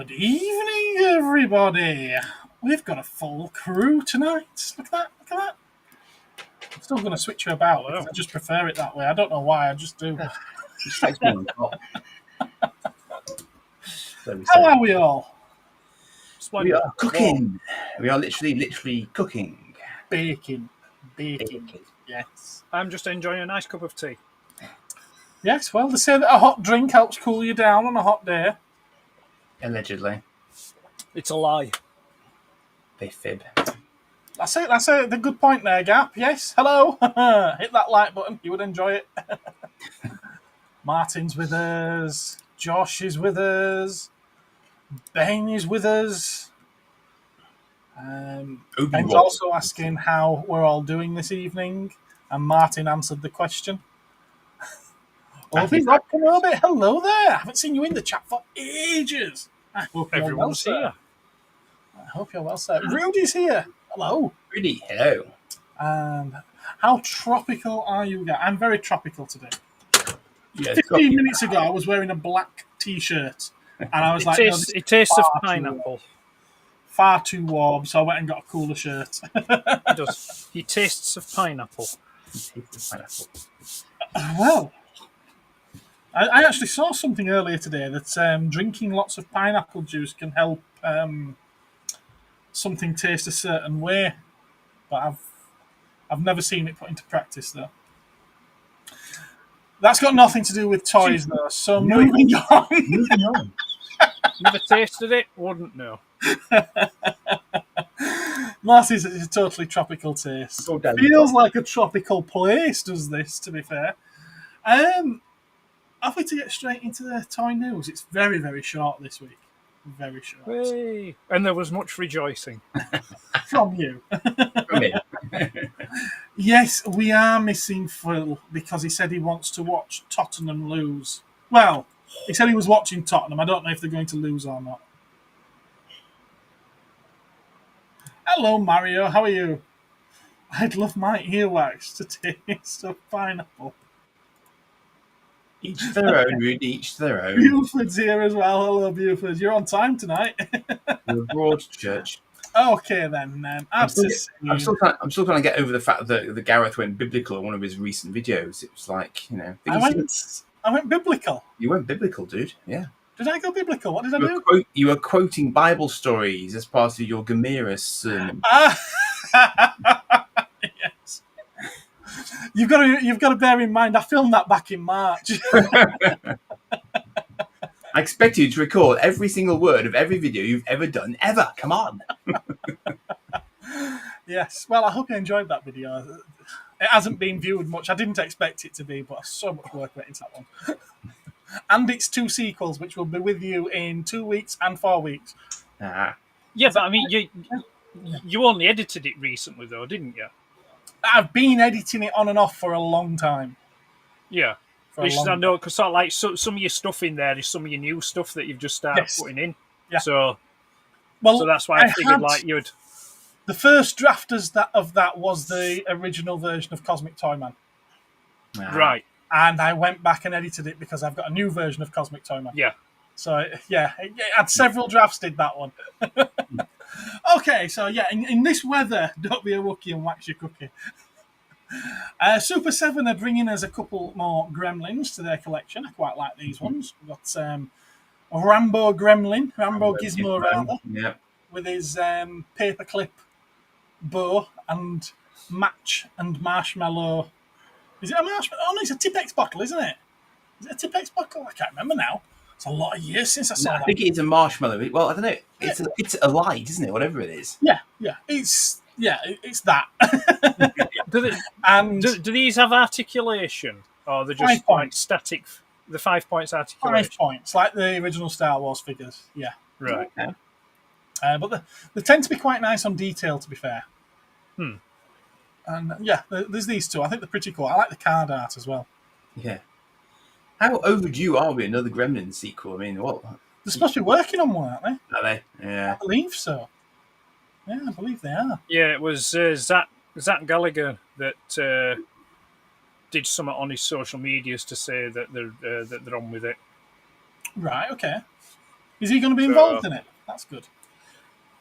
Good evening, everybody. We've got a full crew tonight. Look at that. Look at that. I'm still going to switch you about because I just prefer it that way. I don't know why. I just do. How are we all? We are cooking. We are literally cooking. Baking. Yes. I'm just enjoying a nice cup of tea. Yes, well, they say that a hot drink helps cool you down on a hot day. Allegedly. It's a lie. They fib. That's it. That's the good point there, Gap. Yes. Hello. Hit that like button. You would enjoy it. Martin's with us. Josh is with us. Ben is with us. Ben's also asking how we're all doing this evening, and Martin answered the question. Obi Rob Kenobi, hello there. I haven't seen you in the chat for ages. I hope everyone's here. I hope you're well, sir. Rudy's here. Hello. Rudy, hello. And how tropical are you guys? I'm very tropical today. Yeah, 15 minutes ago, I was wearing a black T-shirt, and I was it tastes of pineapple. Far too warm, so I went and got a cooler shirt. It does. He tastes of pineapple. Well, I actually saw something earlier today that drinking lots of pineapple juice can help something taste a certain way, but I've never seen it put into practice though. That's got nothing to do with toys though. So moving on. Never tasted it, wouldn't know. Marty's a totally tropical taste. Feels like a tropical place, does this, to be fair. Have we to get straight into the toy news? It's very, very short this week. Very short. Hey. And there was much rejoicing. From you. From me. Yes, we are missing Phil because he said he wants to watch Tottenham lose. Well, he said he was watching Tottenham. I don't know if they're going to lose or not. Hello, Mario. How are you? I'd love my earwax to taste of pineapple. Each their own, Rudy. Each their own. Buford's here as well. Hello, Buford. You're on time tonight. We're broad church. Okay, then. I'm still trying to get over the fact that the Gareth went biblical in one of his recent videos. It was like, you know. I went biblical. You went biblical, dude. Yeah. Did I go biblical? What did I do? You were quoting Bible stories as part of your Gamera sermon. Yes. You've got to bear in mind, I filmed that back in March. I expect you to record every single word of every video you've ever done, ever. Come on. Yes. Well, I hope you enjoyed that video. It hasn't been viewed much. I didn't expect it to be, but so much work went into that one. And it's 2 sequels, which will be with you in 2 weeks and 4 weeks. Ah. Yeah, but I mean, you only edited it recently, though, didn't you? I've been editing it on and off for a long time. Yeah. I know, because sort of like some of your stuff in there is some of your new stuff that you've just started putting in. Yeah. So that's why I figured like you'd. The first draft of that was the original version of Cosmic Toyman. Ah. Right. And I went back and edited it because I've got a new version of Cosmic Toyman. Yeah. So, yeah, it had several drafts, did that one. Okay, so, yeah, in this weather, don't be a Wookiee and wax your cookie. Super 7 are bringing us a couple more Gremlins to their collection. I quite like these ones. We've got Rambo Gizmo, rather, with his paperclip bow and match and marshmallow. Is it a marshmallow? Oh, no, it's a Tipex bottle, isn't it? Is it a Tipex bottle? I can't remember now. It's a lot of years since I saw that. I think it's a marshmallow. Well, I don't know. It's a light, isn't it? Whatever it is. Yeah. It's that. Do these have articulation, or they're just like static? The 5 points articulation. 5 points, like the original Star Wars figures. Yeah. Right. Okay. But they tend to be quite nice on detail, to be fair. And yeah, there's these two. I think they're pretty cool. I like the card art as well. Yeah. How overdue are we? Another Gremlin sequel? I mean, what? They're supposed to be working on one, aren't they? Are they? Yeah. I believe so. Yeah, I believe they are. Yeah, it was Zach Gallagher that did something on his social medias to say that they're on with it. Right. Okay. Is he going to be involved in it? That's good.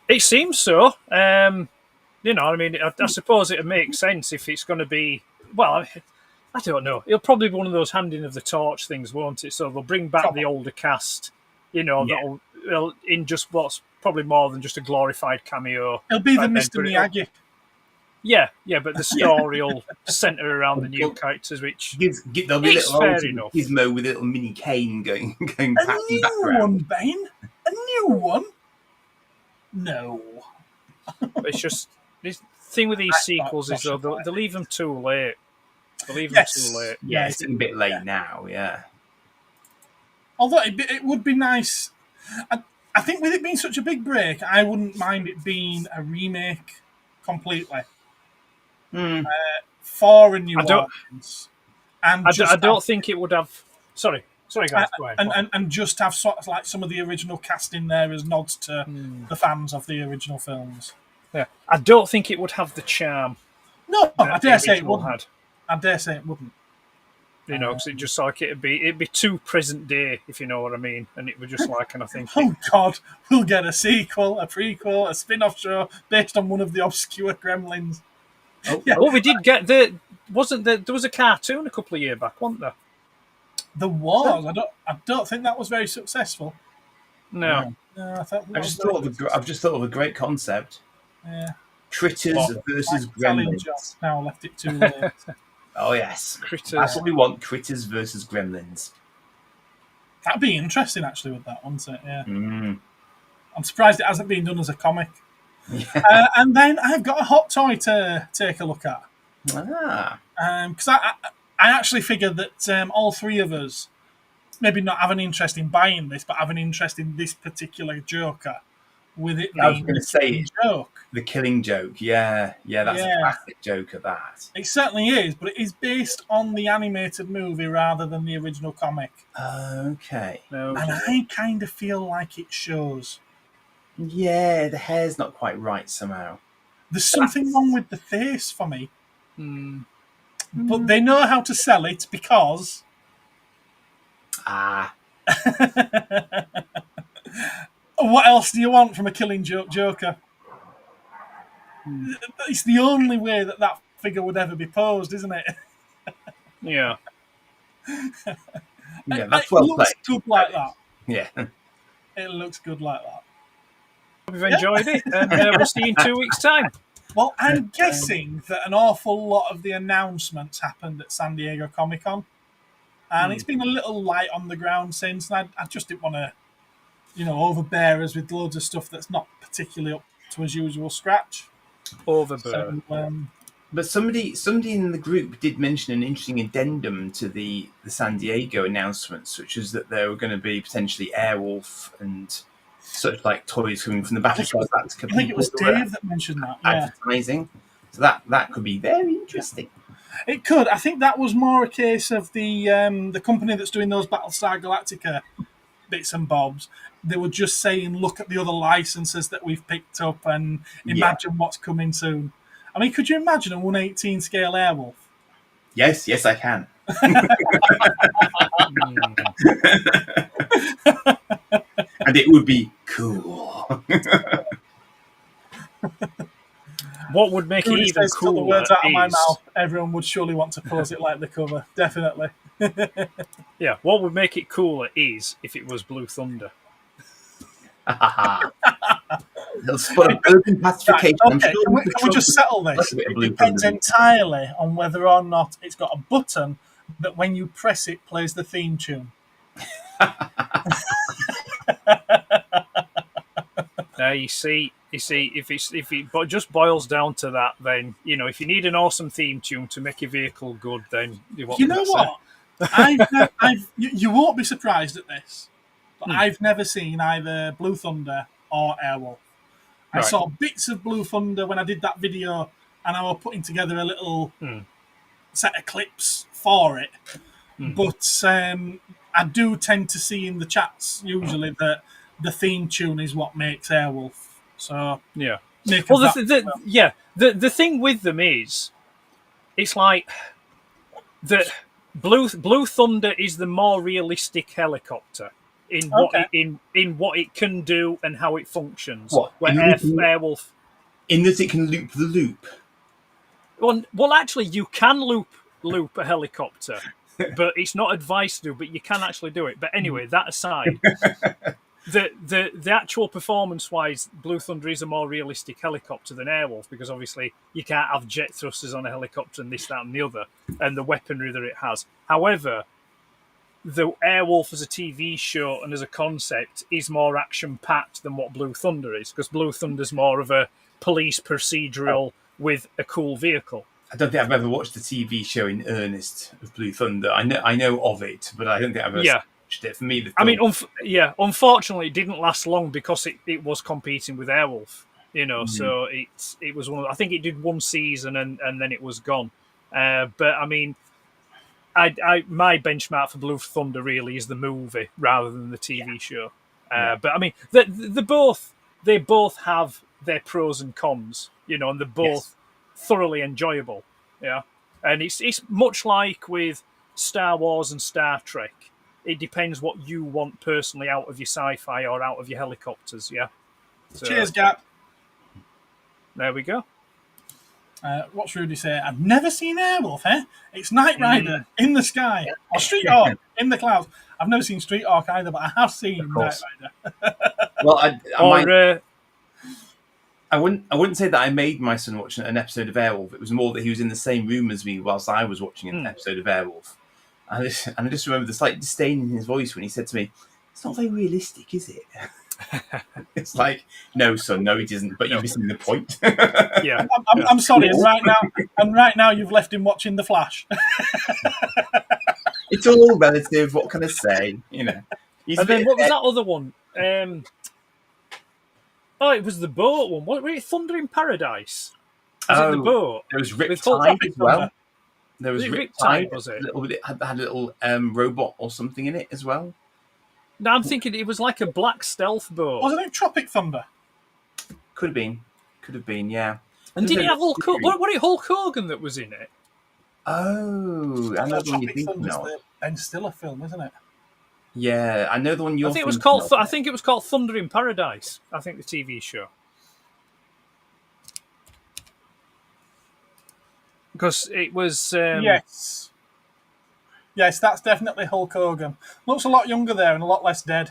It seems so. You know, I mean, I suppose it would make sense if it's going to be. Well, I don't know. It'll probably be one of those handing of the torch things, won't it? So they'll bring back the older cast. You know, that'll in just what's probably more than just a glorified cameo. It'll be the Mr. Miyagi. Yeah, but the story will centre around the new characters, which there'll be a little gizmo with a little mini cane going past the background. A new one, Bane? A new one? No. But it's just this thing with these sequels is though they leave them too late. Them too late. Yeah, it's a bit late now. Yeah. Although it would be nice. I think with it being such a big break, I wouldn't mind it being a remake completely. For a new audience. And I don't think it would have. Sorry, guys. And just have sort of like some of the original cast in there as nods to the fans of the original films. Yeah, I don't think it would have the charm. No, I dare say it wouldn't. I dare say it wouldn't. You know, because it just like it'd be too present day, if you know what I mean, and it was just like, and I think, oh God, we'll get a sequel, a prequel, a spin-off show based on one of the obscure Gremlins. Oh, we did get there was a cartoon a couple of years back, wasn't there? There was. I don't think that was very successful. No. I've just thought of a great concept. Yeah. Critters versus Gremlins. Now left it too late. Oh yes, Critters. That's what we want. Critters versus Gremlins. That'd be interesting, actually, with that, wouldn't it? Yeah. I'm surprised it hasn't been done as a comic. Yeah. And then I've got a hot toy to take a look at. Because I actually figured that all three of us maybe not have an interest in buying this, but have an interest in this particular Joker. With it being I was going to say joke. The Killing Joke. Yeah, that's a classic Joker. That it certainly is, but it is based on the animated movie rather than the original comic. Okay. And I kind of feel like it shows. Yeah, the hair's not quite right somehow. There's something wrong with the face for me. But they know how to sell it because... What else do you want from a Killing Joke Joker? It's the only way that figure would ever be posed, isn't it? Yeah. Yeah, that's well played. It looks good like that. Yeah. It looks good like that. We've enjoyed it, and we'll see you in 2 weeks' time. Well, I'm guessing that an awful lot of the announcements happened at San Diego Comic-Con. And it's been a little light on the ground since, and I just didn't want to, overbear us with loads of stuff that's not particularly up to his usual scratch. Overbear. So, but somebody in the group did mention an interesting addendum to the San Diego announcements, which is that there were going to be potentially Airwolf and such like toys coming from the Battlestar Galactica. I think it was Dave that mentioned that. Advertising. So that could be very interesting. It could. I think that was more a case of the company that's doing those Battlestar Galactica bits and bobs. They were just saying, look at the other licenses that we've picked up and imagine what's coming soon. I mean, could you imagine a 1/18 scale Airwolf? Yes, I can. And it would be cool. What would make it even cooler? The words out of my mouth, everyone would surely want to pose it like the cover. Definitely. Yeah, what would make it cooler is if it was Blue Thunder. They'll spot an open pacification. Right, okay, can we just settle this? It depends entirely on whether or not it's got a button that when you press it plays the theme tune. Now you see, if it just boils down to that, then if you need an awesome theme tune to make your vehicle good, then you know what? You won't be surprised at this, but I've never seen either Blue Thunder or Airwolf. I saw bits of Blue Thunder when I did that video, and I was putting together a little set of clips for it. But I do tend to see in the chats usually that the theme tune is what makes Airwolf. So yeah. Well, the thing with them is, it's like the Blue Thunder is the more realistic helicopter. in what in what it can do and how it functions. What? Where Airwolf, in that it can loop the loop. Well, actually, you can loop a helicopter, but it's not advised to do. But you can actually do it. But anyway, that aside, the actual performance-wise, Blue Thunder is a more realistic helicopter than Airwolf because obviously you can't have jet thrusters on a helicopter and this, that, and the other, and the weaponry that it has. However, the Airwolf as a TV show and as a concept is more action-packed than what Blue Thunder is, because Blue Thunder's more of a police procedural with a cool vehicle. I don't think I've ever watched the TV show in earnest of Blue Thunder. I know of it, but I don't think I've ever watched it. For me, unfortunately, it didn't last long because it was competing with Airwolf. So it was one. I think it did one season and then it was gone. But I mean, my benchmark for Blue Thunder really is the movie rather than the TV show. But I mean, they both have their pros and cons, and they're both thoroughly enjoyable. Yeah, and it's much like with Star Wars and Star Trek. It depends what you want personally out of your sci-fi or out of your helicopters. Yeah. So, cheers, Gap. There we go. What's Rudy say? I've never seen Airwolf, eh? It's Knight Rider in the sky. Or Street Hawk in the clouds. I've never seen Street Hawk either, but I have seen Knight Rider. Well, I wouldn't say that I made my son watch an episode of Airwolf. It was more that he was in the same room as me whilst I was watching an episode of Airwolf. And I just remember the slight disdain in his voice when he said to me, "It's not very realistic, is it?" It's like, no, son, no, it isn't. But you're missing the point. Yeah, I'm sorry. And right now, you've left him watching The Flash. It's all relative. What can I say? And then what was that other one? It was the boat one. What were it? Thunder in Paradise. Was it the boat? There was Riptide as well. There was Riptide. Was it? It had a little robot or something in it as well. No, I'm thinking it was like a black stealth boat. Wasn't it Tropic Thunder? Could have been, yeah. And did it have Hulk Hogan? Was it Hulk Hogan that was in it? Oh, I know the one you're thinking of. The Ben Stiller film, isn't it? Yeah, I know the one you're thinking of. I think it was called Thunder in Paradise. I think the TV show. Because it was... Yes, that's definitely Hulk Hogan. Looks a lot younger there and a lot less dead.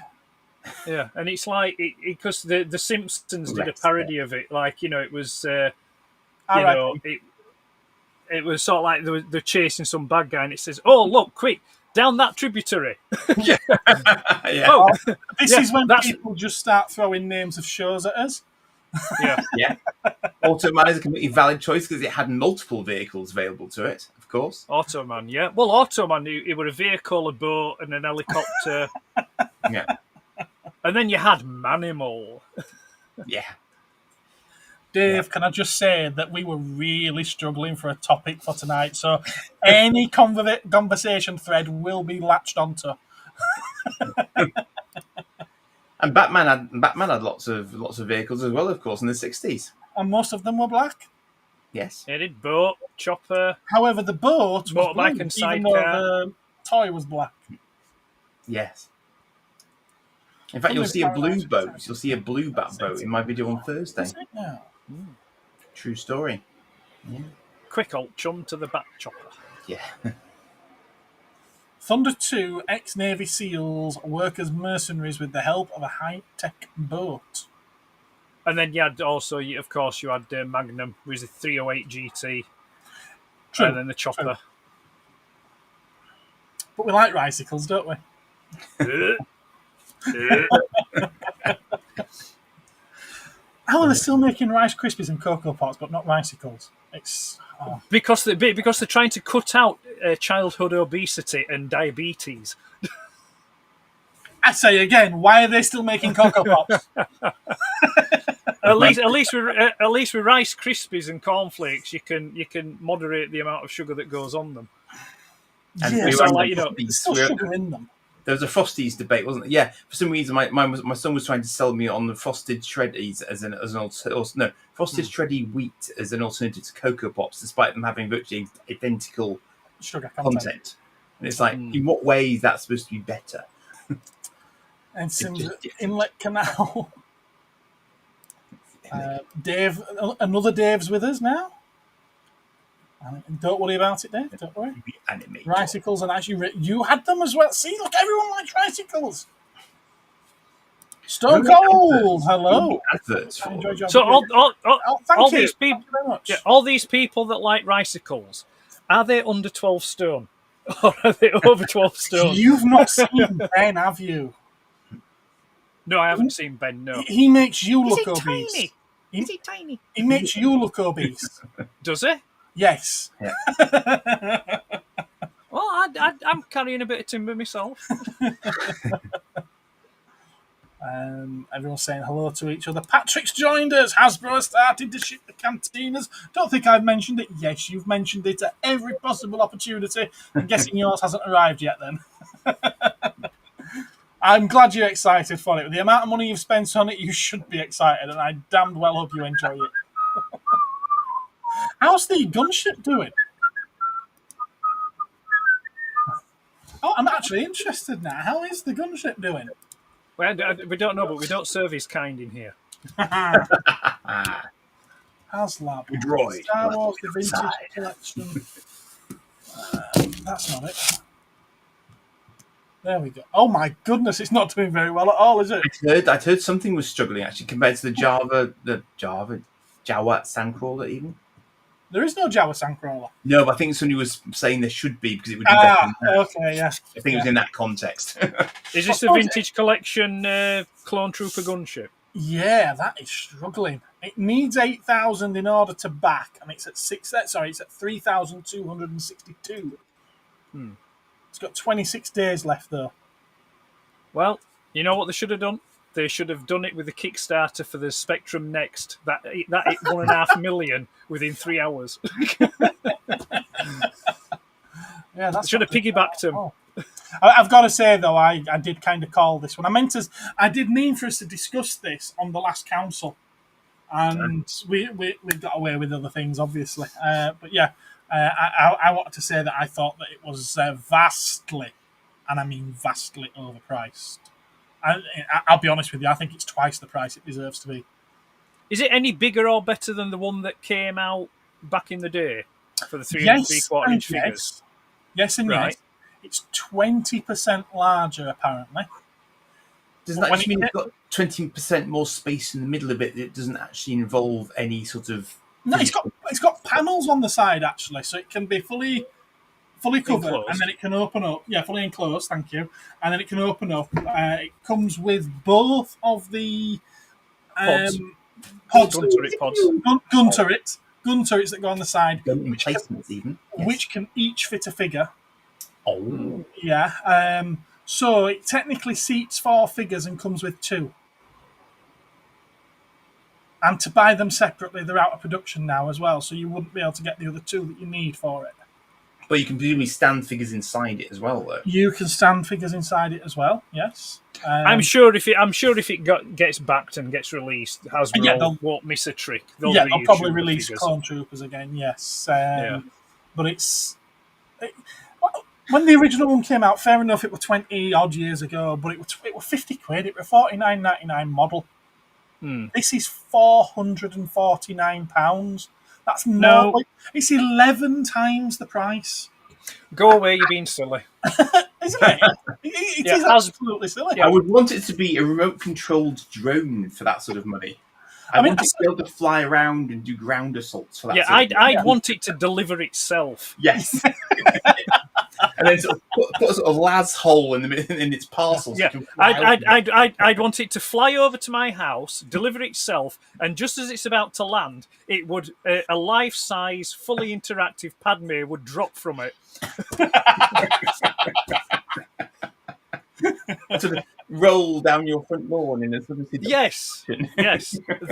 Yeah, and it's like... Because the Simpsons did a parody of it. Like, it was... it was sort of like they're chasing some bad guy and it says, "Oh, look, quick, down that tributary." Yeah. This is when people just start throwing names of shows at us. Yeah. Automan is a completely valid choice because it had multiple vehicles available to it, of course. Automan, yeah. Well, Automan, it was a vehicle, a boat, and an helicopter. Yeah. And then you had Manimal. Yeah. Dave, can I just say that we were really struggling for a topic for tonight, so any conversation thread will be latched onto. And Batman had lots of vehicles as well, of course, in the 60s. And most of them were black. Yes. It did boat, chopper. However, the boat was black blue, and even though the toy was black. Yes. In fact, you'll see a blue boat. You'll see a blue bat boat in my video on Thursday. Is it now? True story. Yeah. Quick old chum to the bat chopper. Yeah. Thunder 2 ex-Navy SEALs work as mercenaries with the help of a high-tech boat. And then you had Magnum, who was a 308 GT. True. And then the chopper. True. But we like ricicles, don't we? How are they still making Rice Krispies and Cocoa Pops, but not ricicles? Because they're trying to cut out childhood obesity and diabetes. I say again, why are they still making Cocoa Pops? at least with Rice Krispies and cornflakes, you can moderate the amount of sugar that goes on them. And yeah, there's still sugar in them. There was a Frosties debate, wasn't there? Yeah, for some reason, my son was trying to sell me on the Frosted Shreddies as an Frosted Shreddy wheat as an alternative to Cocoa Pops, despite them having virtually identical sugar content. And it's like, in what way is that supposed to be better? And Sims Inlet Canal. Dave, another Dave's with us now. Don't worry about it, Dave. Don't worry. Ricicles and actually, you had them as well. See, look, everyone likes ricicles. Stone Cold, hello. So all these people, all these people that like ricicles, are they under 12 stone, or are they over 12 stone? You've not seen Ben, have you? No, I haven't seen Ben. No, he makes you look obese. Tiny? Is he tiny? He makes you look obese. Does he? Yes. Yeah. Well, I'm carrying a bit of timber myself. Everyone's saying hello to each other. Patrick's joined us. Hasbro has started to ship the cantinas. Don't think I've mentioned it. Yes, you've mentioned it at every possible opportunity. I'm guessing yours hasn't arrived yet then. I'm glad you're excited for it. With the amount of money you've spent on it, you should be excited, and I damned well hope you enjoy it. How's the gunship doing? Oh, I'm actually interested now. How is the gunship doing? Well, we don't know, but we don't serve his kind in here. HasLab. Droid. Star Wars The Vintage Collection. That's not it. There we go. Oh my goodness, it's not doing very well at all, is it? I'd heard something was struggling actually compared to the Jawa Sandcrawler even. There is no Jawa Sandcrawler. No, but I think somebody was saying there should be because it would do better. Okay, yeah. I think it was in that context. Is this the Vintage Collection Clone Trooper gunship? Yeah, that is struggling. It needs 8,000 in order to back, and it's at 3,262. It's got 26 days left though. Well, you know what they should have done? They should have done it with the Kickstarter for the Spectrum Next. That hit 1.5 million within 3 hours. Yeah, that's should have piggybacked them. Oh. I've got to say though, I did kind of call this one. I did mean for us to discuss this on the last council, and we got away with other things, obviously. But yeah, I wanted to say that I thought that it was vastly, and I mean vastly, overpriced. I'll be honest with you, I think it's twice the price it deserves to be. Is it any bigger or better than the one that came out back in the day for the 3 3/4 inch figures? Yes and right. Yes. It's 20% larger, apparently. Doesn't that mean it's got 20% more space in the middle of it? It doesn't actually involve any sort of... No, it's got panels on the side, actually, so it can be fully covered, enclosed. And then it can open up. Yeah, fully enclosed, thank you. And then it can open up. It comes with both of the pods. Gun turrets that go on the side. Gun emplacements, even. Yes. Which can each fit a figure. Oh. Yeah. So it technically seats 4 figures and comes with 2. And to buy them separately, they're out of production now as well, so you wouldn't be able to get the other 2 that you need for it. But you can presumably stand figures inside it as well, though. You can stand figures inside it as well. Yes. I'm sure if it gets backed and gets released, Hasbro won't miss a trick. They'll probably release Clone Troopers again. Yes. But when the original one came out, fair enough, it was 20 odd years ago, but it was £50. It was a £49.99 model. This is £449. That's it's 11 times the price. Go away, you're being silly. Isn't it? It is absolutely silly. Yeah. I would want it to be a remote-controlled drone for that sort of money. I want it to be able to fly around and do ground assaults for that. Yeah, I'd want it to deliver itself. Yes. And then sort of put a sort of las hole in its parcels. Yeah, I'd want it to fly over to my house, deliver itself, and just as it's about to land, it would a life-size, fully interactive Padme would drop from it. Sort of roll down your front lawn in a sort of yes.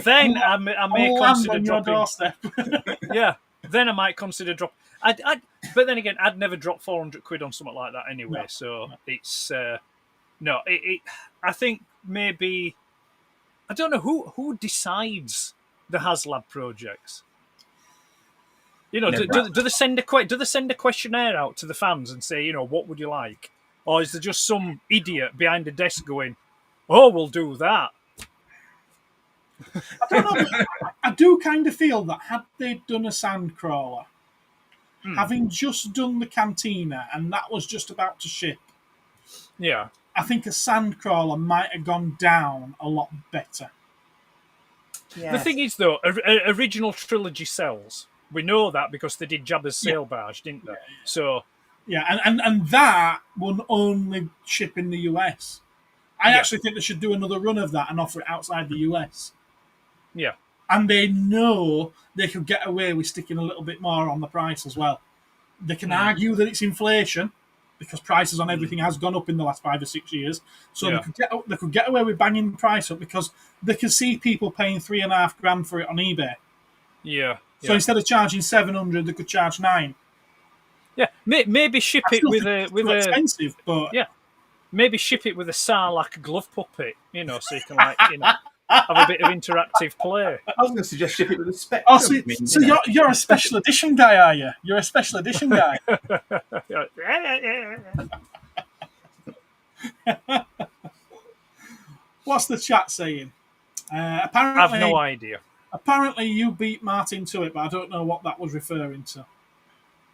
Then I may consider dropping. Yeah, then I might consider drop. But then again, I'd never drop £400 on something like that anyway. No. So it's no. I think maybe I don't know who decides the HasLab projects. You know, do they send a questionnaire out to the fans and say, you know, what would you like? Or is there just some idiot behind a desk going, oh, we'll do that. I don't know, but I do kind of feel that had they done a sandcrawler, having just done the cantina, and that was just about to ship, Yeah. I think a sandcrawler might have gone down a lot better. Yes. The thing is, though, original trilogy sells. We know that because they did Jabba's sail barge, didn't they? So Yeah, and that will only ship in the US. I actually think they should do another run of that and offer it outside the US. yeah, And they know they could get away with sticking a little bit more on the price as well. They can argue that it's inflation because prices on everything has gone up in the last 5 or 6 years. So they could get away with banging the price up because they can see people paying $3,500 for it on eBay. yeah. So instead of charging $700, they could charge $900. Yeah, maybe ship it with Too expensive, but maybe ship it with a Sarlacc glove puppet, so you can have a bit of interactive play. I was going to suggest ship it with a Spectrum. Oh, so you're a special edition guy, are you? You're a special edition guy. What's the chat saying? Apparently, I've no idea. Apparently, you beat Martin to it, but I don't know what that was referring to.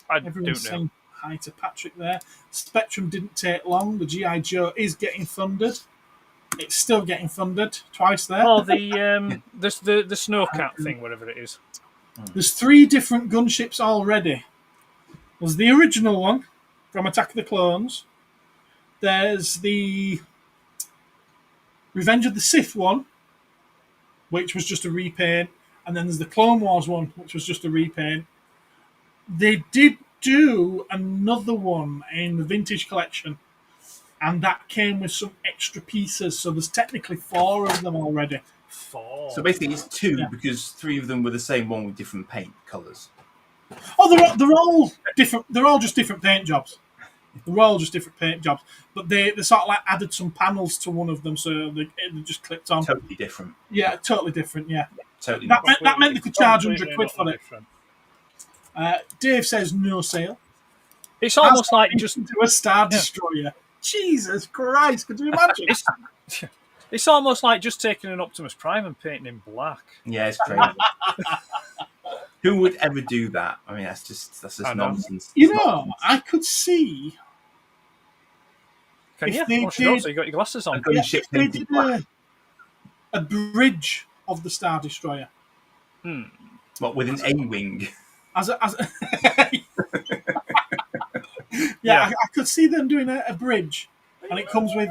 don't Everyone's know. saying hi to Patrick there. Spectrum didn't take long. The G.I. Joe is getting funded. It's still getting funded twice there. Oh, the snowcat thing, whatever it is. There's 3 different gunships already. There's the original one from Attack of the Clones. There's the Revenge of the Sith one, which was just a repaint. And then there's the Clone Wars one, which was just a repaint. They did do another one in the Vintage Collection, and that came with some extra pieces. So there's technically 4 of them already. 4. So basically, it's 2 because 3 of them were the same one with different paint colours. Oh, they're all different. They're all just different paint jobs. They're all just different paint jobs. But they sort of like added some panels to one of them, so they just clipped on. Totally different. Yeah, totally different. Yeah, Totally. that meant they could charge £100 for it. Different. Dave says no sale. It's almost like just to a Star Destroyer. Jesus Christ! Could you imagine? It's almost like just taking an Optimus Prime and painting him black. Yeah, it's crazy. Who would ever do that? I mean, that's just nonsense. I could see. Can you? They So you got your glasses on. If they did a bridge of the Star Destroyer. What, with an A-wing? I could see them doing a bridge, and it comes with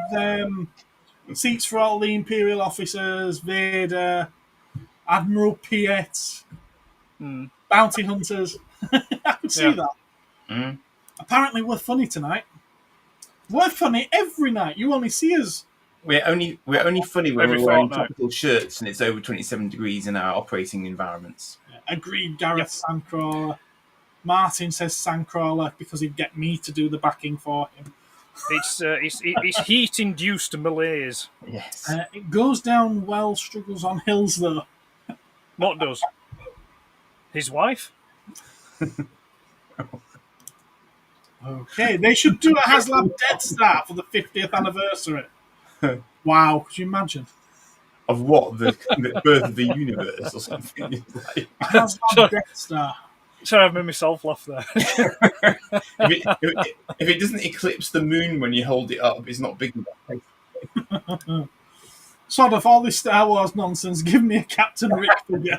seats for all the Imperial officers, Vader, Admiral Piet, bounty hunters. I could see that. Apparently, we're funny tonight. We're funny every night. You only see us. We're only funny when we're wearing tropical shirts and it's over 27 degrees in our operating environments. Agreed, Gareth. Sandcrawler. Martin says Sandcrawler because he'd get me to do the backing for him. It's heat-induced malaise. Yes. It goes down well, struggles on hills, though. What does? His wife? Okay, they should do a HasLab Dead Star for the 50th anniversary. Wow, could you imagine? Of what? The birth of the universe or something? HasLab Death Star. Sorry, I've made myself laugh there. if it doesn't eclipse the moon when you hold it up, it's not big enough. Sort of all this Star Wars nonsense. Give me a Captain Rick figure.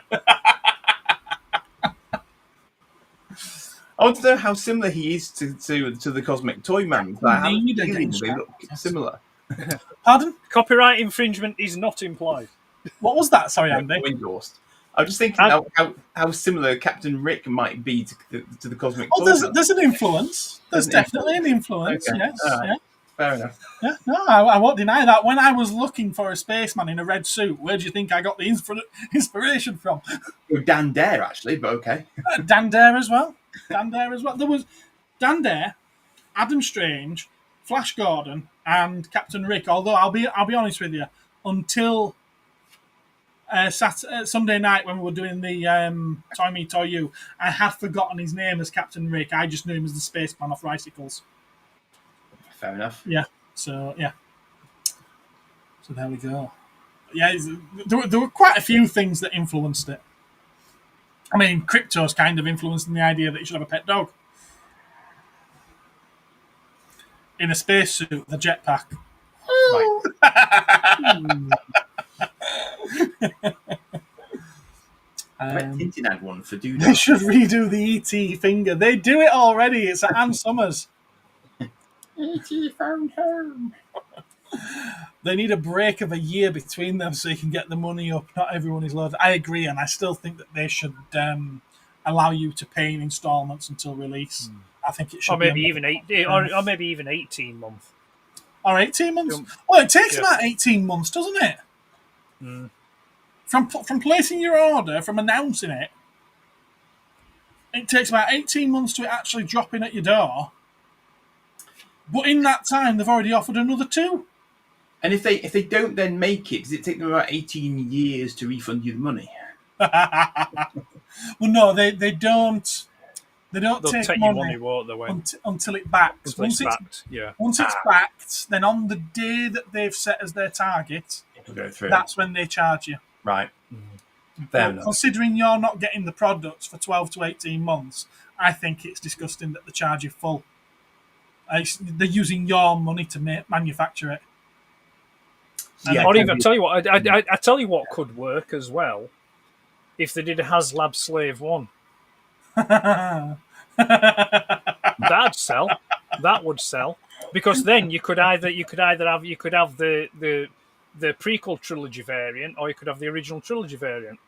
I want to know how similar he is to the Cosmic Toy Man. Like, they look similar. Pardon? Copyright infringement is not implied. What was that? Sorry, Andy. Endorsed. I'm just thinking how similar Captain Rick might be to the Cosmic Toy Man. There's an influence. There's definitely an influence, okay. Yes. Right. Yeah. Fair enough. Yeah, no, I won't deny that. When I was looking for a spaceman in a red suit, where do you think I got the inspiration from? Dan Dare, actually, but okay. Dan Dare as well. There was Dan Dare, Adam Strange, Flash Gordon, and Captain Rick. Although I'll be honest with you, until Sunday night when we were doing the Toy Me Toy You, I had forgotten his name as Captain Rick. I just knew him as the spaceman off Ricicles. Fair enough. Yeah. So yeah. So there we go. Yeah, there were quite a few things that influenced it. I mean, crypto's kind of influencing the idea that you should have a pet dog. In a spacesuit with a jetpack. Right. I bet Tintin had one for Doodle. They should redo the ET finger. They do it already. It's at Ann Summers. ET found home. They need a break of a year between them so you can get the money up. Not everyone is loaded. I agree, and I still think that they should allow you to pay in installments until release. I think it should, or maybe even 18 months. Or 18 months. Well, it takes about 18 months, doesn't it? Mm. From placing your order, from announcing it, it takes about 18 months to actually drop in at your door. But in that time, they've already offered another 2. And if they don't then make it, does it take them about 18 years to refund you the money? Well, no, they don't. They don't They'll take money until it backs. Once it's backed, yeah. Once it's backed, then on the day that they've set as their target, it'll go through. That's when they charge you. Right. Fair enough. Considering you're not getting the products for 12 to 18 months, I think it's disgusting that they charge you full. They're using your money to manufacture it. Yeah, or even tell you what, I tell you what could work as well. If they did a HasLab Slave 1. That'd sell. That would sell. Because then you could have the prequel trilogy variant, or you could have the original trilogy variant.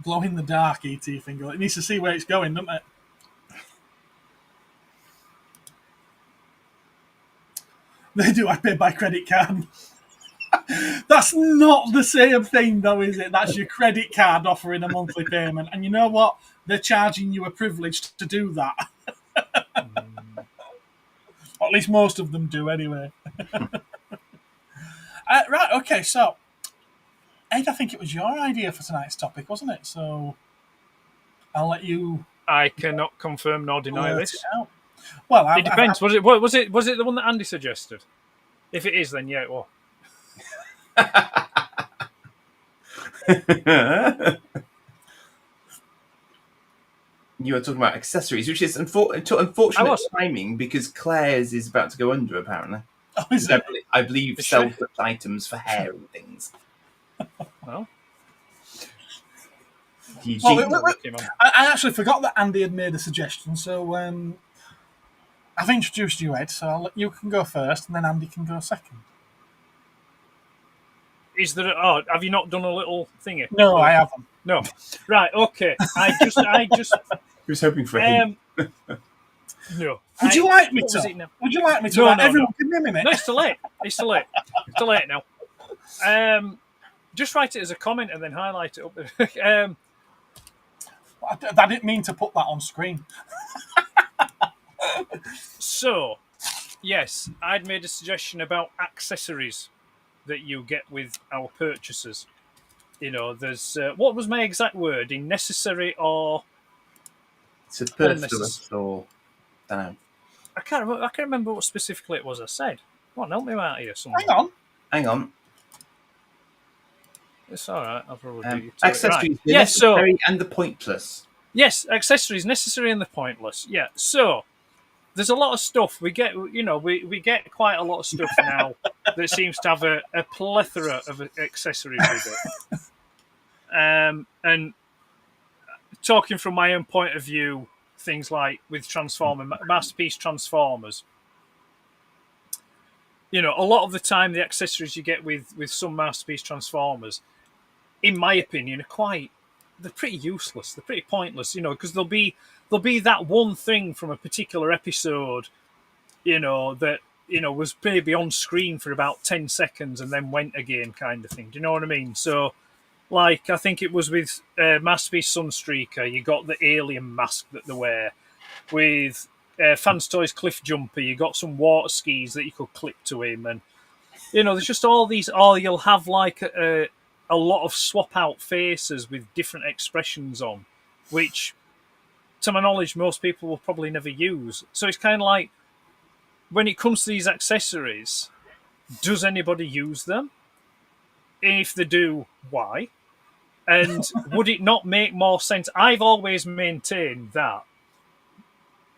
Glow in the dark, ET finger. It needs to see where it's going, doesn't it? They do. I pay by credit card. That's not the same thing, though, is it? That's your credit card offering a monthly payment. And you know what? They're charging you a privilege to do that. Or at least most of them do, anyway. Right, okay, so Ed, I think it was your idea for tonight's topic, wasn't it? So I'll let you... I cannot confirm nor deny this. Well, it depends. Was it the one that Andy suggested? If it is, then yeah, it was. You were talking about accessories, which is unfortunate timing because Claire's is about to go under, apparently. Oh, is it? I believe sell such items for hair and things. Well, I actually forgot that Andy had made a suggestion, so I've introduced you, Ed, so you can go first, and then Andy can go second. Is there? Have you not done a little thingy? No, I haven't. No. Right. Okay. I just. was hoping for him. No. Would you like me to? Would you like me to? No, everyone can hear me, mate. No, it's too late. It's too late. It's too late now. Just write it as a comment and then highlight it up there. I didn't mean to put that on screen. So, yes, I'd made a suggestion about accessories that you get with our purchases. You know, there's what was my exact word? Necessary or superfluous or I don't know. I can't remember what specifically it was I said. Come on, help me out here. Hang on. It's all right. I'll probably do it. Accessories, the necessary and the pointless. Yes, accessories, necessary and the pointless. Yeah. So there's a lot of stuff we get. You know, we get quite a lot of stuff now that seems to have a plethora of accessories with it. And talking from my own point of view, things like with Masterpiece Transformers. You know, a lot of the time the accessories you get with some Masterpiece Transformers, in my opinion, they're pretty useless. They're pretty pointless, you know, because there'll be that one thing from a particular episode, you know, that, you know, was maybe on screen for about 10 seconds and then went again kind of thing. Do you know what I mean? So, like, I think it was with Masterpiece Sunstreaker, you got the alien mask that they wear. With Fans Toys Cliff Jumper, you got some water skis that you could clip to him. And, you know, there's just all these, or you'll have like a lot of swap out faces with different expressions on, which, to my knowledge, most people will probably never use. So it's kind of like, when it comes to these accessories, does anybody use them? If they do, why? And would it not make more sense? I've always maintained that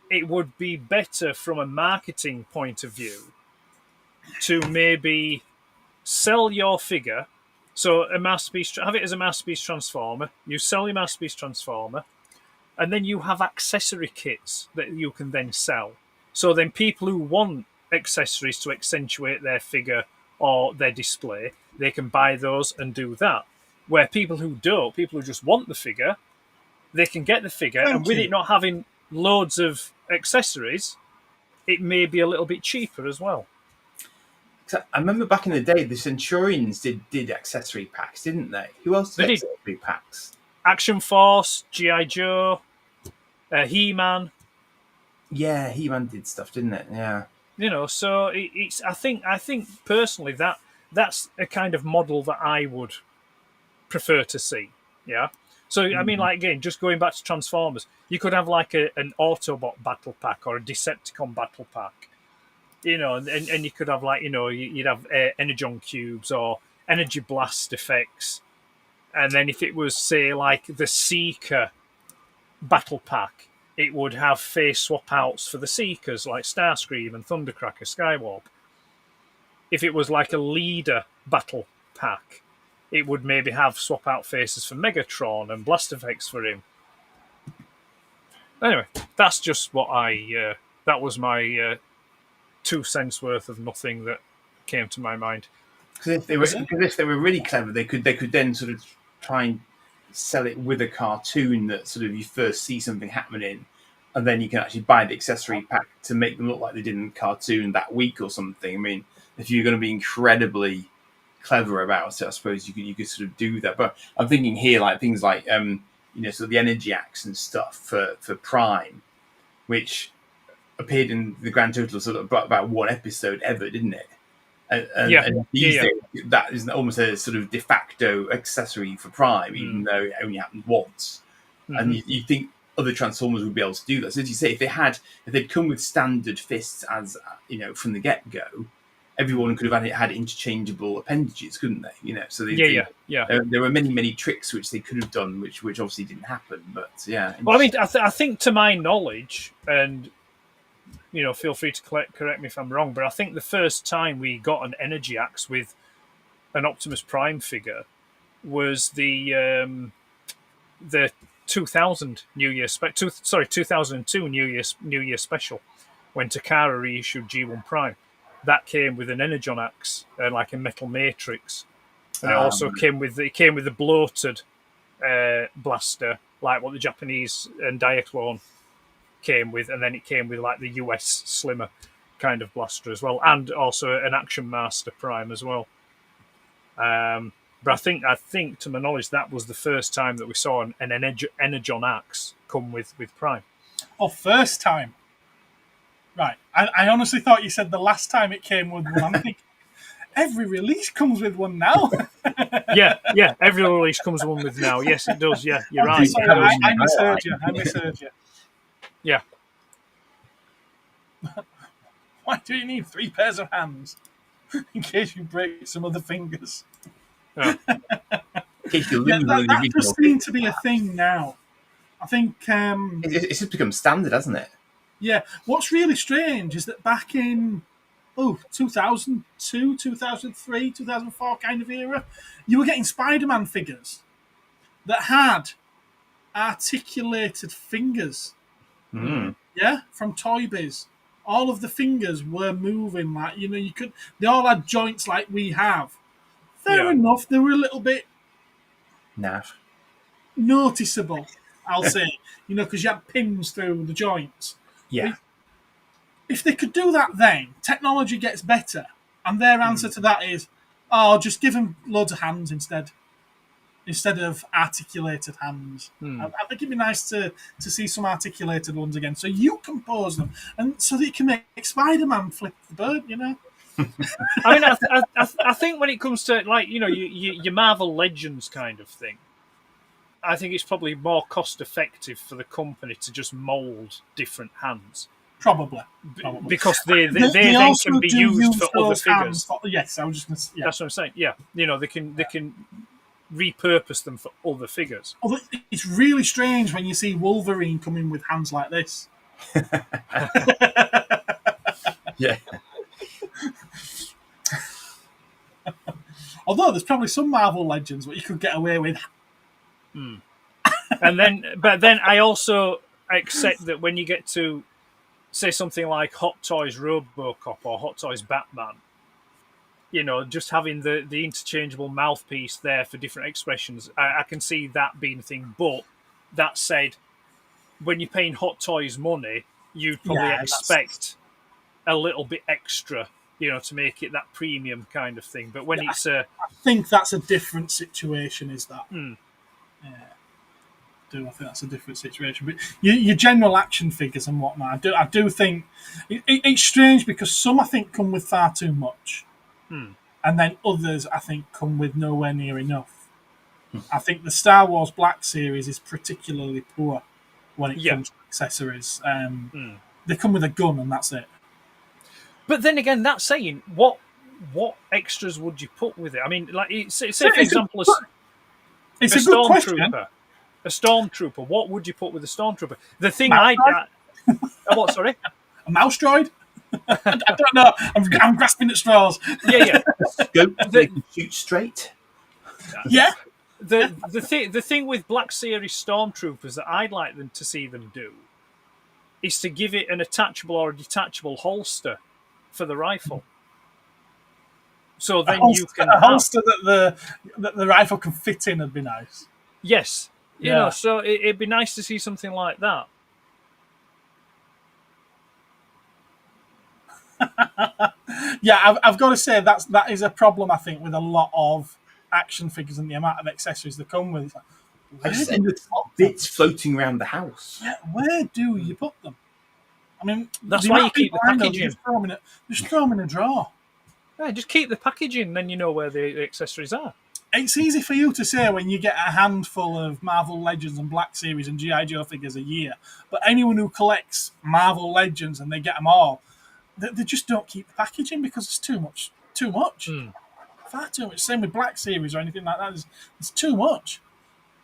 it would be better from a marketing point of view to maybe sell your figure. So a masterpiece, have it as a masterpiece transformer. You sell your masterpiece transformer, and then you have accessory kits that you can then sell. So then people who want accessories to accentuate their figure or their display, they can buy those and do that. Where people who don't, people who just want the figure, they can get the figure, and with it not having loads of accessories, it may be a little bit cheaper as well. I remember back in the day, the Centurions did accessory packs, didn't they? Who else did accessory packs? Action Force, G.I. Joe, He-Man. Yeah, He-Man did stuff, didn't it? Yeah. You know, so it's. I think personally that's a kind of model that I would prefer to see. Yeah. So I mean, like again, just going back to Transformers, you could have like an Autobot battle pack or a Decepticon battle pack. You know, and you could have like, you know, you'd have Energon cubes or energy blast effects, and then if it was say like the Seeker battle pack, it would have face swap outs for the Seekers like Starscream and Thundercracker, Skywarp. If it was like a Leader battle pack, it would maybe have swap out faces for Megatron and blast effects for him. Anyway, that's just what that was my 2 cents worth of nothing that came to my mind. Because if they were really clever, they could then sort of try and sell it with a cartoon that sort of you first see something happening, and then you can actually buy the accessory pack to make them look like they did in the cartoon that week or something. I mean, if you're going to be incredibly clever about it, I suppose you could sort of do that. But I'm thinking here like things like sort of the energy axe and stuff for Prime, which appeared in the grand total of sort of about one episode ever, didn't it? And these days, that is almost a sort of de facto accessory for Prime, even though it only happened once. And you think other Transformers would be able to do that. So as you say, if they'd come with standard fists as from the get go, everyone could have had interchangeable appendages, couldn't they? You know, so there were many tricks which they could have done, which obviously didn't happen. But yeah, well, I mean, I think to my knowledge, and feel free to correct me if I'm wrong, but I think the first time we got an energy axe with an Optimus Prime figure was the 2000 New Year 2002 New Year special when Takara reissued G1 Prime. That came with an Energon axe, like a metal matrix, and it also came with the bloated blaster, like what the Japanese and Diaclone came with, and then it came with like the US slimmer kind of blaster as well, and also an Action Master Prime as well. But I think to my knowledge that was the first time that we saw an Energon axe come with Prime. Oh, first time. Right. I honestly thought you said the last time it came with one. I'm thinking, every release comes with one now. yeah. Every release comes with one with now. Yes, it does. Yeah, you're right. Sorry, I misheard you. Yeah. Why do you need 3 pairs of hands? In case you break some other fingers. Oh. In case you lose that does seem to be a thing now. I think... it's just become standard, hasn't it? Yeah. What's really strange is that back in 2002, 2003, 2004 kind of era, you were getting Spider-Man figures that had articulated fingers. Yeah, from Toy Biz. All of the fingers were moving like, they all had joints like we have. Fair enough, they were a little bit naff, noticeable, I'll say, because you had pins through the joints. Yeah. If they could do that then, technology gets better. And their answer to that is, just give them loads of hands instead of articulated hands. I think it'd be nice to see some articulated ones again, so you can pose them, and so that you can make Spider-Man flip the bird, I mean, I think when it comes to, like, your Marvel Legends kind of thing, I think it's probably more cost-effective for the company to just mould different hands. Probably. Because they then can be used for other figures. Yes, I was just going to. Yeah. That's what I'm saying. Yeah, they can repurpose them for other figures. Although it's really strange when you see Wolverine coming with hands like this. Yeah. Although there's probably some Marvel Legends what you could get away with. But then I also accept that when you get to say something like Hot Toys RoboCop or Hot Toys Batman, just having the interchangeable mouthpiece there for different expressions, I can see that being a thing. But that said, when you're paying Hot Toys money, you'd probably expect a little bit extra, to make it that premium kind of thing. But when it's I think that's a different situation, is that? Yeah. I think that's a different situation. But your general action figures and whatnot, I do think it's strange because some I think come with far too much, and then others I think come with nowhere near enough. I think the Star Wars Black Series is particularly poor when it comes to accessories. They come with a gun and that's it. But then again, that's saying what extras would you put with it? I mean, like say for example, it's a good question. A stormtrooper. What would you put with a stormtrooper? The thing what? Sorry, a mouse droid. I don't know. I'm grasping at straws. Yeah. Scope they can shoot straight. Yeah. The thing with Black Series stormtroopers that I'd like them to see them do is to give it an attachable or a detachable holster for the rifle. So then you can a holster that the rifle can fit in would be nice. Yes. So it'd be nice to see something like that. Yeah, I've got to say that is a problem, I think, with a lot of action figures and the amount of accessories they come with. I just end with bits floating around the house. Yeah, where do you put them? I mean, that's why you keep the packaging. Just throw them in a drawer. Yeah, just keep the packaging, then you know where the accessories are. It's easy for you to say when you get a handful of Marvel Legends and Black Series and G.I. Joe figures a year, but anyone who collects Marvel Legends and they get them all, they just don't keep the packaging because it's too much. Far too much. Same with Black Series or anything like that. It's too much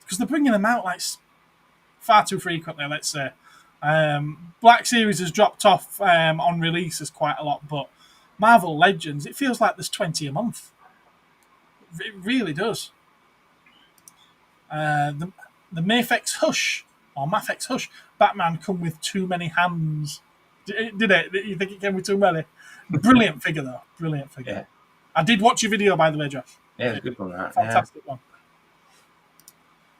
because they're bringing them out like far too frequently, let's say. Black Series has dropped off on releases quite a lot, but Marvel Legends, it feels like there's 20 a month. It really does. The Mafex Hush or Mafex Hush Batman come with too many hands. Did it? You think it came with too many? Brilliant figure though. Brilliant figure. Yeah. I did watch your video, by the way, Josh. Yeah, it's a good one. That fantastic one.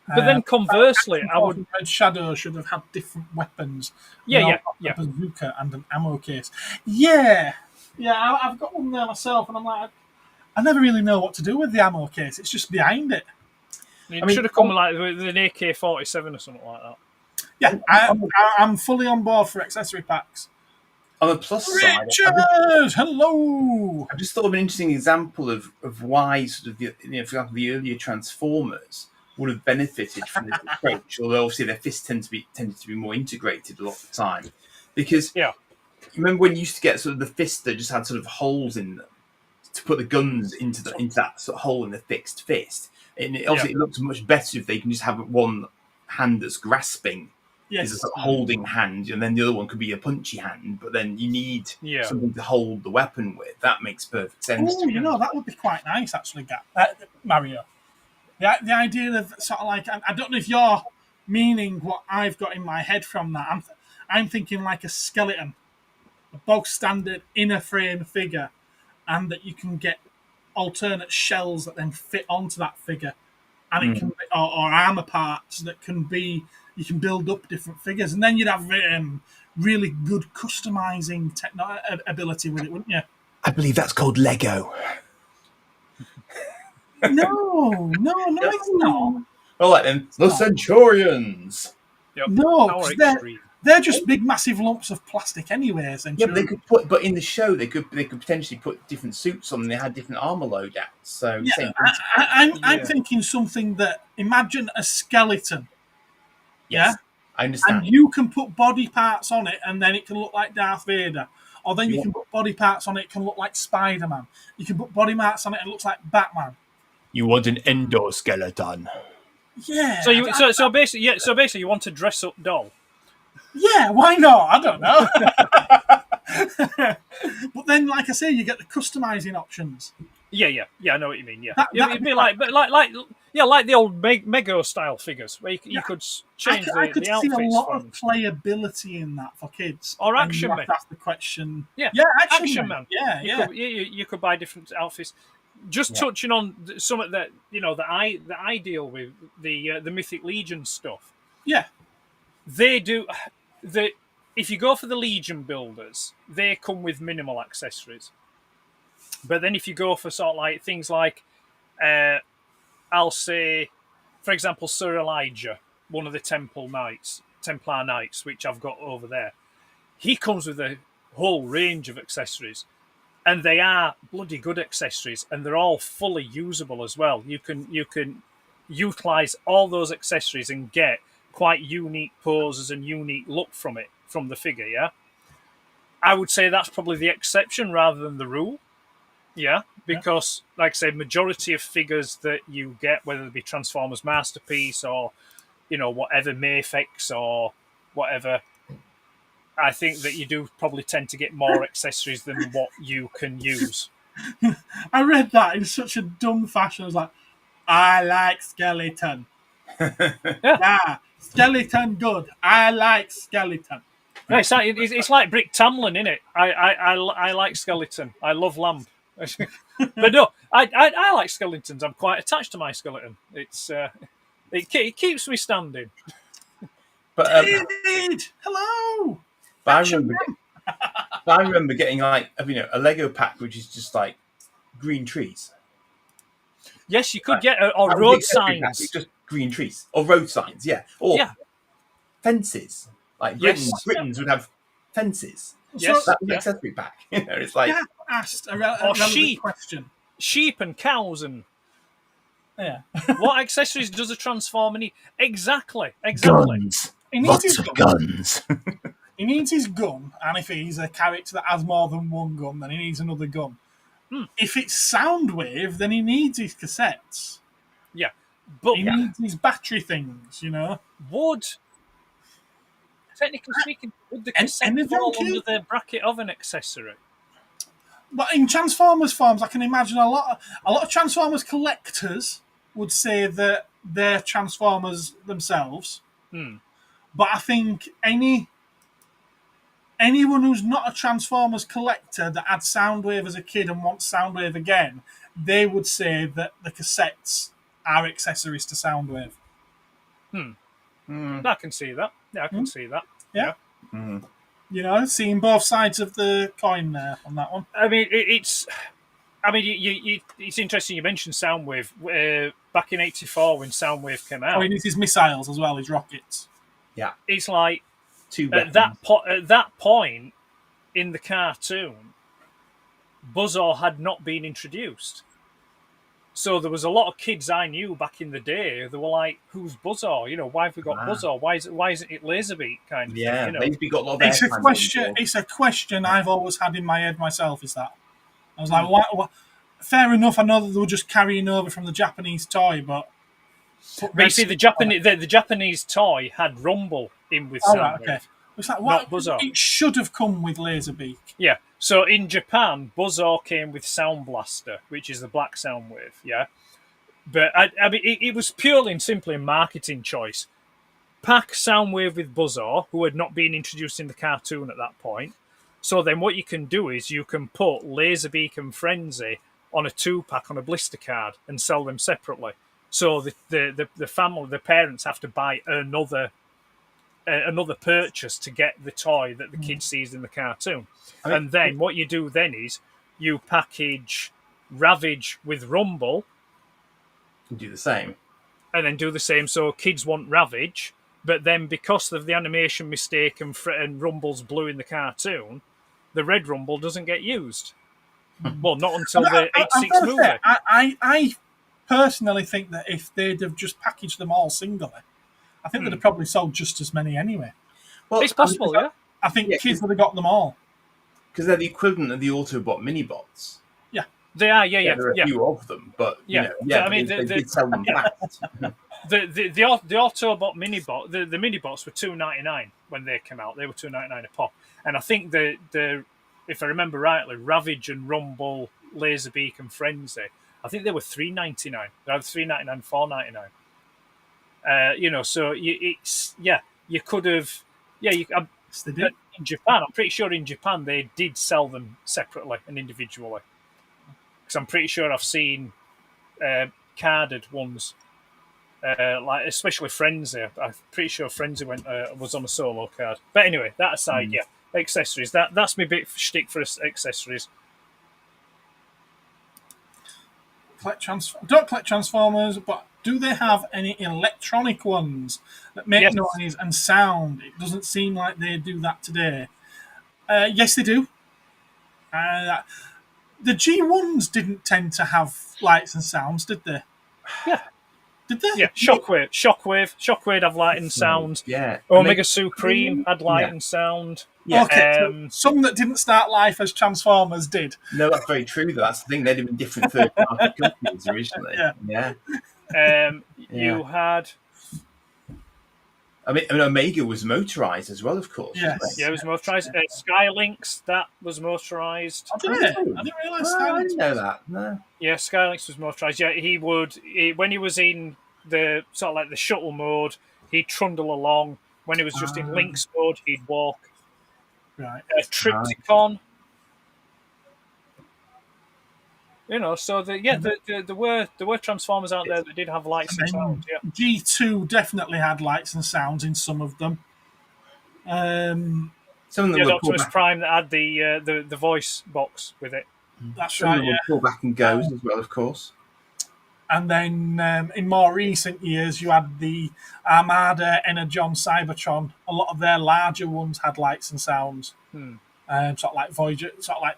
But then conversely, I would. Red Shadow should have had different weapons. Yeah. A bazooka and an ammo case. Yeah. I've got one there myself, and I'm like, I never really know what to do with the ammo case. It's just behind it. It should have come with an AK-47 or something like that. Yeah, I'm fully on board for accessory packs. On the plus side, hello. I just thought of an interesting example of why sort of for example, the earlier Transformers would have benefited from this approach. Although obviously their fists tended to be more integrated a lot of the time, because remember when you used to get sort of the fists that just had sort of holes in them to put the guns into that sort of hole in the fixed fist, and it looks much better if they can just have one hand that's grasping. Is a sort of holding hand, and then the other one could be a punchy hand, but then you need something to hold the weapon with. That makes perfect sense. Oh, that would be quite nice, actually, Mario. The idea of sort of like, I don't know if you're meaning what I've got in my head from that. I'm thinking like a skeleton, a bog standard inner frame figure, and that you can get alternate shells that then fit onto that figure, and it can be, or armor parts that can be. You can build up different figures, and then you'd have really good customizing ability with it, wouldn't you? I believe that's called Lego. No, it's not. All right, then. The Centurions. Yep. No, they're just big, massive lumps of plastic anyway. Yeah, but they could but in the show, they could potentially put different suits on, and they had different armor loadouts. So I'm thinking something that, imagine a skeleton. Yes. I understand. And you can put body parts on it, and then it can look like Darth Vader. Or then you can put body parts on it, it can look like Spider-Man. You can put body parts on it, and it looks like Batman. You want an endoskeleton. Yeah. So basically, you want a dress-up doll. Yeah, why not? I don't know. But then, like I say, you get the customizing options. Yeah. I know what you mean. Yeah, That'd it'd be like the old Mego style figures where you could change I could the see outfits. a lot of playability in that for kids. Or Action Man. Man. That's the question. Yeah, Action Man. Yeah. You could buy different outfits. Just touching on some of that, that I deal with the Mythic Legion stuff. Yeah, they do. If you go for the Legion builders, they come with minimal accessories. But then if you go for sort of like things like, I'll say, for example, Sir Elijah, one of the Templar Knights, which I've got over there, he comes with a whole range of accessories. And they are bloody good accessories, and they're all fully usable as well. You can utilize all those accessories and get quite unique poses and unique look from the figure. Yeah, I would say that's probably the exception rather than the rule. Yeah, because like I say, majority of figures that you get, whether it be Transformers Masterpiece or whatever Mayfix or whatever, I think that you do probably tend to get more accessories than what you can use. I read that in such a dumb fashion. I was like, I like skeleton. Yeah, skeleton good. I like skeleton. No, it's like Brick Tamlin, innit? I like skeleton. I love lamb. But no, I like skeletons. I'm quite attached to my skeleton. It keeps me standing. But David, hello. But I remember getting like a Lego pack which is just like green trees. Yes, you could get or road signs. Pack, just green trees or road signs, or fences. Like Britons would have fences. Yes, that's an accessory pack. It's like asked a relevant question. Sheep and cows and what accessories does a Transformer need? Exactly. Guns. Lots of guns. He needs his gun, and if he's a character that has more than one gun, then he needs another gun. If it's Soundwave, then he needs his cassettes. Yeah, but he needs his battery things. Would, technically speaking, would the cassette fall under the bracket of an accessory? But in Transformers forms, I can imagine a lot of Transformers collectors would say that they're Transformers themselves. But I think anyone who's not a Transformers collector that had Soundwave as a kid and wants Soundwave again, they would say that the cassettes are accessories to Soundwave. I can see that. Yeah, I can see that. Yeah. Seeing both sides of the coin there on that one. I mean, it's interesting you mentioned Soundwave. Back in '84 when Soundwave came out. Oh, he needs his missiles as well, his rockets. Yeah. It's like at that point in the cartoon, Buzzsaw had not been introduced. So there was a lot of kids I knew back in the day. They were like, "Who's Buzzsaw? Why have we got Buzzsaw? Why isn't it Laserbeak?" Kind of thing, Laserbeak got a lot of It's a question. It's a question I've always had in my head myself. Is that I was like, why? Fair enough. I know that they were just carrying over from the Japanese toy, but you see, the Japanese toy had Rumble in with Soundwave. Okay. It's like, what? Not Buzzsaw. It should have come with Laserbeak. Yeah. So in Japan, Buzzsaw came with Sound Blaster, which is the black Soundwave. Yeah. But I mean, it was purely and simply a marketing choice. Pack Soundwave with Buzzsaw, who had not been introduced in the cartoon at that point. So then what you can do is you can put Laserbeak and Frenzy on a 2-pack on a blister card and sell them separately. So the family, the parents have to buy another purchase to get the toy that the kid sees in the cartoon. And then what you do then is you package Ravage with Rumble. And do the same. And then do the same. So kids want Ravage, but then because of the animation mistake and Rumble's blue in the cartoon, the red Rumble doesn't get used. Well, not until the 86 movie. I personally think that if they'd have just packaged them all singly, I think they'd have probably sold just as many anyway. Well, It's possible, yeah. I think kids would have got them all. Because they're the equivalent of the Autobot mini-bots. Yeah. They are, yeah. There are a few of them, but, Yeah. I I mean, they did sell them fast. The Autobot mini-bot, the mini-bots were $2.99 when they came out. They were $2.99 a pop. And I think the if I remember rightly, Ravage and Rumble, Laserbeak and Frenzy, I think they were $3.99. They were $3.99, $4.99. So you could have, Yes, they did. In Japan, I'm pretty sure in Japan they did sell them separately and individually. Because I'm pretty sure I've seen carded ones, like especially Frenzy. I'm pretty sure Frenzy was on a solo card. But anyway, that aside, accessories. That's my bit of shtick for accessories. Don't collect Transformers, but do they have any electronic ones that make noise and sound? It doesn't seem like they do that today. Yes, they do. The G1s didn't tend to have lights and sounds, did they? Yeah. Did they? Yeah, Shockwave have light and sound. Yeah. Omega Supreme had light and sound. Yeah. Okay, so some that didn't start life as Transformers did. No, that's very true, though. That's the thing. They'd have been different third-party companies originally. Yeah. You had... I mean, Omega was motorised as well, of course. Yes. Yeah, it was motorised. Skylinks, that was motorised. I didn't realise Skylinks. I didn't know that, no. Yeah, Skylinks was motorised. Yeah, when he was in the sort of like the shuttle mode, he'd trundle along. When he was just in Lynx mode, he'd walk. Right. Triptychon. So there were Transformers out there that did have lights and sound. Yeah. G2 definitely had lights and sounds in some of them. Some of them were Optimus Prime that had the voice box with it. That's some right. Of them were pull back and goes as well, of course. And then in more recent years, you had the Armada, Energon, Cybertron. A lot of their larger ones had lights and sounds. Sort of like Voyager, sort of like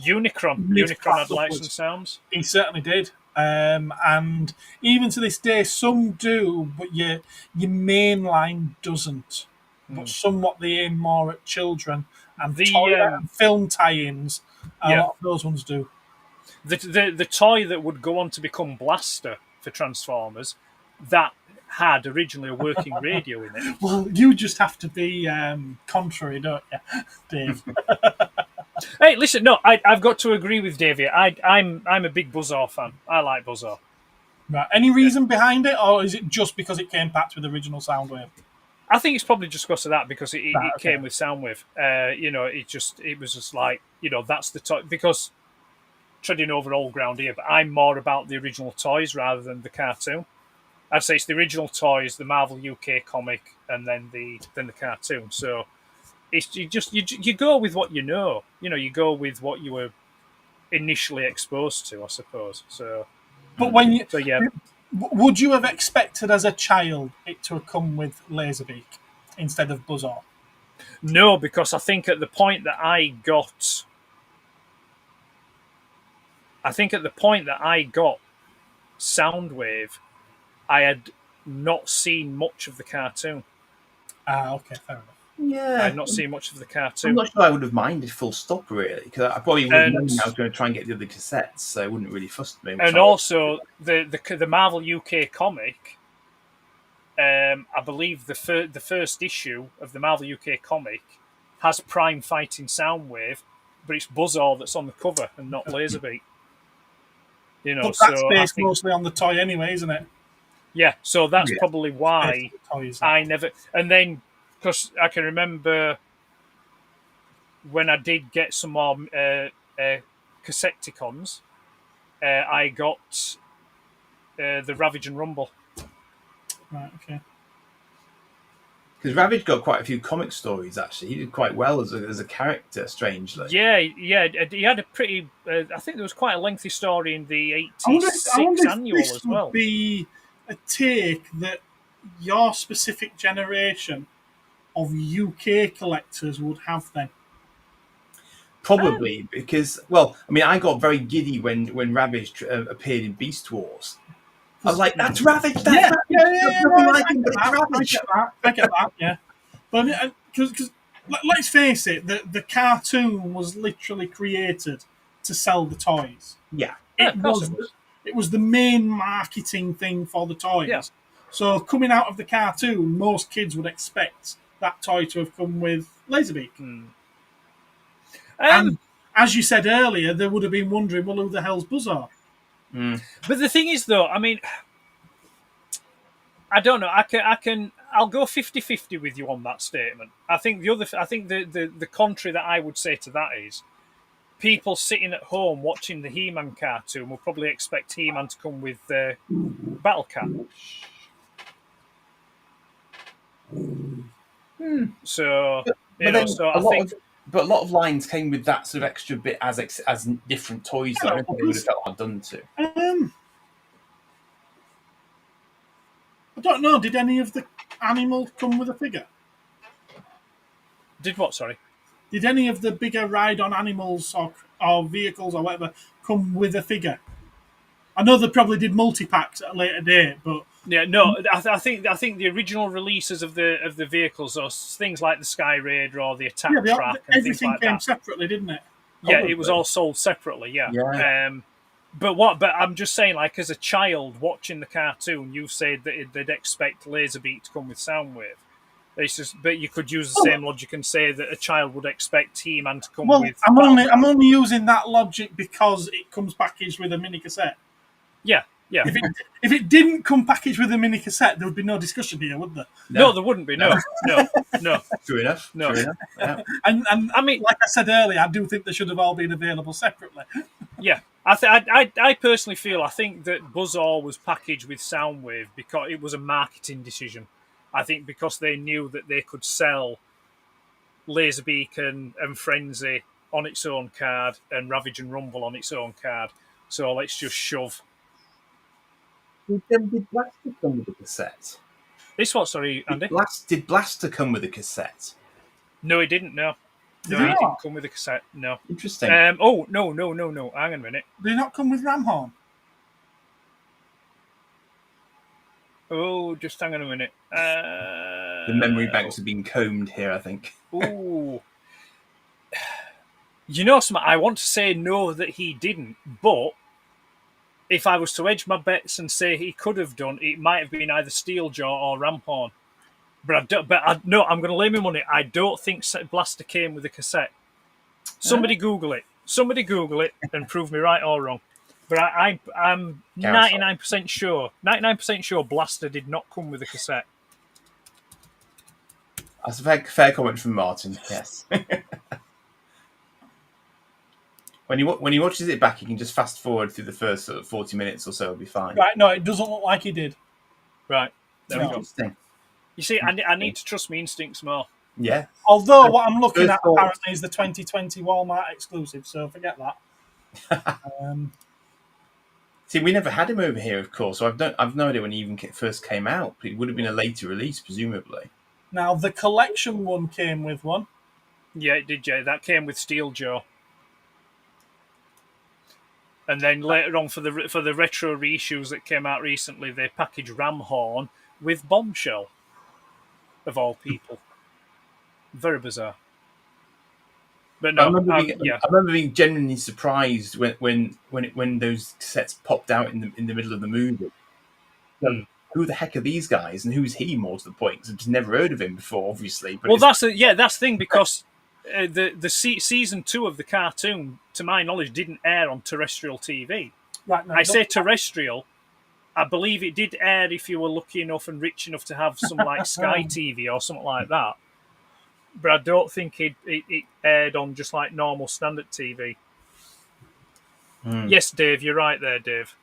Unicron. Unicron had lights and sounds. He certainly did. And even to this day, some do, but your mainline doesn't. But somewhat they aim more at children. And the film tie-ins, a lot of those ones do. The toy that would go on to become Blaster for Transformers, that had originally a working radio in it. Well, you just have to be contrary, don't you, Dave? Hey, listen, no, I've got to agree with Dave here. I'm a big Buzzsaw fan. I like Buzzsaw. Right. Any reason behind it, or is it just because it came packed with original Soundwave? I think it's probably just because of that, because it came with Soundwave. It was just like, that's the toy. Because, treading over old ground here, but I'm more about the original toys rather than the cartoon. I'd say it's the original toys, the Marvel UK comic, and then the cartoon. So it's you go with what you know. You go with what you were initially exposed to, I suppose. So, but would you have expected as a child it to have come with Laserbeak instead of Buzzsaw? No, because I think at the point that I got Soundwave, I had not seen much of the cartoon. Okay, fair enough. Yeah. I had not seen much of the cartoon. I'm not sure I would have minded full stop, really, because I probably would have known I was going to try and get the other cassettes, so it wouldn't really fuss me. And also, the Marvel UK comic, I believe the first issue of the Marvel UK comic has Prime fighting Soundwave, but it's Buzzsaw that's on the cover and not Laserbeak. But that's based mostly on the toy anyway, isn't it? Yeah, so that's probably why I never... And then, because I can remember when I did get some more Cassetticons, I got the Ravage and Rumble. Right, okay. Because Ravage got quite a few comic stories, actually. He did quite well as a character, strangely. Yeah, he had a pretty... I think there was quite a lengthy story in the 86 annual as well. Would be a take that your specific generation of UK collectors would have then? Probably, because, well, I mean, I got very giddy when Ravage appeared in Beast Wars. I was like, that's Ravage. That's Yeah, Ravage. yeah. Nothing No, like him, but it's Ravage. I get that. Yeah, but because let's face it, the cartoon was literally created to sell the toys. Yeah. It was the main marketing thing for the toys. Yeah. So coming out of the cartoon, most kids would expect that toy to have come with Laserbeak. And as you said earlier, they would have been wondering, well, who the hell's Buzzar? But the thing is, though, I mean, I don't know. I'll go 50-50 with you on that statement. I think the contrary that I would say to that is people sitting at home watching the He-Man cartoon will probably expect He-Man to come with Battle Cat. So, but a lot of lines came with that sort of extra bit as different toys that I don't think they would have felt hard done to. I don't know. Did any of the animals come with a figure? Did what? Sorry. Did any of the bigger ride-on animals or vehicles or whatever come with a figure? I know they probably did multi-packs at a later date, but yeah, no. I think the original releases of the vehicles are things like the Sky Raider or the Attack Track and things like that. Everything came separately, didn't it? Yeah, it was all sold separately. Yeah. But I'm just saying, like, as a child watching the cartoon, you said that they'd expect Laserbeak to come with Soundwave. It's just, but you could use the same logic and say that a child would expect He-Man to come with. I'm only using that logic because it comes packaged with a mini cassette. Yeah. If it didn't come packaged with a mini cassette, there would be no discussion here, would there? No, there wouldn't be. No. True enough. No. True enough. Yeah. And I mean, like I said earlier, I do think they should have all been available separately. Yeah. I personally feel I think that Buzzsaw was packaged with Soundwave because it was a marketing decision. I think because they knew that they could sell Laserbeak and Frenzy on its own card and Ravage and Rumble on its own card. So let's just shove. Did Blaster come with a cassette? This what? Sorry, Andy? Did Blaster come with a cassette? No, he didn't. No, he didn't come with a cassette. No. Interesting. No. Hang on a minute. Did he not come with Ramhorn? Oh, just hang on a minute. The memory banks have been combed here, I think. Ooh. You know something? I want to say no that he didn't, but if I was to edge my bets and say he could have done, it might have been either Steeljaw or Ramhorn. I'm going to lay my money. I don't think Blaster came with a cassette. Somebody Google it. Somebody Google it and prove me right or wrong. But I'm 99% sure. 99% sure Blaster did not come with a cassette. That's a fair comment from Martin. Yes. When he watches it back, he can just fast forward through the first sort of 40 minutes or so. It'll be fine. Right? No, it doesn't look like he did. Right. There we go. Interesting. You see, I need to trust my instincts more. Yeah. Although what I'm looking at apparently is the 2020 Walmart exclusive, so forget that. See, we never had him over here, of course, so I've no idea when he even first came out. But it would have been a later release, presumably. Now, the collection one came with one. Yeah, it did, Jay. That came with Steeljaw. And then later on, for the retro reissues that came out recently, they packaged Ramhorn with Bombshell, of all people. Very bizarre. But no, I remember being genuinely surprised when those cassettes popped out in the middle of the movie. Who the heck are these guys, and who's he? More to the point, because I've just never heard of him before, obviously. But that's the thing, because the season 2 of the cartoon, to my knowledge, didn't air on terrestrial TV. Right. No, I say terrestrial. I believe it did air if you were lucky enough and rich enough to have some like Sky TV or something like that. But I don't think it aired on just like normal standard TV. Yes, Dave, you're right there, Dave.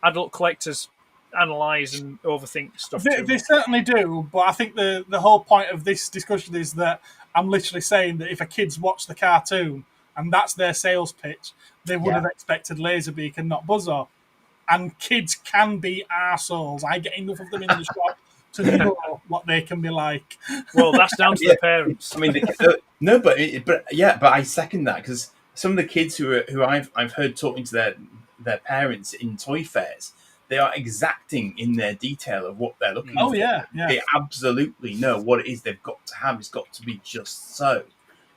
Adult collectors analyse and overthink stuff They certainly do, but I think the whole point of this discussion is that I'm literally saying that if a kid's watched the cartoon and that's their sales pitch, they would have expected Laserbeak and not Buzzsaw. And kids can be arseholes. I get enough of them in the shop to know what they can be like. Well, that's down to the parents. I mean, but I second that, because some of the kids who I've heard talking to their parents in toy fairs, they are exacting in their detail of what they're looking for. Oh yeah. They absolutely know what it is they've got to have. It's got to be just so.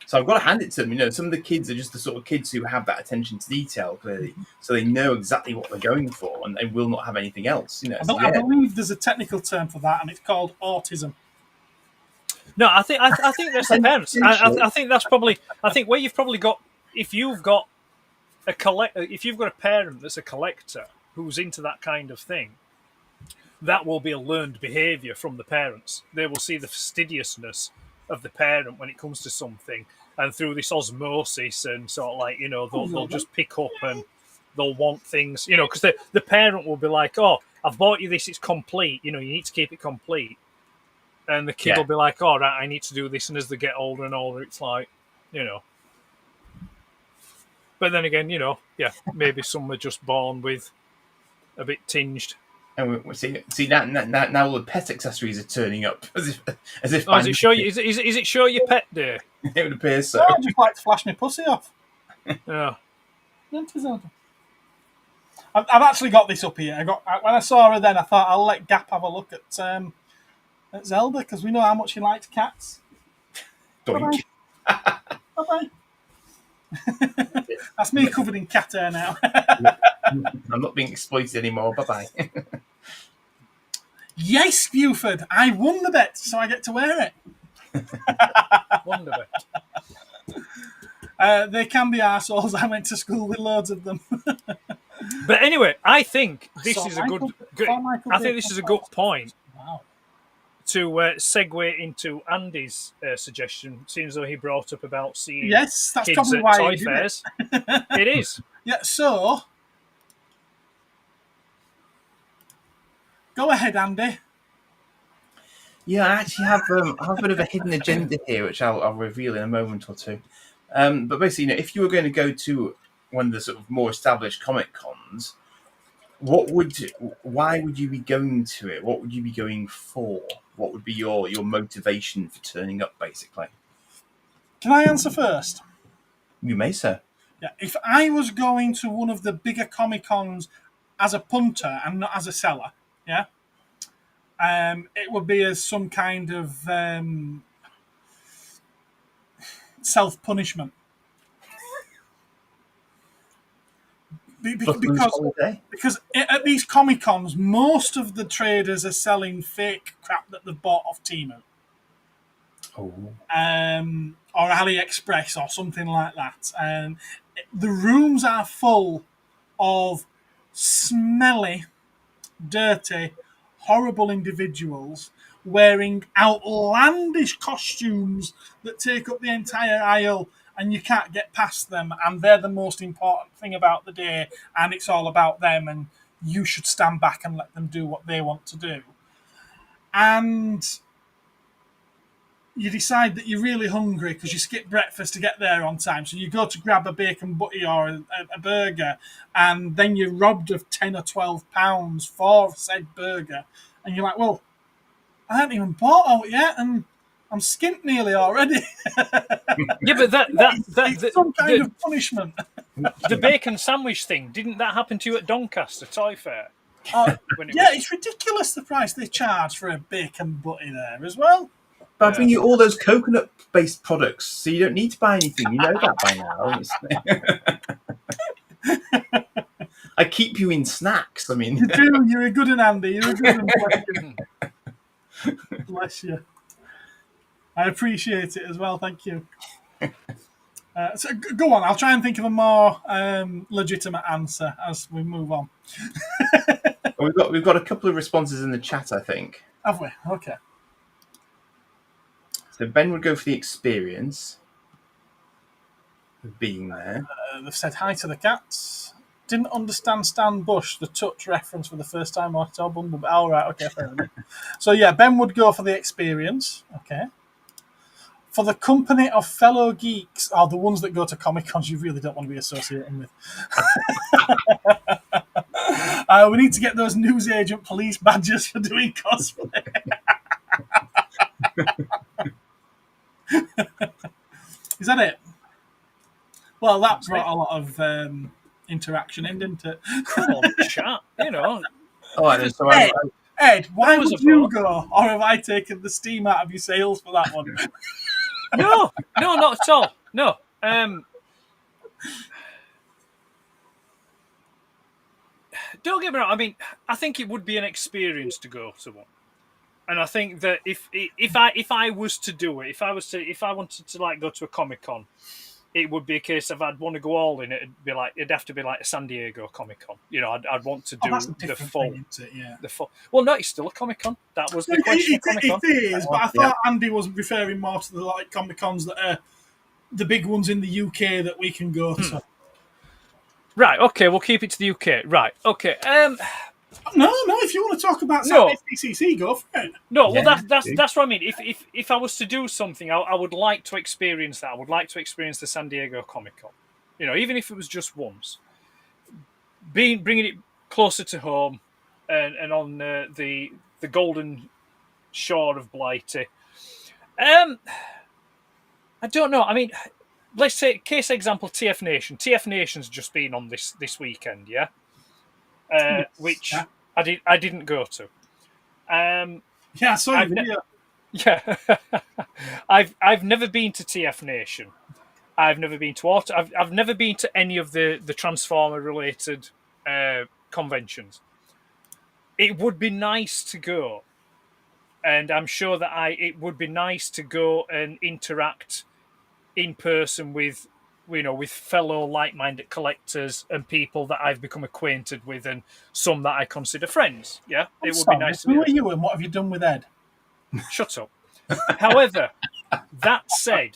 So I've got to hand it to them. Some of the kids are just the sort of kids who have that attention to detail, clearly. So they know exactly what they're going for, and they will not have anything else. I believe there's a technical term for that, and it's called autism. No, I think that's the parents. I think that's probably. I think where you've probably got, if you've got a parent that's a collector who's into that kind of thing, that will be a learned behaviour from the parents. They will see the fastidiousness of the parent when it comes to something, and through this osmosis and sort of like, they'll just pick up and they'll want things, because the parent will be like, oh, I've bought you this, it's complete, you need to keep it complete. And the kid will be like, all right, I need to do this. And as they get older and older, it's like, But then again, maybe some are just born with a bit tinged. And we see now all the pet accessories are turning up as if. Oh, is it show you? Is it show your pet day? It would appear so. I'd just like to flash my pussy off. Yeah. I've actually got this up here. When I saw her, then I thought I'll let Gap have a look at Zelda, because we know how much he likes cats. Doink. Bye-bye. That's me covered in cat hair now. I'm not being exploited anymore. Bye-bye. Yes, Buford. I won the bet, so I get to wear it. Won the bet. They can be arseholes. I went to school with loads of them. But anyway, I think this is a good point. Wow. To segue into Andy's suggestion, seems though he brought up about seeing that's kids probably at why toy fairs. It is. Yeah, so go ahead, Andy. Yeah, I actually have a bit of a hidden agenda here, which I'll reveal in a moment or two. But basically, if you were going to go to one of the sort of more established comic cons, why would you be going to it? What would you be going for? What would be your motivation for turning up, basically? Can I answer first? You may, sir. Yeah, if I was going to one of the bigger Comic Cons as a punter and not as a seller, it would be as some kind of self-punishment. Because at these Comic Cons, most of the traders are selling fake crap that they've bought off Temu. Oh. Or AliExpress or something like that. And the rooms are full of smelly, dirty, horrible individuals wearing outlandish costumes that take up the entire aisle, and you can't get past them, and they're the most important thing about the day, and it's all about them, and you should stand back and let them do what they want to do. And you decide that you're really hungry because you skip breakfast to get there on time, so you go to grab a bacon butty or a burger, and then you're robbed of £10 or £12 for said burger, and you're like, well, I haven't even bought out yet, and I'm skint nearly already. Yeah, but it's some kind of punishment. The bacon sandwich thing, didn't that happen to you at Doncaster Toy Fair? It's ridiculous the price they charge for a bacon butty there as well. But I bring you all those coconut-based products, so you don't need to buy anything. You know that by now. I keep you in snacks. I mean, you do. You're a good one, Andy. You're a good one. Bless you. I appreciate it as well. Thank you. So go on. I'll try and think of a more legitimate answer as we move on. We've got a couple of responses in the chat, I think. Have we? Okay. So Ben would go for the experience of being there. They've said hi to the cats. Didn't understand Stan Bush, the touch reference for the first time I saw Bumblebee. All right, okay, fair enough. So yeah, Ben would go for the experience. Okay. For the company of fellow geeks, the ones that go to Comic Cons you really don't want to be associating with. We need to get those newsagent police badges for doing cosplay. Is that it? Well, that brought a lot of interaction in, didn't it? Come on, chat. All right, then. So Ed, why was would a you boat. go, or have I taken the steam out of your sails for that one? No, not at all. No. Don't get me wrong. I mean, I think it would be an experience to go to one, and I think that if I was to do it, if I wanted to like go to a Comic Con, it would be a case of I'd want to go all in. It'd have to be like a San Diego Comic Con. You know, I'd want to do That's a the different full. thing, isn't it? Yeah. The full. Well, no, it's still a Comic Con. That was the question. It is, but I thought Andy was referring more to the like Comic Cons that are the big ones in the UK that we can go to. Right. Okay. We'll keep it to the UK. Right. Okay. No. If you want to talk about SDCC, go for it. No. Well, that's what I mean. If I was to do something, I would like to experience that. I would like to experience the San Diego Comic Con. You know, even if it was just once. Bringing it closer to home, and on the golden shore of Blighty. I don't know. I mean, let's say case example TF Nation. TF Nation's just been on this weekend, yeah. Which I didn't go to. Yeah, I saw your video. Yeah, I've never been to TF Nation. I've never been to Auto. I've never been to any of the Transformer related conventions. It would be nice to go, and I'm sure that it would be nice to go and interact in person with, you know, with fellow like-minded collectors and people that I've become acquainted with, and some that I consider friends. Yeah, it would be nice. Who are you, and what have you done with Ed? Shut up. However, that said,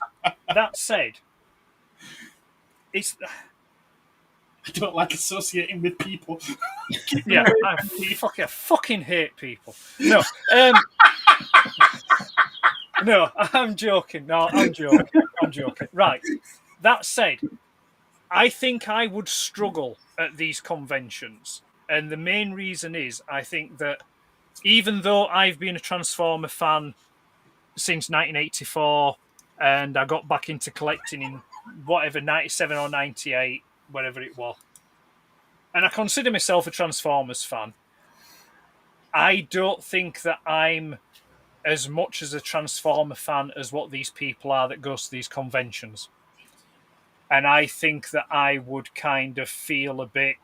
it's. I don't like associating with people. Yeah, I fucking hate people. No, no, I'm joking. No, I'm joking. Right. That said, I think I would struggle at these conventions, and the main reason is I think that even though I've been a Transformer fan since 1984, and I got back into collecting in whatever 97 or 98. Whatever it was. And I consider myself a Transformers fan. I don't think that I'm as much as a Transformer fan as what these people are that goes to these conventions. And I think that I would kind of feel a bit...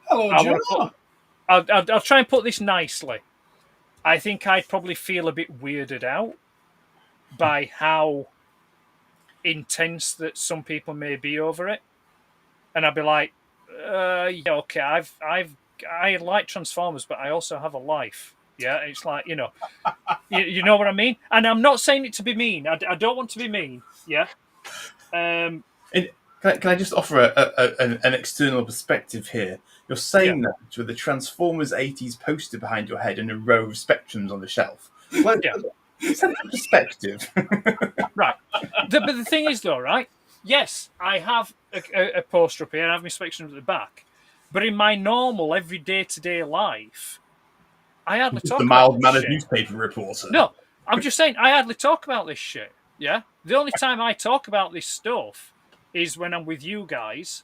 Hello, Joe. I'll try and put this nicely. I think I'd probably feel a bit weirded out by how intense that some people may be over it. And I'd be like, yeah, okay, I like Transformers, but I also have a life. Yeah, it's like, you know, you know what I mean? And I'm not saying it to be mean. I don't want to be mean, yeah? Can I just offer an external perspective here? You're saying that with the Transformers 80s poster behind your head and a row of Spectrums on the shelf. Well, it's a perspective. Right. But the thing is, though, right? Yes, I have a poster up here and I have my Spectrums at the back. But in my normal, every day-to-day life, I hardly talk about this mild-mannered shit. Newspaper reporter. No, I'm just saying, I hardly talk about this shit, yeah? The only time I talk about this stuff is when I'm with you guys,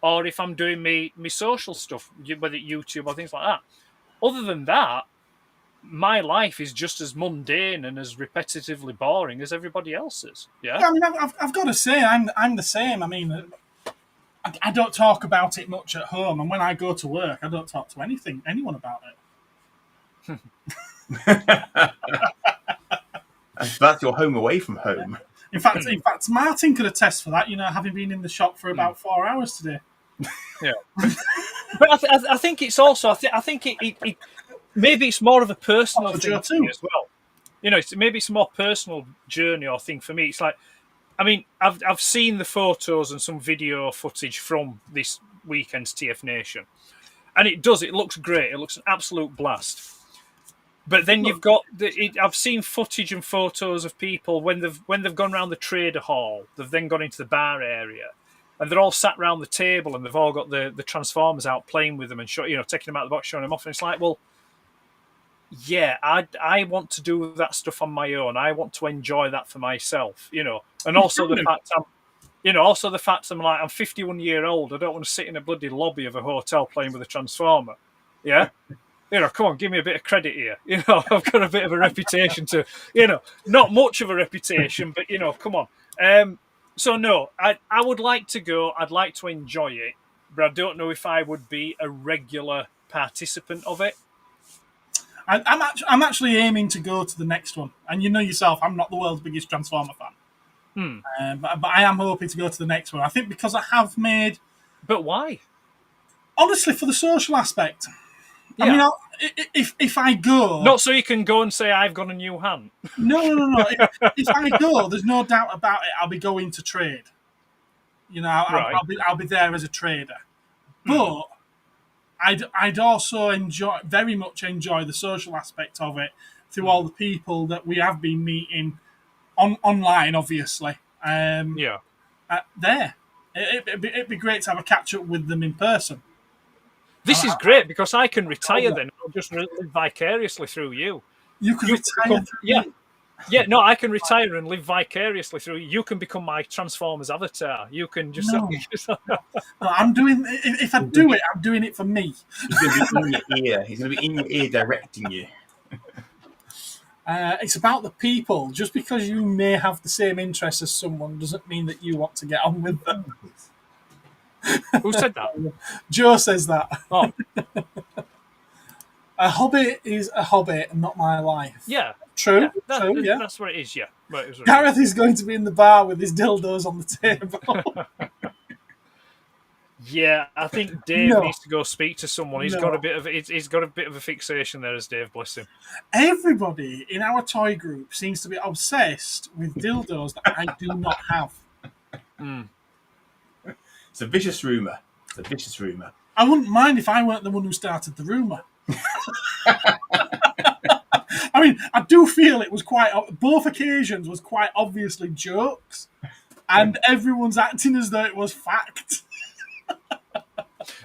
or if I'm doing me social stuff, whether it's YouTube or things like that. Other than that, my life is just as mundane and as repetitively boring as everybody else's. Yeah, I mean, I've got to say, I'm the same. I mean, I don't talk about it much at home, and when I go to work, I don't talk to anyone about it. That's your home away from home. In fact, Martin could attest for that. You know, having been in the shop for about 4 hours today. Yeah, but I think it's also. I think it maybe it's more of a personal thing for me as well. You know, maybe it's a more personal journey or thing for me. It's like, I mean, I've seen the photos and some video footage from this weekend's TF Nation, and it looks great. It looks an absolute blast. But then you've got I've seen footage and photos of people when they've gone around the trader hall. They've then gone into the bar area, and they're all sat around the table, and they've all got the Transformers out playing with them and taking them out of the box, showing them off. And it's like, well, yeah, I want to do that stuff on my own. I want to enjoy that for myself, you know. And also the fact I'm 51 years old. I don't want to sit in a bloody lobby of a hotel playing with a Transformer. Yeah. Come on, give me a bit of credit here. I've got a bit of a reputation to, not much of a reputation, but, come on. So, no, I would like to go. I'd like to enjoy it, but I don't know if I would be a regular participant of it. I'm actually aiming to go to the next one. And you know yourself, I'm not the world's biggest Transformer fan. But I am hoping to go to the next one. I think because I have made... But why? Honestly, for the social aspect. Yeah. I mean, if I go... Not so you can go and say, I've got a new hand. No. If I go, there's no doubt about it, I'll be going to trade. I'll be there as a trader. But I'd also very much enjoy the social aspect of it through all the people that we have been meeting online, obviously. There. It'd be great to have a catch-up with them in person. This is great because I can retire then. I'll just live vicariously through you. You can retire through me? Yeah, no, I can retire and live vicariously through you. You can become my Transformers avatar. You can just... No, I'm doing... If I do it, I'm doing it for me. He's going to be in your ear. He's going to be in your ear directing you. It's about the people. Just because you may have the same interests as someone doesn't mean that you want to get on with them. Who said that? Joe says that. Oh. A hobby is a hobby and not my life. Yeah. True. Yeah, yeah. That's what it is, yeah. Right, Gareth is going to be in the bar with his dildos on the table. Yeah, I think Dave needs to go speak to someone. He's got a bit of a fixation there, as Dave, bless him. Everybody in our toy group seems to be obsessed with dildos that I do not have. It's a vicious rumour. I wouldn't mind if I weren't the one who started the rumour. I mean, I do feel it was both occasions was quite obviously jokes, and everyone's acting as though it was fact.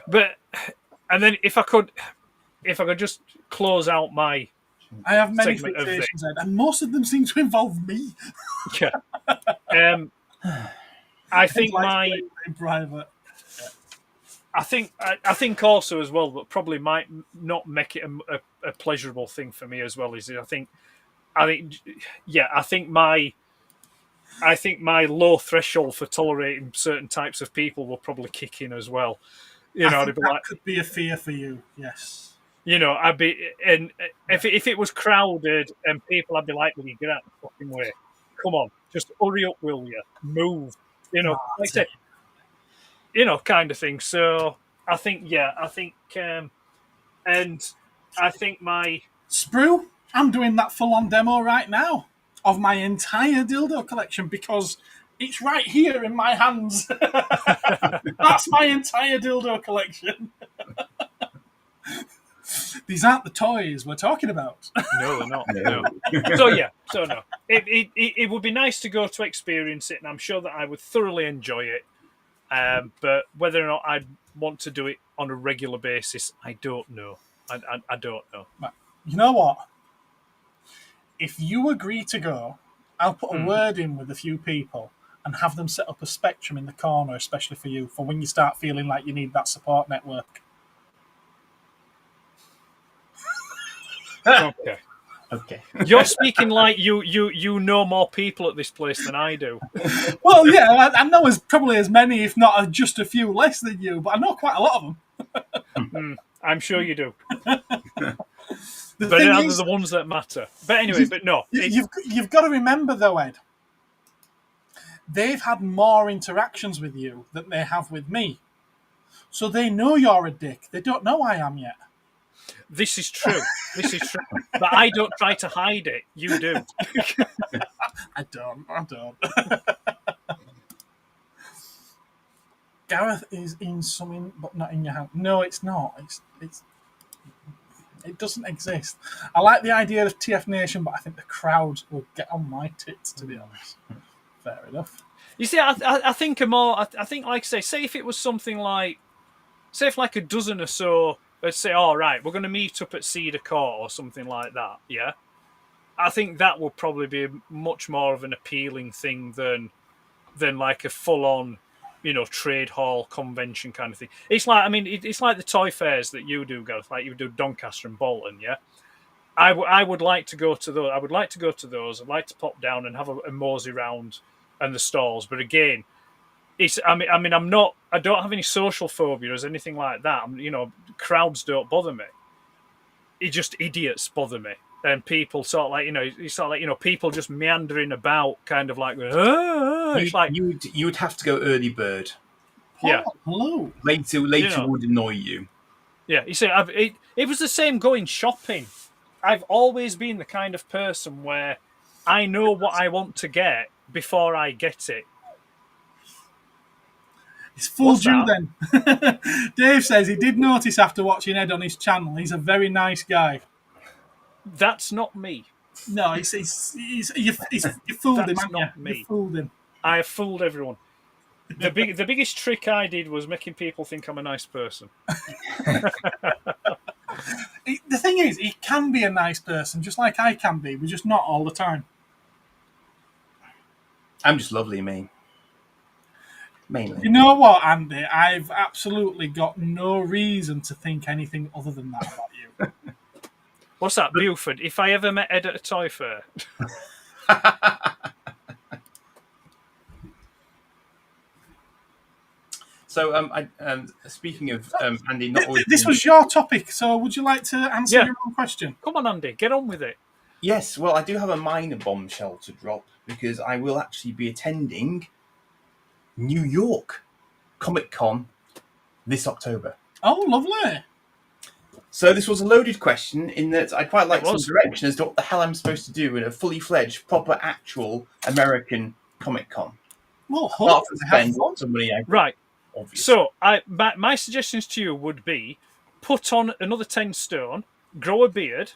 But, and then if I could just close out my... I have many fixations, and most of them seem to involve me. Yeah. I think in private. I think also as well, but probably might not make it a pleasurable thing for me as well. Is I think my low threshold for tolerating certain types of people will probably kick in as well. That could be a fear for you. Yes. I'd be, and if it was crowded and people, I'd be like, "Will you get out of the fucking way? Come on, just hurry up, will you? Move." Like I said, kind of thing. So I think, and I think my Sprue, I'm doing that full-on demo right now of my entire dildo collection because it's right here in my hands. That's my entire dildo collection. These aren't the toys we're talking about. No, they're not. No. So no. It would be nice to go to experience it, and I'm sure that I would thoroughly enjoy it. But whether or not I'd want to do it on a regular basis, I don't know. I don't know. But you know what? If you agree to go, I'll put a word in with a few people and have them set up a spectrum in the corner, especially for you, for when you start feeling like you need that support network. Okay. You're speaking like you know more people at this place than I do. Well, yeah, I know probably as many, if not just a few less than you, but I know quite a lot of them. I'm sure you do. But they're the ones that matter. But anyway, you've got to remember, though, Ed, they've had more interactions with you than they have with me. So they know you're a dick. They don't know I am yet. This is true. But I don't try to hide it. You do. I don't. Gareth is in something, but not in your hand. No, it's not. It doesn't exist. I like the idea of TF Nation, but I think the crowd will get on my tits, to be honest. Fair enough. You see, I think I think, like I say if it was something like, say if like a dozen or so, let's say, all right, we're going to meet up at Cedar Court or something like that, yeah? I think that would probably be much more of an appealing thing than like a full-on trade hall convention kind of thing. It's like, it's like the toy fairs that you do, Gareth, like you do Doncaster and Bolton, yeah? I would like to go to those. I would like to go to those. I'd like to pop down and have a mosey round and the stalls. But again, I'm not. I don't have any social phobias or anything like that. Crowds don't bother me. It's just idiots bother me, and people sort of like people just meandering about, kind of like. It's like you would have to go early bird. Yeah. Hello. Later would annoy you. Yeah, you see, it was the same going shopping. I've always been the kind of person where I know what I want to get before I get it. It's fooled you then. Dave says he did notice after watching Ed on his channel, he's a very nice guy. That's not me. No, you fooled him, That's haven't you? not me. You fooled him. I have fooled everyone. The biggest trick I did was making people think I'm a nice person. The thing is, he can be a nice person, just like I can be. We're just not all the time. I'm just lovely, me. Mainly. You know what, Andy? I've absolutely got no reason to think anything other than that about you. What's that, Buford? If I ever met Ed at a toy fair. So, speaking of Andy, not always. This was your topic, so would you like to answer your own question? Come on, Andy, get on with it. Yes, well, I do have a minor bombshell to drop because I will actually be attending New York Comic Con this October. Oh, lovely. So this was a loaded question in that I quite like some direction as to what the hell I'm supposed to do in a fully fledged, proper, actual American Comic Con. Well, hopefully spend some money. Right. Obviously. So my suggestions to you would be put on another 10 stone, grow a beard,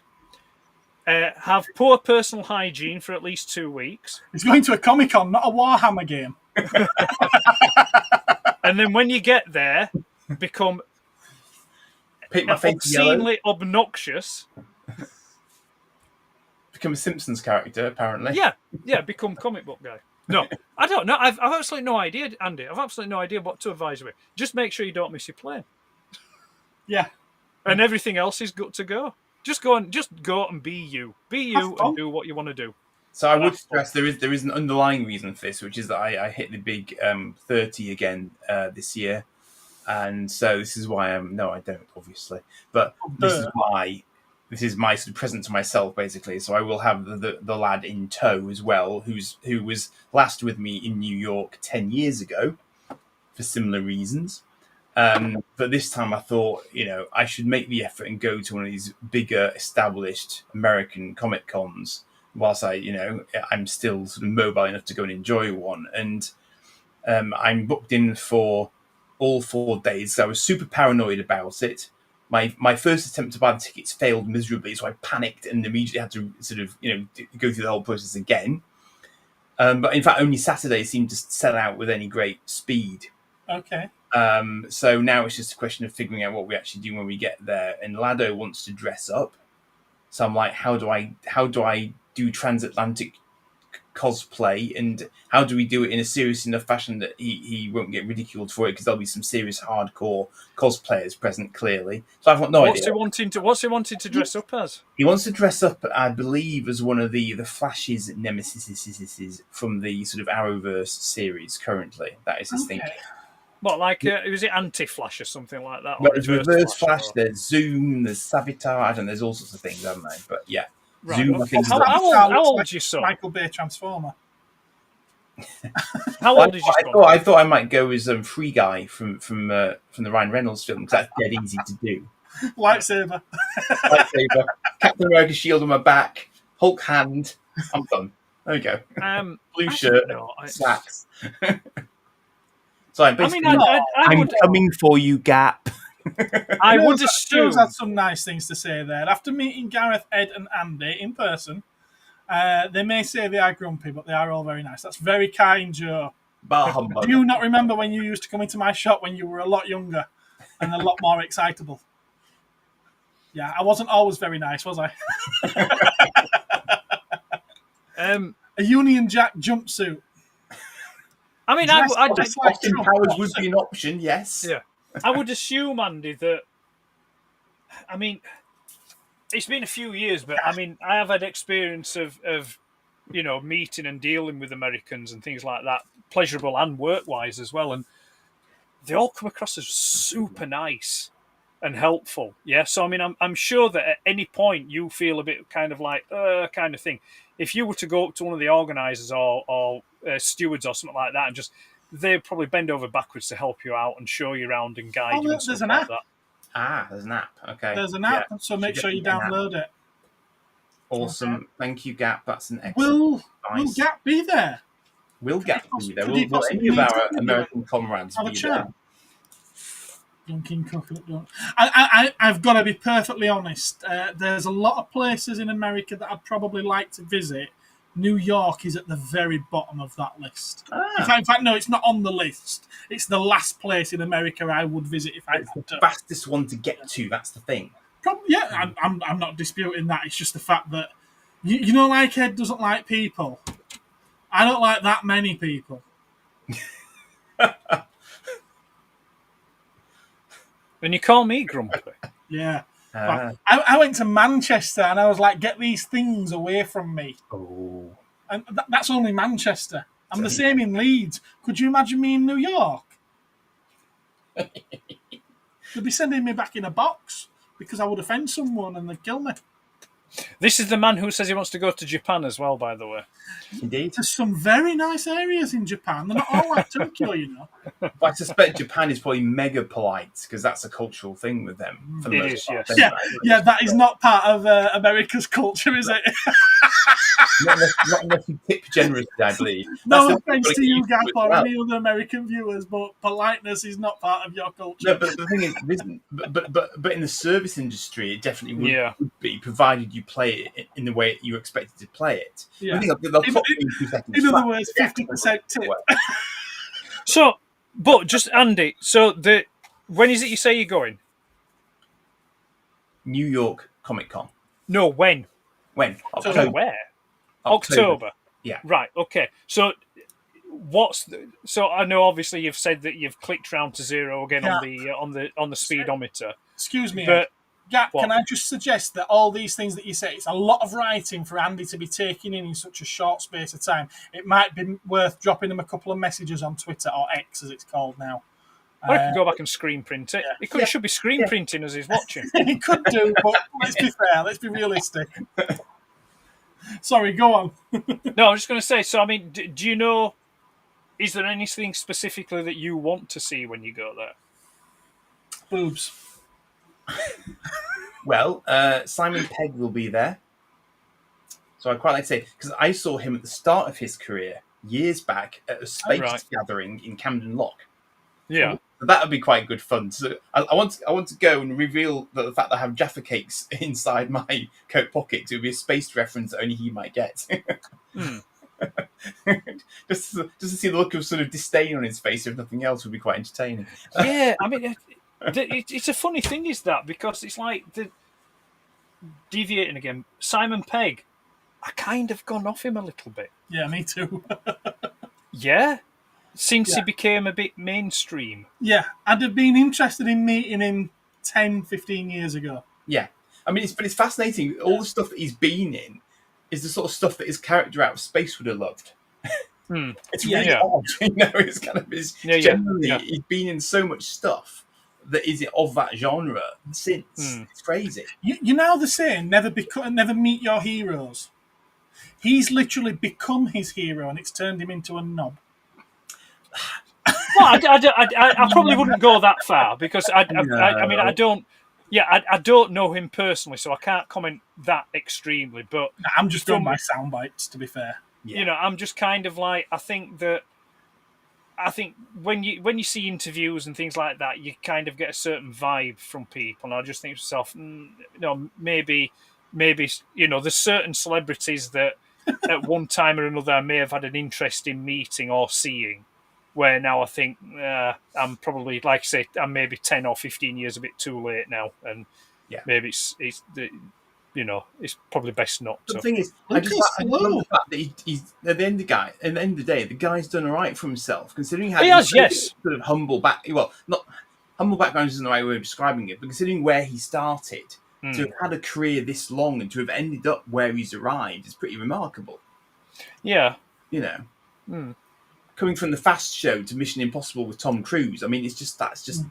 have poor personal hygiene for at least 2 weeks. He's going to a Comic Con, not a Warhammer game. And then when you get there, become obscenely obnoxious. Become a Simpsons character, apparently. Yeah, become comic book guy. No, I don't know. I've absolutely no idea, Andy. I've absolutely no idea what to advise you. Just make sure you don't miss your plane. Yeah. And everything else is good to go. Just go and be you. Be you and do what you want to do. So I would stress there is an underlying reason for this, which is that I hit the big 30 again this year. And so this is why no, I don't, obviously. But this is my sort of present to myself, basically. So I will have the lad in tow as well, who was last with me in New York 10 years ago for similar reasons. But this time I thought, I should make the effort and go to one of these bigger, established American Comic Cons, whilst I'm still sort of mobile enough to go and enjoy one. And I'm booked in for all 4 days. So I was super paranoid about it. My first attempt to buy the tickets failed miserably, so I panicked and immediately had to sort of, go through the whole process again. But in fact, only Saturday seemed to sell out with any great speed. Okay. So now it's just a question of figuring out what we actually do when we get there. And Lado wants to dress up, so I'm like, how do I do transatlantic cosplay, and how do we do it in a serious enough fashion that he won't get ridiculed for it, because there'll be some serious hardcore cosplayers present, clearly. So I've got no idea. What's he wanting to dress up as? He wants to dress up, I believe, as one of the Flash's nemesis from the sort of Arrowverse series currently. That is his thinking. What, like, was it Anti-Flash or something like that? Well, there's Reverse Flash, there's Zoom, there's Savitar, and there's all sorts of things, haven't they? But yeah. Right. Zoom, I think, how old is your son? Michael Bay Transformer. How old is your son? I thought I might go as Free Guy from the Ryan Reynolds film, because that's dead easy to do. Lightsaber. Captain America shield on my back, Hulk hand. I'm done. There we go. Blue shirt, slacks. So I'm coming for you, Gap. I would assume had some nice things to say there. After meeting Gareth, Ed, and Andy in person, they may say they are grumpy, but they are all very nice. That's very kind, Joe. Do you not remember when you used to come into my shop when you were a lot younger and a lot more excitable? Yeah, I wasn't always very nice, was I? A Union Jack jumpsuit. I mean, Austin Powers would be an option, yes. Yeah. I would assume, Andy, that... I mean, it's been a few years, but I mean, I have had experience of meeting and dealing with Americans and things like that, pleasurable and work-wise as well, and they all come across as super nice and helpful. Yeah, so I mean, I'm sure that at any point you feel a bit kind of like kind of thing. If you were to go up to one of the organisers or stewards or something like that, and they'd probably bend over backwards to help you out and show you around and guide you. And there's stuff an like app. That. Ah, there's an app. Okay, there's an app, so make sure you download it. Awesome, okay. Thank you, Gap. That's an excellent. Will Gap be there? Will Gap be there? Will any of our American comrades be there? Dunking coconut. I've got to be perfectly honest. There's a lot of places in America that I'd probably like to visit. New York is at the very bottom of that list. In fact, no, it's not on the list. It's the last place in America I would visit if I had to. The fastest one to get to. That's the thing. Probably, yeah. I'm not disputing that. It's just the fact that you know, like Ed doesn't like people. I don't like that many people. And you call me grumpy. Yeah. I went to Manchester and I was like, get these things away from me. Oh. And that's only Manchester. I'm the same in Leeds. Could you imagine me in New York? They'd be sending me back in a box because I would offend someone and they'd kill me. This is the man who says he wants to go to Japan as well, by the way. Indeed. There's some very nice areas in Japan. They're not all like Tokyo, you know. But I suspect Japan is probably mega polite because that's a cultural thing with them. For the most part. Yeah, that is not part of America's culture, is it? not unless you tip generously, I believe. No offense to you, Gap, or any other American viewers, but politeness is not part of your culture. No, but the thing is, but in the service industry, it definitely would be, provided you play it in the way you expected to play it. Yeah. I think they'll put in 2 seconds. In other words, 50% tip. So, but just Andy, when is it you say you're going? New York Comic Con. No, when? When? October. Where? October. Yeah. Right. Okay. So, so I know obviously you've said that you've clicked round to zero again on the speedometer. Excuse me, but Gap, can I just suggest that all these things that you say, it's a lot of writing for Andy to be taking in such a short space of time. It might be worth dropping him a couple of messages on Twitter, or X as it's called now. Or he can go back and screen print it. He should be screen printing as he's watching. He could do, but let's be fair. Let's be realistic. Sorry, go on. No, I was just going to say, so I mean, do you know, is there anything specifically that you want to see when you go there? Boobs. Well, Simon Pegg will be there. So I'd quite like to say, because I saw him at the start of his career, years back, at a space gathering in Camden Lock. Yeah. So that would be quite good fun. So I want to go and reveal the fact that I have Jaffa cakes inside my coat pocket. It would be a space reference that only he might get. just to see the look of sort of disdain on his face, if nothing else, would be quite entertaining. Yeah, I mean, it's a funny thing, is that, because it's like, deviating again, Simon Pegg, I kind of gone off him a little bit. Yeah, me too. Yeah? Since he became a bit mainstream. Yeah, I'd have been interested in meeting him 10, 15 years ago. Yeah. I mean, it's fascinating. All the stuff that he's been in is the sort of stuff that his character out of space would have loved. It's really odd. You know, it's kind of generally he's been in so much stuff that is of that genre since. It's crazy. You know the saying, never meet your heroes. He's literally become his hero and it's turned him into a knob. Well, I probably wouldn't go that far, because I mean, I don't know him personally, so I can't comment that extremely. But I'm just doing my sound bites, to be fair. You know, I'm just kind of like, I think when you see interviews and things like that, you kind of get a certain vibe from people, and I just think to myself, maybe there's certain celebrities that at one time or another I may have had an interest in meeting or seeing, where now I think I'm probably, like I say, I'm maybe 10 or 15 years a bit too late now, and maybe it's it's probably best not to. The thing is, I just love the fact that he's at the end of the day, the guy's done all right for himself, considering how He has, yes. sort of humble not humble background isn't the right way of describing it, but considering where he started, to have had a career this long and to have ended up where he's arrived is pretty remarkable. Yeah. Coming from the Fast Show to Mission Impossible with Tom Cruise, I mean, that's just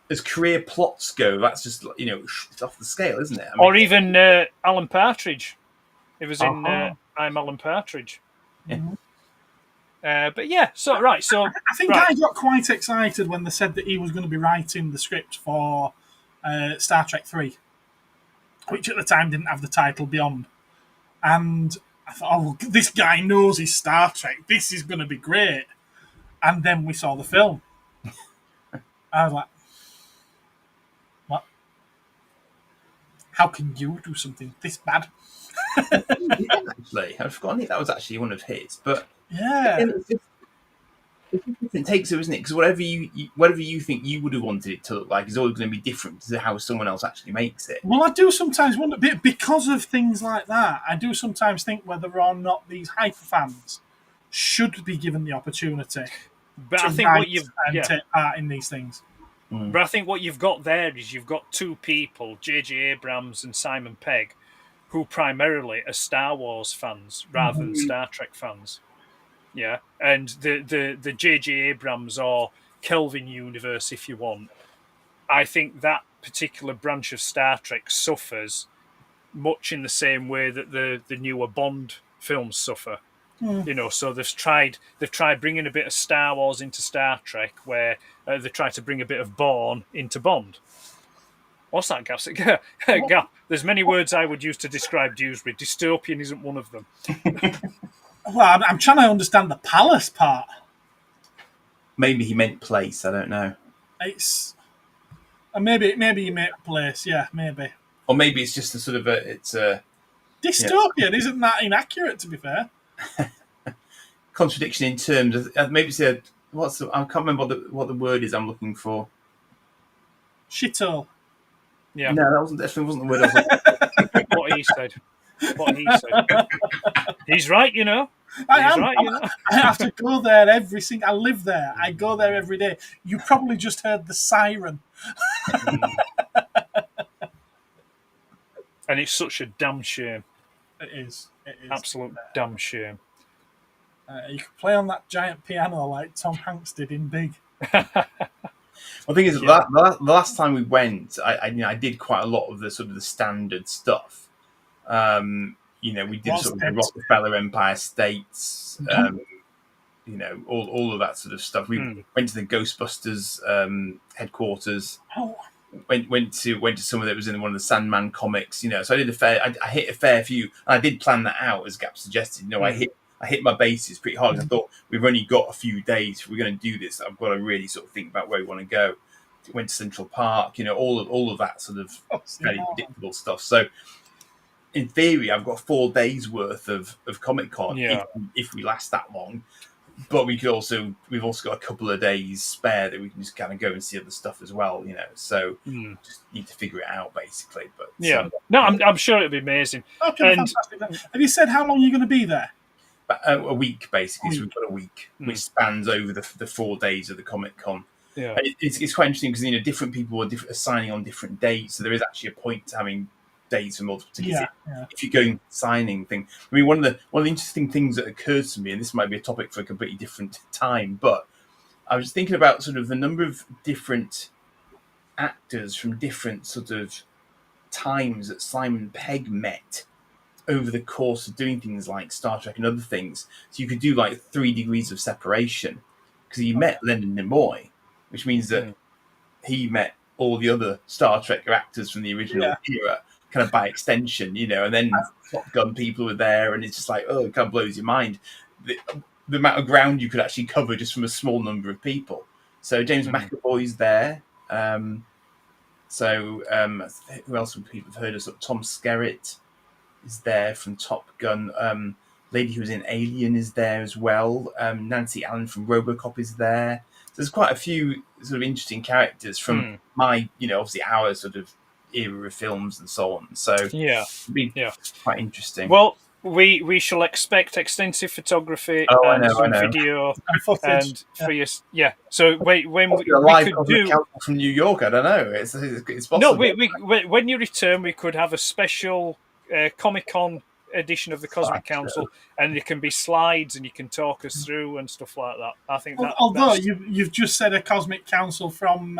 as career plots go, that's just it's off the scale, isn't it? I mean, or even Alan Partridge. It was in I'm Alan Partridge. Yeah. But yeah, so right. So I think I got quite excited when they said that he was going to be writing the script for Star Trek 3, which at the time didn't have the title Beyond. And I thought, oh, this guy knows his Star Trek. This is going to be great. And then we saw the film. I was like, what? How can you do something this bad? Actually, I've forgotten that was actually one of his, but yeah, it's different takes, isn't it? Because whatever you think you would have wanted it to look like is always going to be different to how someone else actually makes it. Well, I do sometimes wonder, because of things like that, I do sometimes think whether or not these hyper fans should be given the opportunity but I think what you've take part in these things. But I think what you've got there is you've got two people, J.J. Abrams and Simon Pegg, who primarily are Star Wars fans rather than Star Trek fans. Yeah, and the J.J. Abrams or Kelvin universe, if you want, I think that particular branch of Star Trek suffers much in the same way that the newer Bond films suffer. So they've tried bringing a bit of Star Wars into Star Trek, where they try to bring a bit of Bourne into Bond. What's that, Gap? There's many words I would use to describe Dewsbury. Dystopian isn't one of them. Well, I'm trying to understand the palace part. Maybe he meant place. I don't know. It's maybe you meant place. Yeah, maybe. Or maybe it's just a sort of dystopian. Isn't that inaccurate? To be fair. Contradiction in terms of maybe it's I can't remember what the word is I'm looking for. Shithole. Yeah. No, definitely wasn't the word I was looking for. What he said. He's right, I have to go there every single. I live there. I go there every day. You probably just heard the siren. And it's such a damn shame. It is. Absolute damn shame. You could play on that giant piano like Tom Hanks did in Big. Well, the thing is, the last time we went, I did quite a lot of the sort of the standard stuff. We did sort of the Rockefeller Empire States, all of that sort of stuff. We went to the Ghostbusters headquarters. Oh. Went to some of it was in one of the Sandman comics. So I did I hit a fair few, and I did plan that out as Gap suggested. I hit my bases pretty hard. I thought we've only got a few days. If we're going to do this, I've got to really sort of think about where we want to go. Went to Central Park, all of that sort of very predictable stuff. So, in theory, I've got 4 days worth of Comic Con if we last that long. But we've also got a couple of days spare that we can just kind of go and see other stuff as well. So just need to figure it out basically. But I'm sure it'll be amazing. Okay, fantastic. Have you said how long you're going to be there? A week basically. So we've got a week which spans over the 4 days of the Comic Con. Yeah, it's quite interesting because different people are signing on different dates, so there is actually a point to having days for multiple tickets. If you're going signing thing, I mean, one of the interesting things that occurs to me, and this might be a topic for a completely different time, but I was thinking about sort of the number of different actors from different sort of times that Simon Pegg met over the course of doing things like Star Trek and other things. So you could do like 3 degrees of separation because he met Leonard Nimoy, which means that he met all the other Star Trek actors from the original era, kind of by extension, and then Top Gun people were there, and it's just like, it kind of blows your mind. The amount of ground you could actually cover just from a small number of people. So James McAvoy's there. Who else would people have heard of? Sort of Tom Skerritt is there from Top Gun. Lady who was in Alien is there as well. Nancy Allen from RoboCop is there. So there's quite a few sort of interesting characters from my, obviously our sort of era of films and so on. So yeah, it'd be quite interesting. Well, we shall expect extensive photography and some video and for you. Yeah. So when we live could do council from New York, I don't know. It's possible. No, when you return, we could have a special Comic-Con edition of the Cosmic Council, and there can be slides, and you can talk us through and stuff like that. I think that. Although you've just said a Cosmic Council from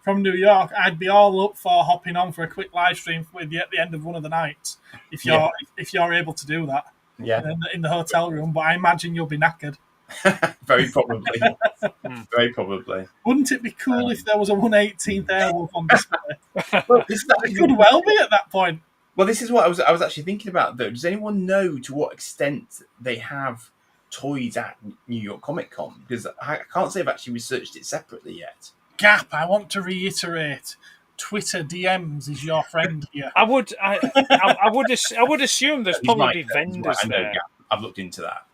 New York, I'd be all up for hopping on for a quick live stream with you at the end of one of the nights if you're able to do that. Yeah. In the hotel room, but I imagine you'll be knackered. Very probably. Very probably. Wouldn't it be cool if there was a 1/18th Airwolf on display? Well, it could well be at that point. Well, this is what I was actually thinking about, though. Does anyone know to what extent they have toys at New York Comic Con? Because I can't say I've actually researched it separately yet. Gap, I want to reiterate, Twitter DMs is your friend here. I would assume there's probably vendors there. Gap. I've looked into that.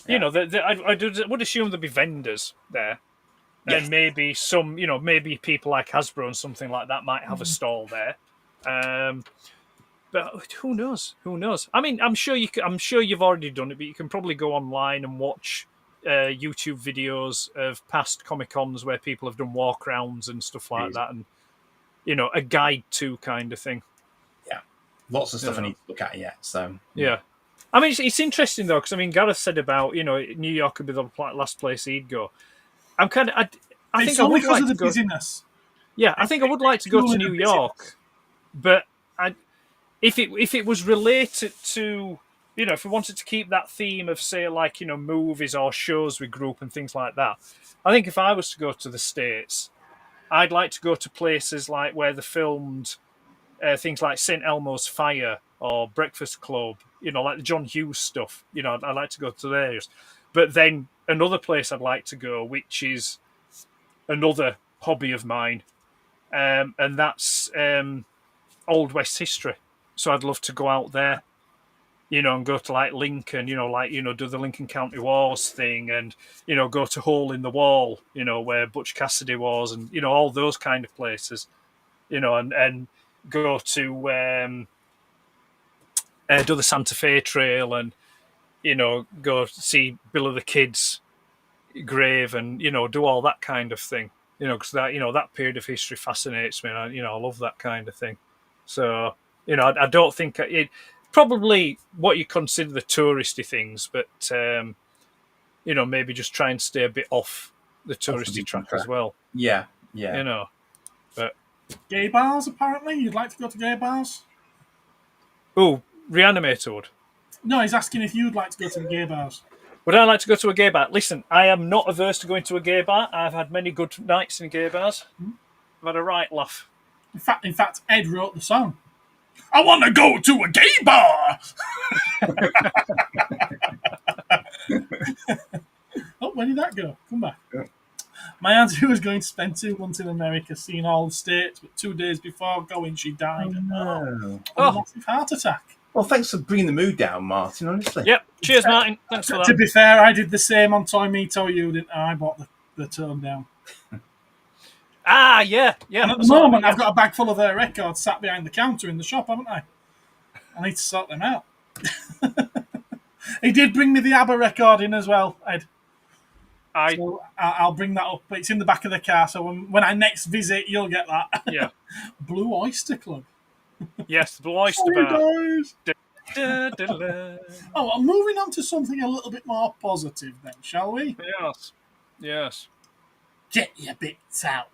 You know, I would assume there'd be vendors there. Yes. And maybe some, maybe people like Hasbro and something like that might have a stall there. But who knows? Who knows? I mean, I'm sure you've already done it, but you can probably go online and watch YouTube videos of past Comic-Cons where people have done walk-rounds and stuff like that, and a guide to kind of thing. Yeah, lots of stuff I need to look at yet. So yeah. I mean, it's interesting though, because Gareth said about New York would be the last place he'd go. I'm kind of I think I would like to go. Busyness. Yeah, I think I would like to go to New York, but if it was related to if we wanted to keep that theme of say like movies or shows we grew up and things like that, I think if I was to go to the States, I'd like to go to places like where they filmed things like St. Elmo's Fire or Breakfast Club, like the John Hughes stuff. I'd like to go to theirs. But then another place I'd like to go, which is another hobby of mine, and that's Old West history. So I'd love to go out there, and go to like Lincoln, do the Lincoln County Wars thing, and go to Hole in the Wall, where Butch Cassidy was, and all those kind of places, and go to do the Santa Fe Trail, and go see Bill of the Kid's grave, and do all that kind of thing, because that period of history fascinates me, and I love that kind of thing. So I don't think it probably what you consider the touristy things, but maybe just try and stay a bit off the touristy track as well. Yeah. But gay bars, apparently you'd like to go to gay bars. Oh, Reanimator would. No, he's asking if you'd like to go to the gay bars. Would I like to go to a gay bar? Listen, I am not averse to going to a gay bar. I've had many good nights in gay bars. I've had a right laugh. In fact, Ed wrote the song. I want to go to a gay bar. Oh, where did that go? Come back. Yeah. My auntie was going to spend 2 months in America, seeing all the states, but 2 days before going, she died. Oh, a massive heart attack. Well, thanks for bringing the mood down, Martin, honestly. Yep. Cheers, Martin. Thanks for that. To be fair, I did the same on Toy Me, Toy You, didn't I? I bought the tone down. Yeah. And at the moment, I've got a bag full of their records sat behind the counter in the shop, haven't I? I need to sort them out. He did bring me the ABBA record in as well, Ed. So I'll bring that up. It's in the back of the car, so when I next visit, you'll get that. Yeah. Blue Oyster Club. Yes, the Blue Oyster Bar. Oh, well, moving on to something a little bit more positive then, shall we? Yes. Get your bits out.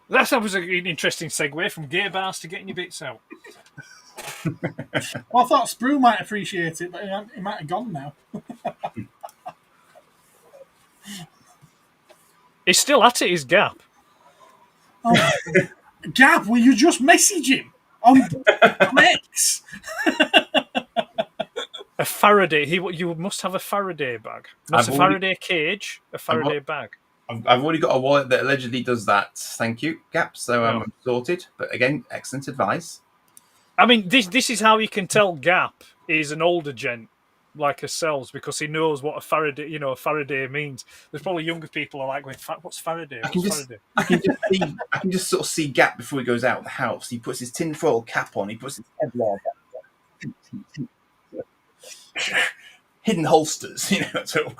That was an interesting segue from gay bars to getting your bits out. Well, I thought Sprue might appreciate it, but he might have gone now. He's still at it, his Gap. Oh, Gab, will you just message him on X? A Faraday. You must have a Faraday bag. Not a Faraday cage, a Faraday bag. I've already got a wallet that allegedly does that. Thank you, Gap. So I'm sorted. But again, excellent advice. I mean, this is how you can tell Gap is an older gent. like ourselves because he knows what a Faraday means. There's probably younger people are like, "Wait, what's Faraday? What's Faraday?" I can just sort of see Gap before he goes out of the house. He puts his tinfoil cap on. He puts his Kevlar cap. Hidden holsters, So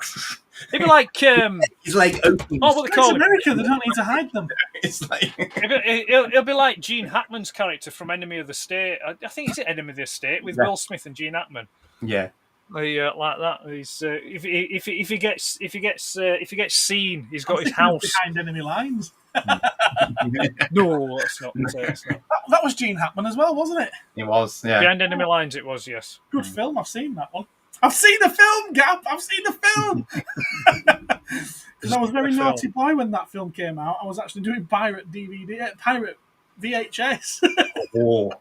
it'd be like his leg opens. Oh, what they call America. They don't need to hide them. It's like it'll be like Gene Hackman's character from Enemy of the State. I think it's Enemy of the State with Will Smith and Gene Hackman. Yeah. Like that. He's if he gets seen, he's got his house behind enemy lines. No, that's not. That was Gene Hackman as well, wasn't it? It was, yeah. Behind enemy lines, it was, yes. Good film. I've seen that one. I've seen the film, Gap. I've seen the film. Because I was a very naughty boy when that film came out. I was actually doing pirate DVD, pirate VHS. Oh.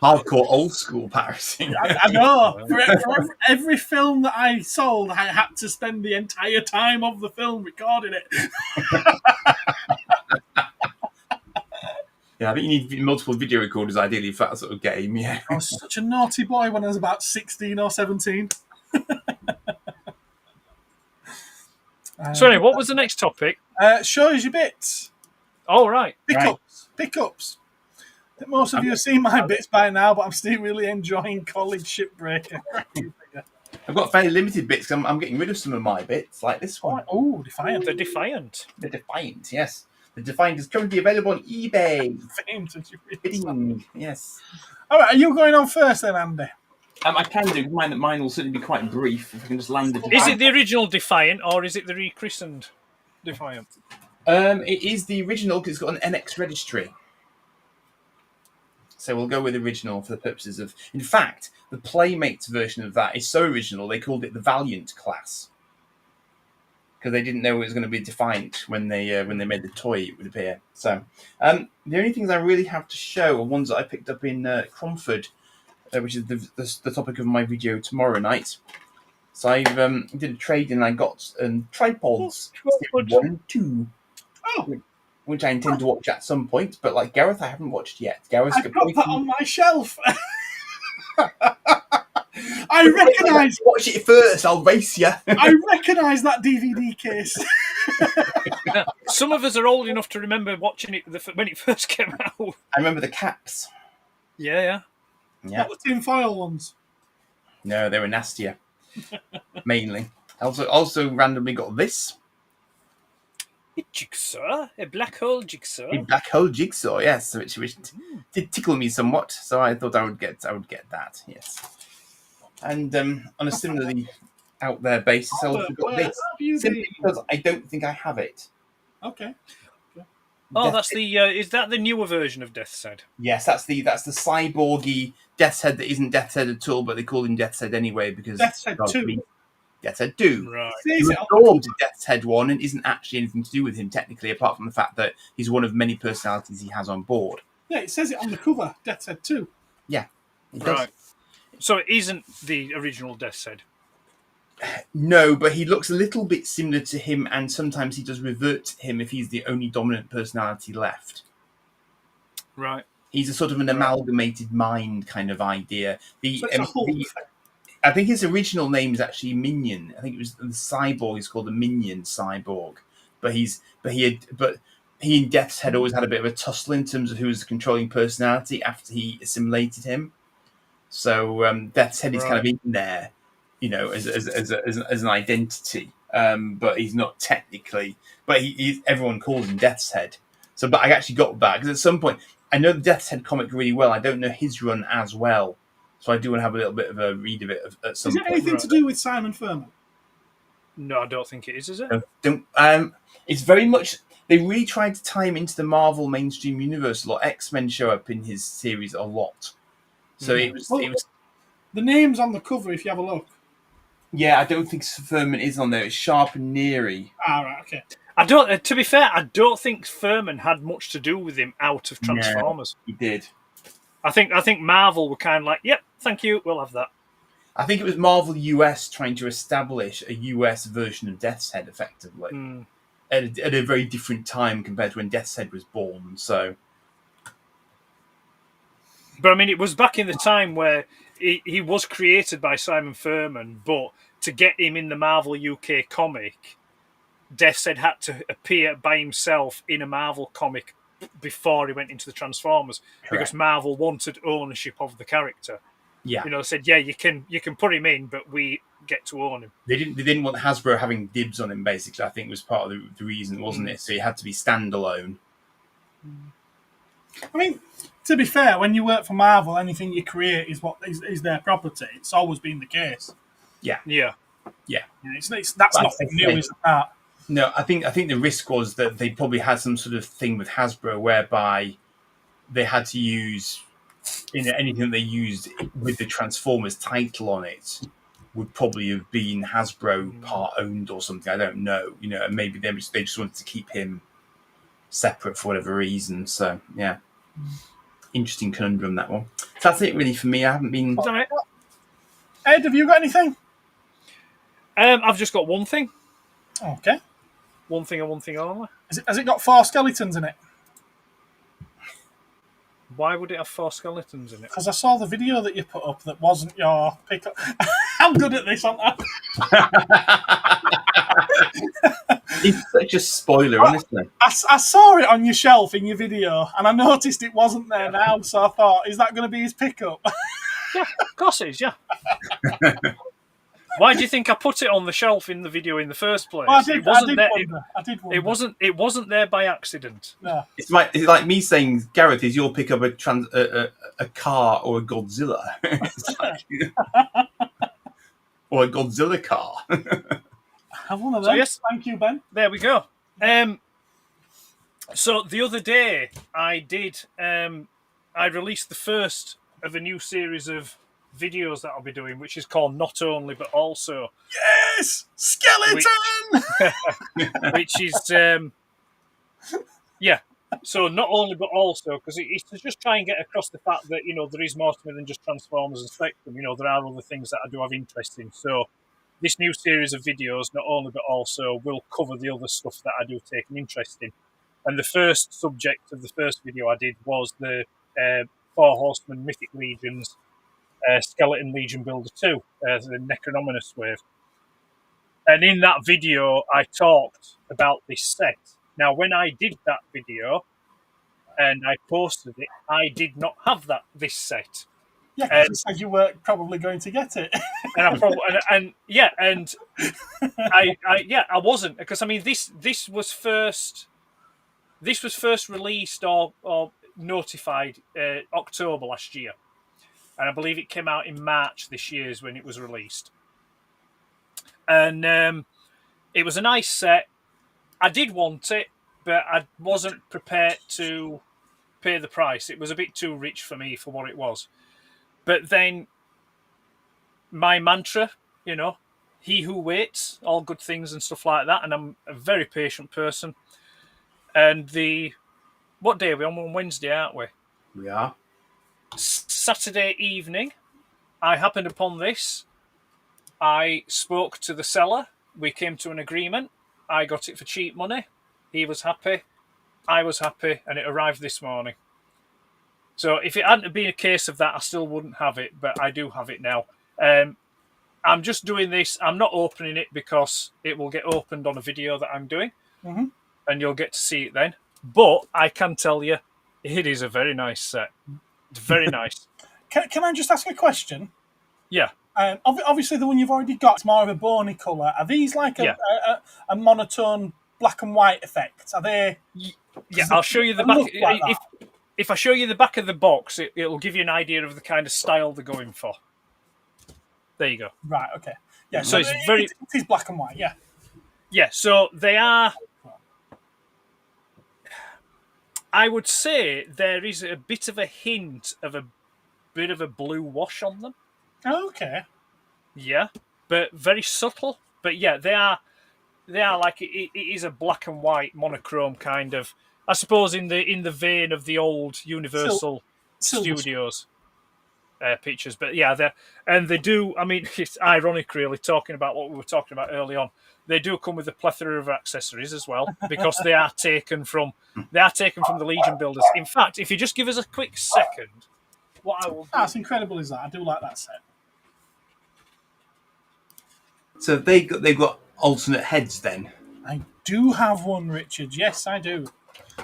Hardcore old school pirating. I know. For every film that I sold, I had to spend the entire time of the film recording it. Yeah, I think you need multiple video recorders ideally for that sort of game, yeah. I was such a naughty boy when I was about 16 or 17. So anyway, what was the next topic? Shows your bits. Oh, right. Pickups. I think most of you have seen my bits by now, but I'm still really enjoying College Shipbreaker. I've got fairly limited bits. I'm getting rid of some of my bits, like this one. Oh, Defiant. The Defiant. The Defiant, yes. The Defiant is currently available on eBay. Bidding, yes. All right, are you going on first then, Andy? I can do. Mine will certainly be quite brief. If I can just land it. Is it the original Defiant or is it the rechristened Defiant? It is the original because it's got an NX registry. So we'll go with original for the purposes of... In fact, the Playmates version of that is so original, they called it the Valiant class. Because they didn't know it was going to be Defiant when they made the toy, it would appear. So the only things I really have to show are ones that I picked up in Cromford, which is the topic of my video tomorrow night. So I did a trade and I got tripods. 1 and 2. Oh. Which I intend to watch at some point, but like Gareth, I haven't watched yet. Gareth's I've got that on my shelf. I recognise. Watch it first. I'll race you. I recognise that DVD case. Some of us are old enough to remember watching it when it first came out. I remember the caps. Yeah. Not the tinfoil ones. No, they were nastier. Mainly. Also randomly got this. A jigsaw? A black hole jigsaw? A black hole jigsaw, yes, which did tickle me somewhat, so I thought I would get that, yes. And on a similarly out there basis, I also got this, simply because I don't think I have it. Okay. Oh, that's the is that the newer version of Death's Head? Yes, that's the cyborgy Death's Head that isn't Death's Head at all, but they call him Death's Head anyway because Death's Head 2. Death's Head 2. Right. He absorbed Death's Head 1 and isn't actually anything to do with him technically, apart from the fact that he's one of many personalities he has on board. Yeah, it says it on the cover, Death's Head 2. Yeah. Right. So it isn't the original Death's Head? No, but he looks a little bit similar to him, and sometimes he does revert to him if he's the only dominant personality left. Right. He's a sort of an amalgamated mind kind of idea. I think his original name is actually Minion. I think it was the cyborg is called the Minion cyborg. But he and Death's Head always had a bit of a tussle in terms of who was the controlling personality after he assimilated him. So Death's Head is kind of in there, as an identity. But he's not technically. But everyone calls him Death's Head. So, but I actually got that because at some point I know the Death's Head comic really well. I don't know his run as well. So I do want to have a little bit of a read of it at some point. Is it anything to do with Simon Furman? No, I don't think it is it? It's very much... They really tried to tie him into the Marvel mainstream universe a lot. X-Men show up in his series a lot. So it was... The name's on the cover if you have a look. Yeah, I don't think Furman is on there. It's Sharp and Neary. Ah, right, okay. To be fair, I don't think Furman had much to do with him out of Transformers. No, he did. I think Marvel were kind of like, yep, thank you, we'll have that. I think it was Marvel US trying to establish a US version of Death's Head, effectively, at a very different time compared to when Death's Head was born. So, but I mean, it was back in the time where he was created by Simon Furman, but to get him in the Marvel UK comic, Def said had to appear by himself in a Marvel comic before he went into the Transformers. Correct. Because Marvel wanted ownership of the character. Yeah, they said, yeah, you can put him in, but we get to own him. They didn't want Hasbro having dibs on him. Basically, I think was part of the reason, wasn't it? So he had to be standalone. I mean, to be fair, when you work for Marvel, anything you create is their property. It's always been the case. Yeah. That's nothing new, is that? No, I think the risk was that they probably had some sort of thing with Hasbro whereby they had to use anything that they used with the Transformers title on it would probably have been Hasbro part owned or something. I don't know. And maybe they just wanted to keep him separate for whatever reason. So yeah, interesting conundrum, that one. So that's it really for me. I haven't been. Ed, have you got anything? I've just got one thing. Okay. One thing and one thing only. Has it got 4 skeletons in it? Why would it have 4 skeletons in it? Because I saw the video that you put up that wasn't your pickup. I'm good at this, aren't I? It's such a spoiler, honestly. I saw it on your shelf in your video, and I noticed it wasn't there now, so I thought, is that going to be his pickup? Yeah, of course it is, yeah. Why do you think I put it on the shelf in the video in the first place? Well, I did wonder. It wasn't there by accident. No. It's like me saying, Gareth, is your pickup a car or a Godzilla? Or a Godzilla car. Have one of them. So, yes, thank you, Ben. There we go. So the other day I did. I released the first of a new series of videos that I'll be doing, which is called Not Only But Also. Yes! Skeleton! Which is, yeah. So Not Only But Also, because it's to just try and get across the fact that, there is more to me than just Transformers and Spectrum. There are other things that I do have interest in. So this new series of videos, Not Only But Also, will cover the other stuff that I do take an interest in. And the first subject of the first video I did was the 4 Horsemen Mythic Legions Skeleton Legion Builder 2, the Necronominous wave. And in that video, I talked about this set. Now, when I did that video and I posted it, I did not have this set. Yeah, because you said you were probably going to get it. And I wasn't, because I mean this was first released or notified October last year. And I believe it came out in March this year is when it was released. And it was a nice set. I did want it, but I wasn't prepared to pay the price. It was a bit too rich for me for what it was. But then my mantra, he who waits, all good things and stuff like that. And I'm a very patient person. And what day are we on? We're on Wednesday, aren't we? We are. Saturday evening, I happened upon this. I spoke to the seller. We came to an agreement. I got it for cheap money. He was happy. I was happy. And it arrived this morning. So if it hadn't been a case of that, I still wouldn't have it. But I do have it now. I'm just doing this. I'm not opening it because it will get opened on a video that I'm doing. Mm-hmm. And you'll get to see it then. But I can tell you, it is a very nice set. Very nice. Can I just ask a question? Yeah. Obviously, the one you've already got is more of a bony colour. Are these like a monotone black and white effect? Are they? Yeah, I'll show you the back. Like if I show you the back of the box, it'll give you an idea of the kind of style they're going for. There you go. Right. Okay. Yeah. So it is black and white. Yeah. Yeah. So they are. I would say there is a bit of a hint of a bit of a blue wash on them. Okay. Yeah, but very subtle. But yeah, they are like it is a black and white monochrome kind of. I suppose in the vein of the old Universal Studios pictures. But yeah, they do. I mean, it's ironic, really, talking about what we were talking about early on. They do come with a plethora of accessories as well, because they are taken from the Legion builders. In fact, if you just give us a quick second, what I will do. That's incredible, is that? I do like that set. So they've got alternate heads then. I do have one, Richard. Yes, I do.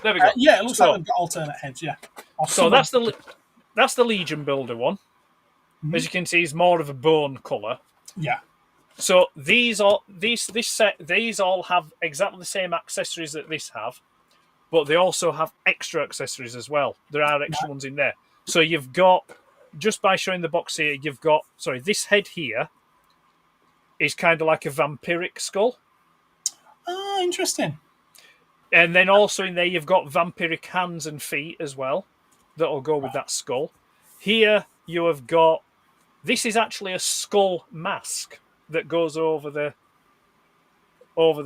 There we go. Yeah, it looks like they've got alternate heads. Yeah. So that's the Legion Builder one. Mm-hmm. As you can see, it's more of a bone colour. Yeah. So these all have exactly the same accessories that this have, but they also have extra accessories as well. There are extra ones in there. So you've got, just by showing the box here, you've got, this head here is kind of like a vampiric skull. Oh, interesting. And then also in there, you've got vampiric hands and feet as well that'll go with that skull. Here you have got, this is actually a skull mask that goes over the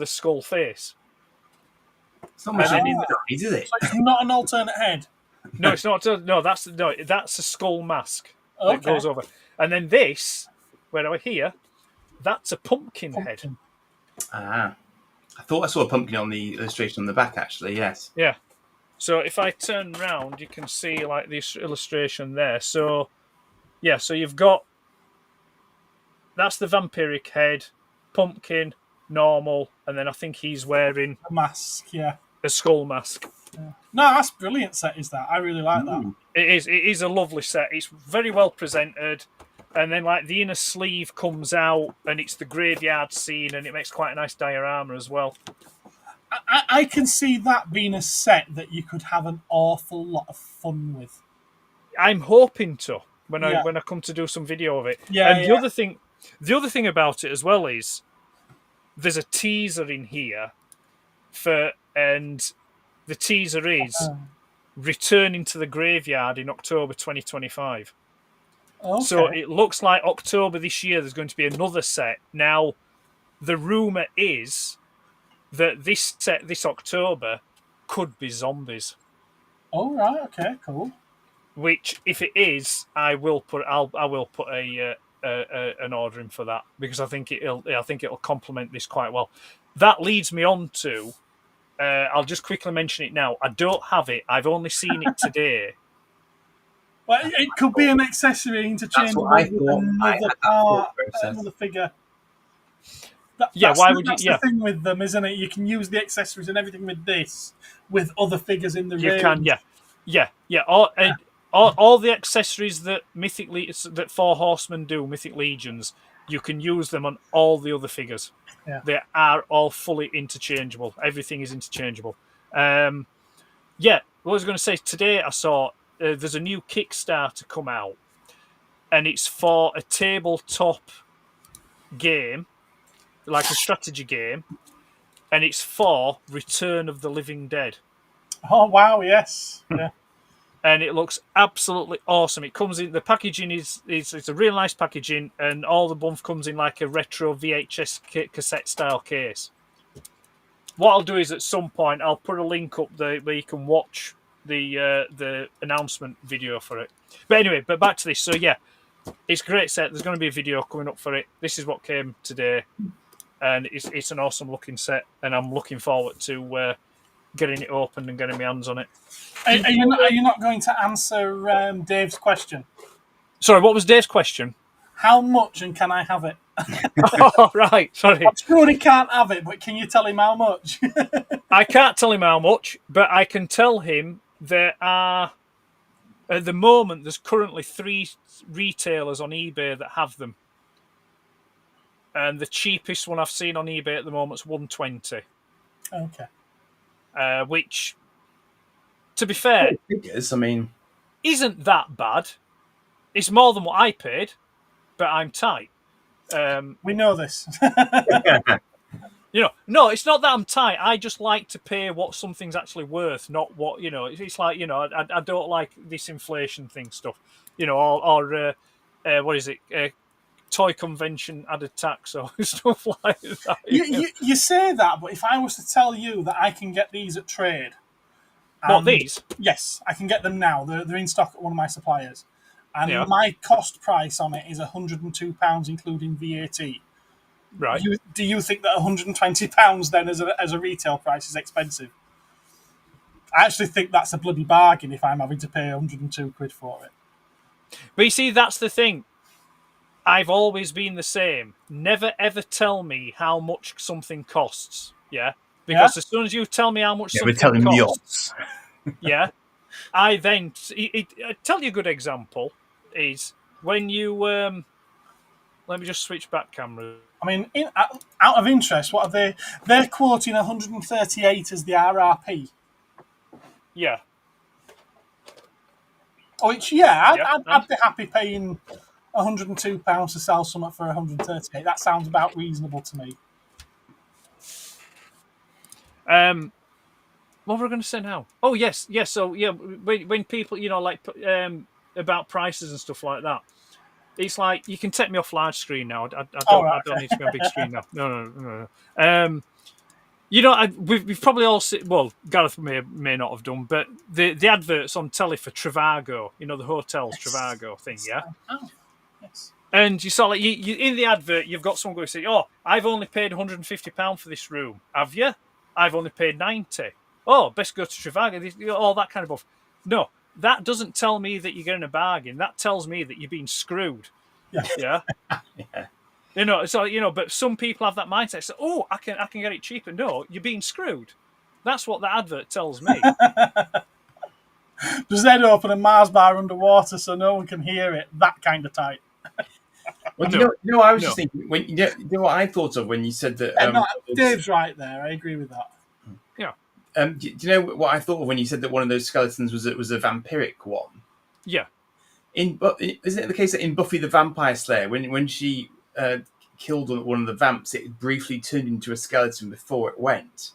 skull face. It's not much in the eyes, is it? So it's not an alternate head. No, it's not. No, that's a skull mask that goes over. And then this, where are we here? That's a pumpkin head. Ah, I thought I saw a pumpkin on the illustration on the back. Actually, yes. Yeah. So if I turn round, you can see like this illustration there. So yeah, so you've got, that's the vampiric head, pumpkin, normal, and then I think he's wearing a mask. Yeah. A skull mask. Yeah. No, that's a brilliant set, is that? I really like that. It is a lovely set. It's very well presented. And then like the inner sleeve comes out and it's the graveyard scene and it makes quite a nice diorama as well. I can see that being a set that you could have an awful lot of fun with. I'm hoping to when I come to do some video of it. Yeah. And the other thing about it as well is there's a teaser in here and the teaser is returning to the graveyard in October 2025. Okay. So it looks like October this year there's going to be another set. Now, the rumour is that this set this October could be zombies. Oh right, okay, cool. Which, if it is, I will put an order in for that because I think it'll complement this quite well. That leads me on to. I'll just quickly mention it now. I don't have it. I've only seen it today. Well, it could be an accessory interchangeable with another figure. Why would you? That's the thing with them, isn't it? You can use the accessories and everything with this with other figures in the range. You can, all the accessories that that Four Horsemen do, Mythic Legions, you can use them on all the other figures. Yeah. They are all fully interchangeable. Everything is interchangeable. What I was going to say, today I saw there's a new Kickstarter come out, and it's for a tabletop game, like a strategy game, and it's for Return of the Living Dead. Oh, wow, yes. Yeah. And it looks absolutely awesome. It comes in, the packaging it's a real nice packaging, and all the bump comes in like a retro VHS cassette style case. What I'll do is at some point I'll put a link up there where you can watch the announcement video for it. But anyway, back to this. So yeah, it's a great set. There's going to be a video coming up for it. This is what came today, and it's an awesome looking set, and I'm looking forward to getting it opened and getting my hands on it. Are you not going to answer Dave's question? Sorry, what was Dave's question? How much and can I have it? Oh, right, sorry. I'm sure he can't have it, but can you tell him how much? I can't tell him how much, but I can tell him there are, at the moment, there's currently 3 retailers on eBay that have them. And the cheapest one I've seen on eBay at the moment is $120. Okay. Which, to be fair, figures, I mean, isn't that bad. It's more than what I paid, but I'm tight. We know this. No, it's not that I'm tight. I just like to pay what something's actually worth, not what, it's like, I don't like this inflation thing stuff, or what is it? Toy convention added tax or stuff like that. You say that, but if I was to tell you that I can get these at trade. What, these? Yes, I can get them now. They're in stock at one of my suppliers. And Yeah. my cost price on it is £102, including VAT. Right. Do you think that £120 then as a retail price is expensive? I actually think that's a bloody bargain if I'm having to pay £102 for it. But you see, that's the thing. I've always been the same. Never ever tell me how much something costs. Yeah, because as soon as you tell me how much something we're telling costs, the odds. yeah, I then I tell you a good example is when you let me just switch back camera. I mean, out of interest, what are they? They're quoting 138 as the RRP. Yeah. Which, I'd be happy paying £102 to sell something for 138. That sounds about reasonable to me. What were we going to say now? Oh yes. So yeah, when people, like about prices and stuff like that, it's like you can take me off large screen now. I don't need to be on big screen now. No. We've probably all seen. Well, Gareth may not have done, but the adverts on telly for Trivago, the hotels Trivago thing, yeah. Oh, yes. And you saw you in the advert, you've got someone going to say, "Oh, I've only paid £150 for this room." Have you? I've only paid 90. Oh, best go to Trivago. All that kind of stuff. No, that doesn't tell me that you're getting a bargain. That tells me that you're being screwed. Yeah. Yeah. But some people have that mindset. So, oh, I can get it cheaper. No, you're being screwed. That's what the advert tells me. Does head open a Mars bar underwater so no one can hear it? That kind of type. Well, I was just thinking when you know what I thought of when you said that. Dave's right there. I agree with that. Yeah. Do you know what I thought of when you said that one of those skeletons was a vampiric one? Yeah. Isn't it the case that in Buffy the Vampire Slayer, when she killed one of the vamps, it briefly turned into a skeleton before it went?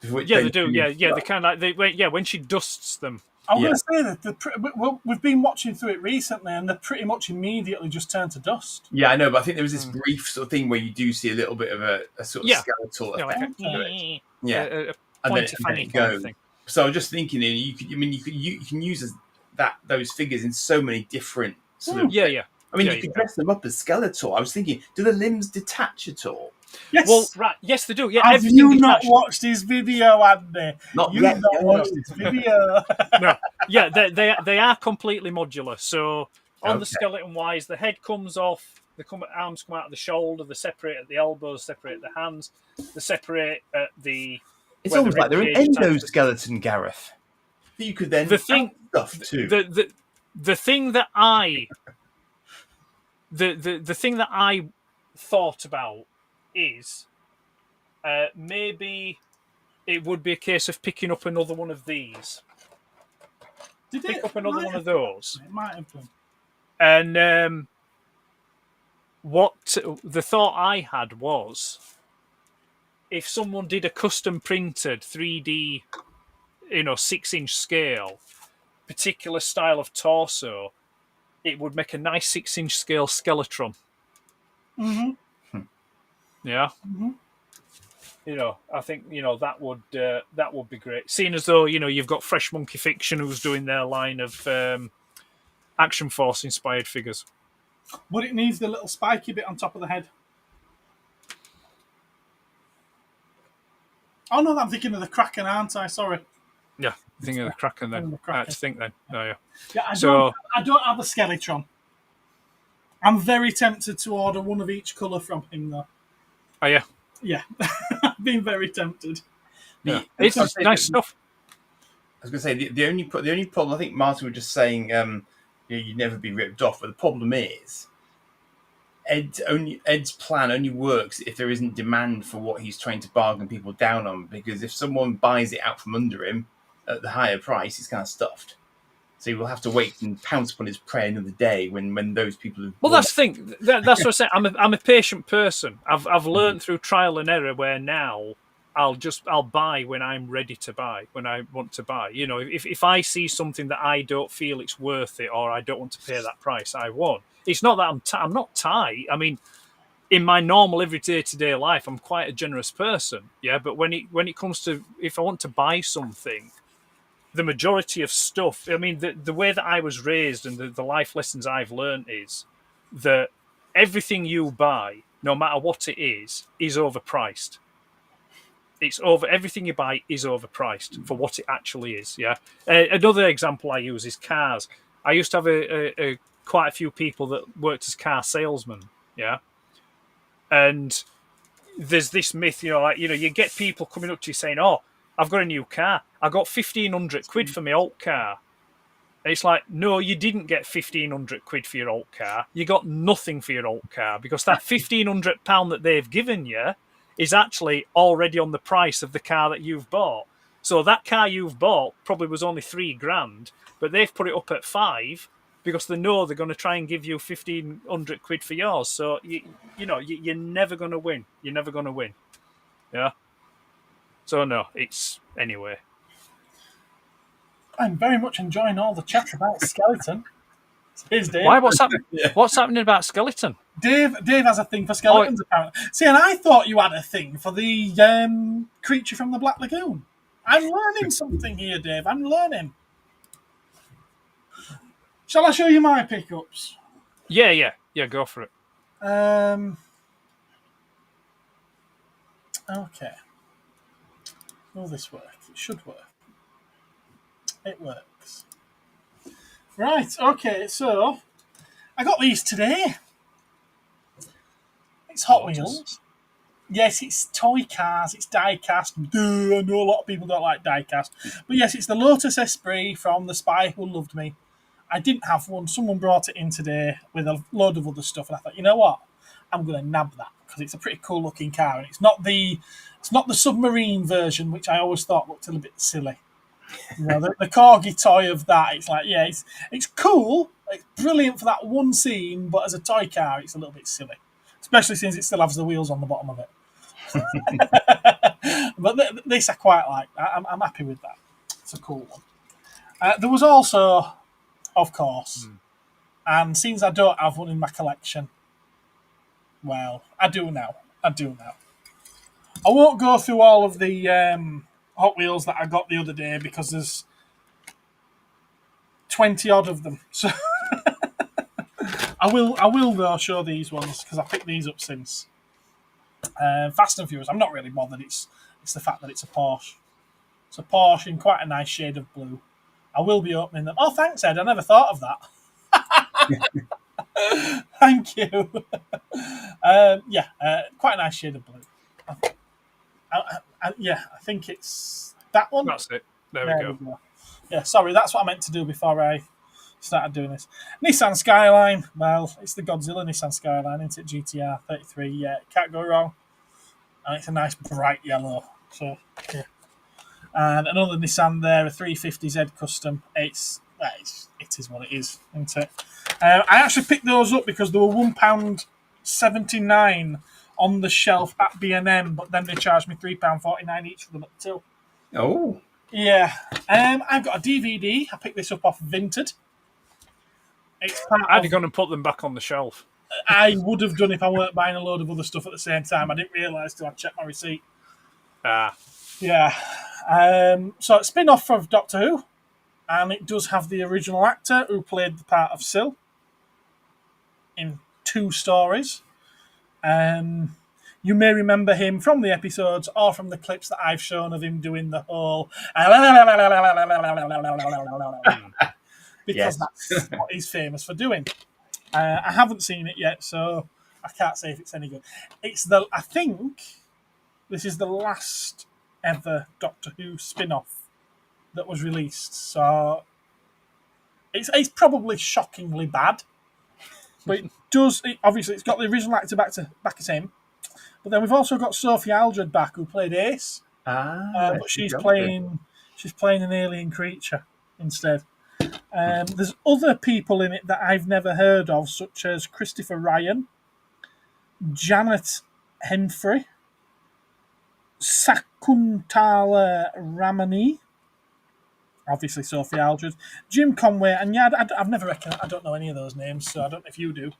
Yeah, they do. Yeah. They kind of when she dusts them. I'm going to say that we've been watching through it recently, and they pretty much immediately just turn to dust. Yeah, I know, but I think there was this brief sort of thing where you do see a little bit of a sort of skeletal effect to it. Yeah, and then it goes. So I was just thinking, you can use those figures in so many different sort of. Yeah. I mean, you could dress them up as skeletal. I was thinking, do the limbs detach at all? Yes. Well, right. Yes, they do. Yeah. Have you not watched his video, Andy? Not yet. You've not watched his video. No. Yeah, they are completely modular. So on the skeleton wise, the head comes off, arms come out of the shoulder, they separate at the elbows, separate at the hands, they separate at the. It's almost like they're an endoskeleton, Gareth. You could then stuff too. The thing that I the thing that I thought about is maybe it would be a case of picking up another one of these. Pick up another one of those. It might have done. And what the thought I had was, if someone did a custom printed 3D, 6-inch scale, particular style of torso, it would make a nice 6-inch scale Skeletron. Mm-hmm. Yeah. Mm-hmm. I think that would be great. Seeing as though you've got Fresh Monkey Fiction who's doing their line of Action Force inspired figures. But it needs the little spiky bit on top of the head. Oh no, I'm thinking of the Kraken, aren't I? Sorry. Yeah, thinking of the Kraken then. I had to think then. Oh yeah. Yeah, I don't have a Skeletron. I'm very tempted to order one of each colour from him though. Oh yeah. Yeah. I've been very tempted. Yeah. It's nice stuff. I was going to say the only problem. I think Martin was just saying you'd never be ripped off, but the problem is Ed's plan only works if there isn't demand for what he's trying to bargain people down on. Because if someone buys it out from under him at the higher price, he's kind of stuffed. So he will have to wait and pounce upon his prey another day when those people have. Well, that's the thing. That's what I say. I'm a patient person. I've learned through trial and error where now I'll buy when I'm ready to buy, when I want to buy. If I see something that I don't feel it's worth it or I don't want to pay that price, I won't. It's not that I'm not tight. I mean, in my normal everyday to-day life, I'm quite a generous person. Yeah, but when it comes to if I want to buy something, the majority of stuff, I mean, the way that I was raised and the life lessons I've learned is that everything you buy, no matter what it is overpriced. Everything you buy is overpriced for what it actually is. Yeah. Another example I use is cars. I used to have a quite a few people that worked as car salesmen, yeah, and there's this myth, you get people coming up to you saying, "Oh, I've got a new car. I got £1,500 for my old car." And it's like, no, you didn't get £1,500 for your old car. You got nothing for your old car because that £1,500 that they've given you is actually already on the price of the car that you've bought. So that car you've bought probably was only £3,000, but they've put it up at 5 because they know they're going to try and give you £1,500 for yours. So you're never going to win. You're never going to win. Yeah. So no, it's anyway. I'm very much enjoying all the chat about Skeleton. Here's Dave. Why? What's happening? What's happening about Skeleton? Dave has a thing for skeletons, apparently. See, and I thought you had a thing for the creature from the Black Lagoon. I'm learning something here, Dave. I'm learning. Shall I show you my pickups? Yeah. Go for it. Okay. Will this work? It should work. It works. Right, okay, so I got these today. It's Hot Wheels. Yes, it's toy cars, it's die-cast. Duh, I know a lot of people don't like die-cast. But yes, it's the Lotus Esprit from The Spy Who Loved Me. I didn't have one. Someone brought it in today with a load of other stuff, and I thought, you know what? I'm going to nab that because it's a pretty cool-looking car, and it's not the submarine version, which I always thought looked a little bit silly. The corgi toy of that, it's like, yeah, it's cool, it's brilliant for that one scene, but as a toy car, it's a little bit silly, especially since it still has the wheels on the bottom of it. But this I quite like. I'm happy with that. It's a cool one. There was also, of course, and since I don't have one in my collection, well, I do now. I won't go through all of the Hot Wheels that I got the other day because there's 20 odd of them. So I will though show these ones because I picked these up since Fast and Furious. I'm not really bothered. It's the fact that it's a Porsche. It's a Porsche in quite a nice shade of blue. I will be opening them. Oh, thanks, Ed. I never thought of that. Thank you. Quite a nice shade of blue. I think it's that one. That's it. There we go. Yeah, sorry, that's what I meant to do before I started doing this. Nissan Skyline. Well, it's the Godzilla Nissan Skyline, isn't it? GTR 33. Yeah, can't go wrong. And it's a nice bright yellow. So, yeah. And another Nissan there, a 350Z Custom. It is what it is, isn't it? I actually picked those up because they were £1.79 on the shelf at B&M, but then they charged me £3.49 each for them at the till. Oh. Yeah. I've got a DVD. I picked this up off Vinted. I'd have gone and put them back on the shelf. I would have done if I weren't buying a load of other stuff at the same time. I didn't realise till I checked my receipt. Ah. Yeah. So it's a spin-off of Doctor Who, and it does have the original actor who played the part of Syl in 2 stories. You may remember him from the episodes or from the clips that I've shown of him doing the whole because that's what he's famous for doing. I haven't seen it yet, so I can't say if it's any good. I think this is the last ever Doctor Who spin-off that was released, so it's probably shockingly bad. But obviously it's got the original actor back as him. But then we've also got Sophie Aldred back, who played Ace. But she's playing an alien creature instead. There's other people in it that I've never heard of, such as Christopher Ryan, Janet Henfrey, Sakuntala Ramani, obviously Sophie Aldred, Jim Conway, and I've never reckoned. I don't know any of those names, so I don't know if you do.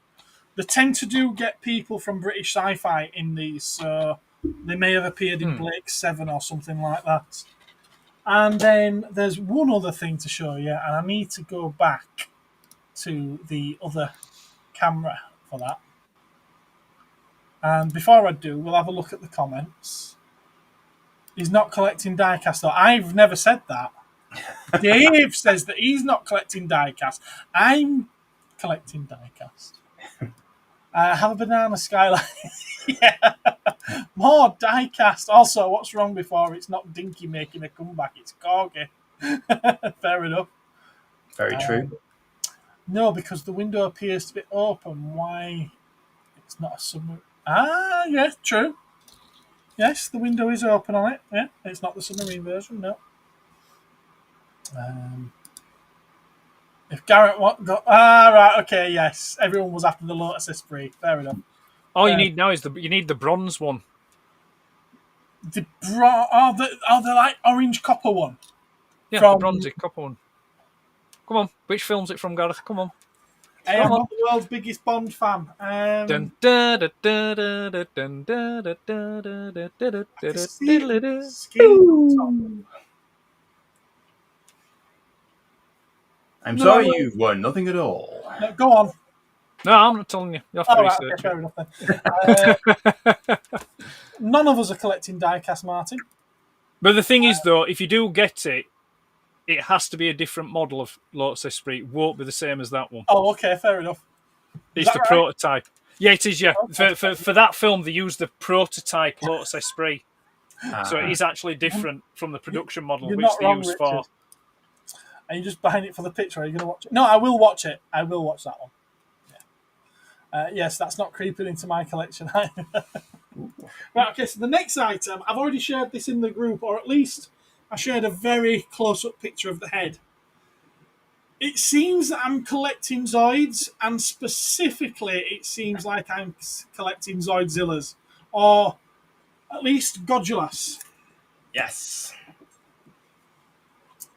They tend to get people from British Sci-Fi in these, so they may have appeared in Blake 7 or something like that. And then there's one other thing to show you, and I need to go back to the other camera for that. And before I do, we'll have a look at the comments. He's not collecting diecast, though. I've never said that. Dave says that he's not collecting diecast. I'm collecting diecast. Have a banana skyline. Yeah. More diecast. Also, what's wrong before it's not Dinky making a comeback? It's Corgi. Fair enough. Very true. No, because the window appears to be open. Why? It's not a submarine. Yes, true. Yes, the window is open on it. Yeah, it's not the submarine version, no. If Gareth got... right, okay, yes. Everyone was after the Lotus Esprit. Fair enough. All you need now is the bronze one. The like orange copper one? Yeah, the bronzy copper one. Come on, which film's it from, Gareth? Come on. I am the world's biggest Bond fan. I'm sorry you've won nothing at all. No, go on. No, I'm not telling you. You have to research okay, fair enough then. None of us are collecting diecast, Martin. But the thing is, though, if you do get it, it has to be a different model of Lotus Esprit. It won't be the same as that one. Oh, okay, fair enough. It's the prototype. Yeah, it is, yeah. Okay. For that film, they used the prototype Lotus Esprit. So it is actually different from the production model, which they use for... Are you just buying it for the picture? Are you going to watch it? No, I will watch it. I will watch that one. Yeah. Yes, that's not creeping into my collection. Right, okay, so the next item, I've already shared this in the group, or at least I shared a very close-up picture of the head. It seems that I'm collecting Zoids, and specifically it seems like I'm collecting Zoidzillas, or at least Godulas. Yes.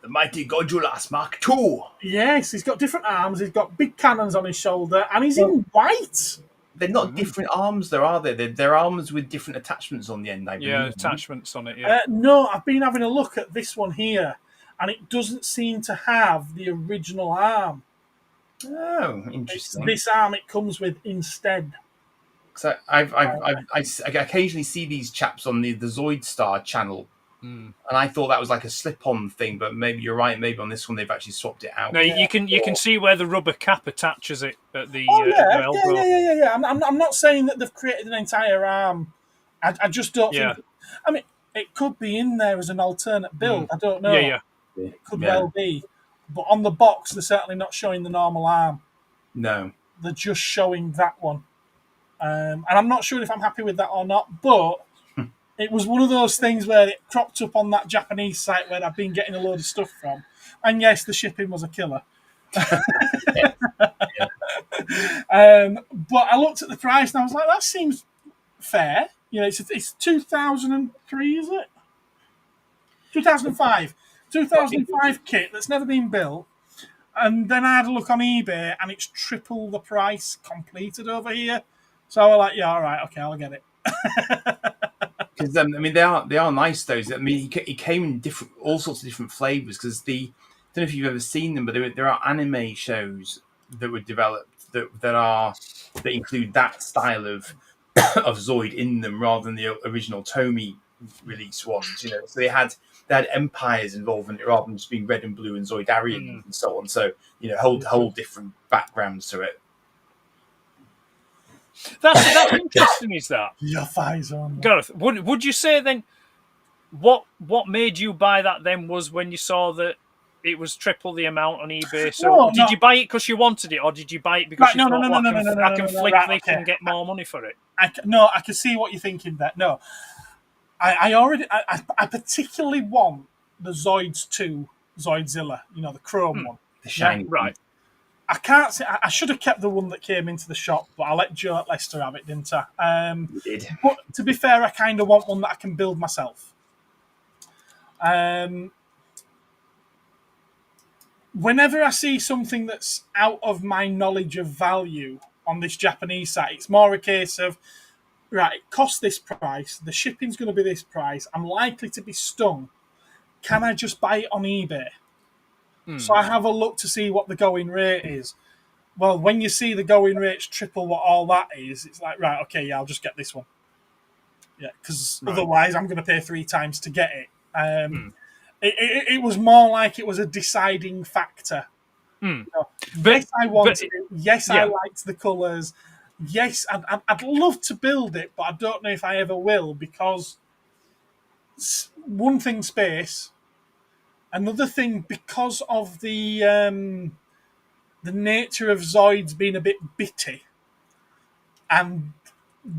The mighty Godulas Mark II. Yes, he's got different arms, he's got big cannons on his shoulder, and he's in white. They're not different arms, though, are they? They're arms with different attachments on the end, I believe. Yeah, attachments on it, yeah. No, I've been having a look at this one here, and it doesn't seem to have the original arm. Oh, interesting. It's this arm it comes with instead. So I occasionally see these chaps on the Zoid Star channel, and I thought that was like a slip-on thing, but maybe you're right. Maybe on this one they've actually swapped it out. No, you can see where the rubber cap attaches it at the elbow. Yeah. I'm not saying that they've created an entire arm. I just don't think. I mean, it could be in there as an alternate build. I don't know. Yeah. It could well be, but on the box they're certainly not showing the normal arm. No, they're just showing that one. And I'm not sure if I'm happy with that or not, but it was one of those things where it cropped up on that Japanese site where I've been getting a load of stuff from. And yes, the shipping was a killer. But I looked at the price and I was like, that seems fair. You know, it's 2003, is it? 2005. 2005 kit that's never been built. And then I had a look on eBay and it's triple the price completed over here. So I was like, yeah, all right, okay, I'll get it. Because I mean, they are nice. Those. I mean, he came in all sorts of different flavors. Because I don't know if you've ever seen them, but there are anime shows that were developed that include that style of Zoid in them, rather than the original Tomy release ones. You know, so they had empires involved in it rather than just being red and blue and Zoidarian and so on. So you know, whole different backgrounds to it. That's interesting, is that? Your thighs on. Gareth, would you say then what made you buy that then was when you saw that it was triple the amount on eBay? So did you buy it because you wanted it, or did you buy it because you thought, I can flick this and get more money for it? I can see what you're thinking there. No, I particularly want the Zoids 2 Zoidzilla, you know, the chrome one. The shiny right. I can't say I should have kept the one that came into the shop, but I let Joe at Leicester have it, didn't I? You did. But to be fair, I kind of want one that I can build myself. Whenever I see something that's out of my knowledge of value on this Japanese site, it's more a case of, right, it costs this price, the shipping's going to be this price, I'm likely to be stung. Can I just buy it on eBay? So I have a look to see what the going rate is. Well, when you see the going rate's triple what all that is, it's like, right, okay, yeah, I'll just get this one. Yeah, because otherwise I'm going to pay 3 times to get it. It was more like it was a deciding factor. Mm. Yes, I wanted it. Yes, I yeah. liked the colours. Yes, I'd love to build it, but I don't know if I ever will because one thing, space. Another thing, because of the nature of Zoids being a bit bitty and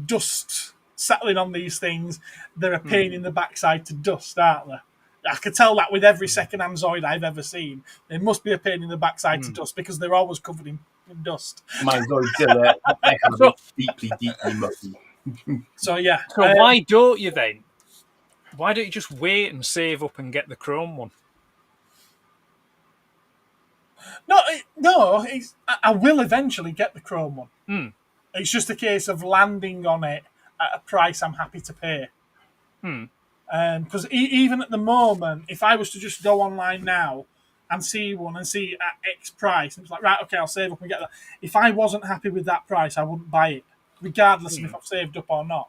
dust settling on these things, they're a pain in the backside to dust, aren't they? I can tell that with every second-hand Zoid I've ever seen. They must be a pain in the backside to dust because they're always covered in dust. My Zoidzilla, they can be deeply, deeply mucky. So, yeah. So why don't you then? Why don't you just wait and save up and get the chrome one? No, I will eventually get the chrome one. Hmm. It's just a case of landing on it at a price I'm happy to pay. Because even at the moment, if I was to just go online now and see one and see at X price, and it's like, right, okay, I'll save up and get that. If I wasn't happy with that price, I wouldn't buy it, regardless of if I've saved up or not.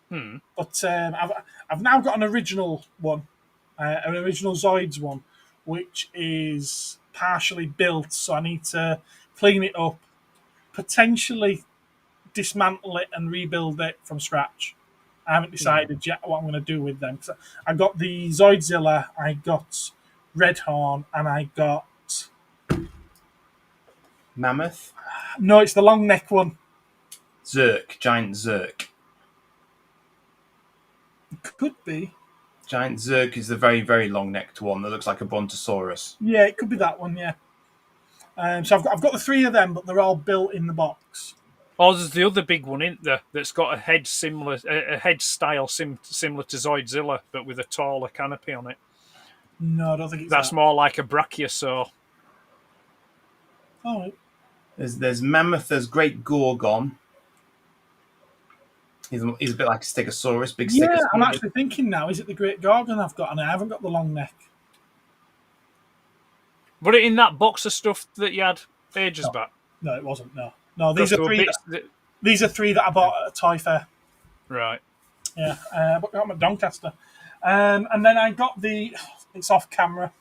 But I've now got an original one, an original Zoids one, which is partially built, so I need to clean it up, potentially dismantle it and rebuild it from scratch. I haven't decided yet what I'm going to do with them. I got the Zoidzilla, I got Redhorn, and I got... Mammoth? No, it's the long neck one. Zerk, giant Zerk. Could be. Giant Zerk is the very, very long necked one that looks like a Brontosaurus. Yeah, it could be that one, yeah. So I've got the three of them, but they're all built in the box. Oh, there's the other big one, isn't there? That's got a head a head style similar to Zoidzilla, but with a taller canopy on it. No, I don't think it's That's more like a Brachiosaur. Oh, There's Mammoth, there's Great Gorgon. He's a bit like a Stegosaurus, big Stegosaurus. Yeah, I'm actually thinking now, is it the Great Gorgon I've got? And I haven't got the long neck. Was it in that box of stuff that you had ages back? No, it wasn't, no. No, these are three that I bought at a toy fair. Right. Yeah, I got them at Doncaster. And then I got it's off camera.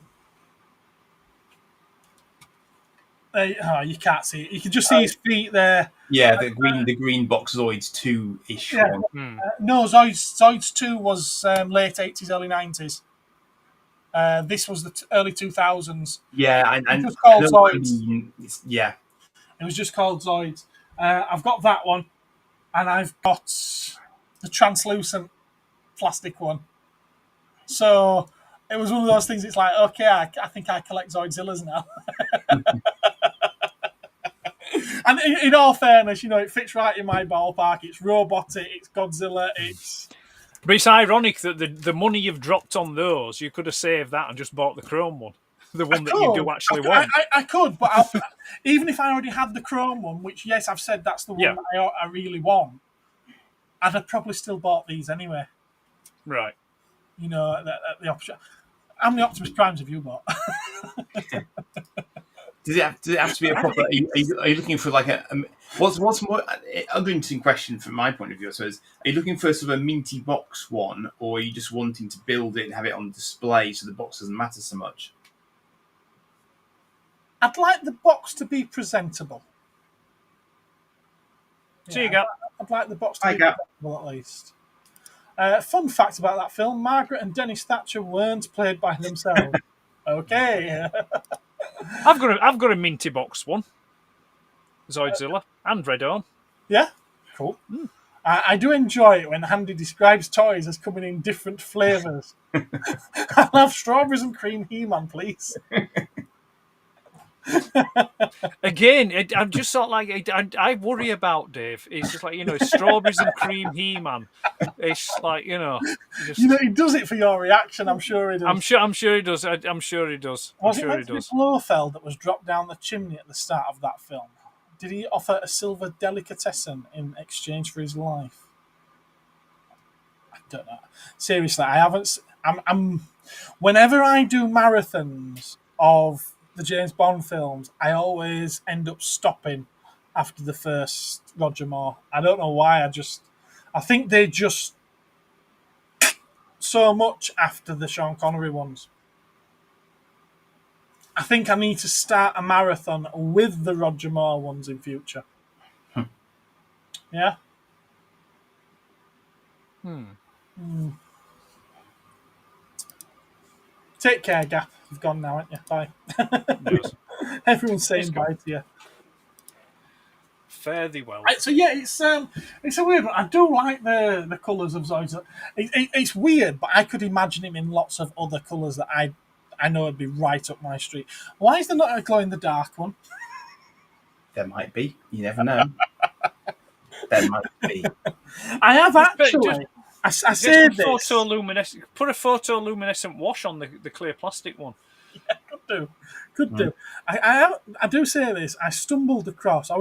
You can't see it. You can just see his feet there. Yeah, the green box Zoids 2-ish one. No, Zoids 2 was late 80s, early 90s. This was the early 2000s. Yeah, and it was called Zoids. Yeah. It was just called Zoids. I've got that one, and I've got the translucent plastic one. So it was one of those things. It's like, okay, I think I collect Zoidzillas now. And in all fairness, it fits right in my ballpark. It's robotic, it's Godzilla, But it's ironic that the money you've dropped on those, you could have saved that and just bought the chrome one. The one that you do actually want. I could, but even if I already had the chrome one, which, yes, I've said that's the one that I really want, I'd have probably still bought these anyway. Right. The option. How many Optimus Primes have you bought? Does it have to be a proper? Are you looking for like what's more? Other interesting question from my point of view, I suppose. Are you looking for sort of a minty box one, or are you just wanting to build it and have it on display so the box doesn't matter so much? I'd like the box to be presentable. So you got. I'd like the box to be presentable at least. Fun fact about that film: Margaret and Dennis Thatcher weren't played by themselves. Okay. I've got a minty box one. Zoidzilla and Redhorn. Yeah, cool. I do enjoy it when Andy describes toys as coming in different flavours. I'll have strawberries and cream He-Man, please. Again, I'm just sort of like I worry about Dave. It's just like strawberries and cream He-Man. It's like he does it for your reaction. I'm sure he does. I'm sure he does. I'm sure he does. Was it meant to be Blofeld that was dropped down the chimney at the start of that film? Did he offer a silver delicatessen in exchange for his life? I don't know. Seriously, I haven't. I'm. Whenever I do marathons of the James Bond films, I always end up stopping after the first Roger Moore. I don't know why. I think they just so much after the Sean Connery ones. I think I need to start a marathon with the Roger Moore ones in future. Yeah? Take care, Gap. You've gone now, haven't you? Bye. Yes. Everyone's saying He's bye gone. to you. Fare thee well. Right, so yeah, it's a weird one. I do like the colours of Zoids. It's weird, but I could imagine him in lots of other colours that I know would be right up my street. Why is there not a glow in the dark one? There might be. You never know. There might be. I have actually. I say this. Put a photoluminescent wash on the clear plastic one. Yeah, could do. I do say this. I stumbled across. I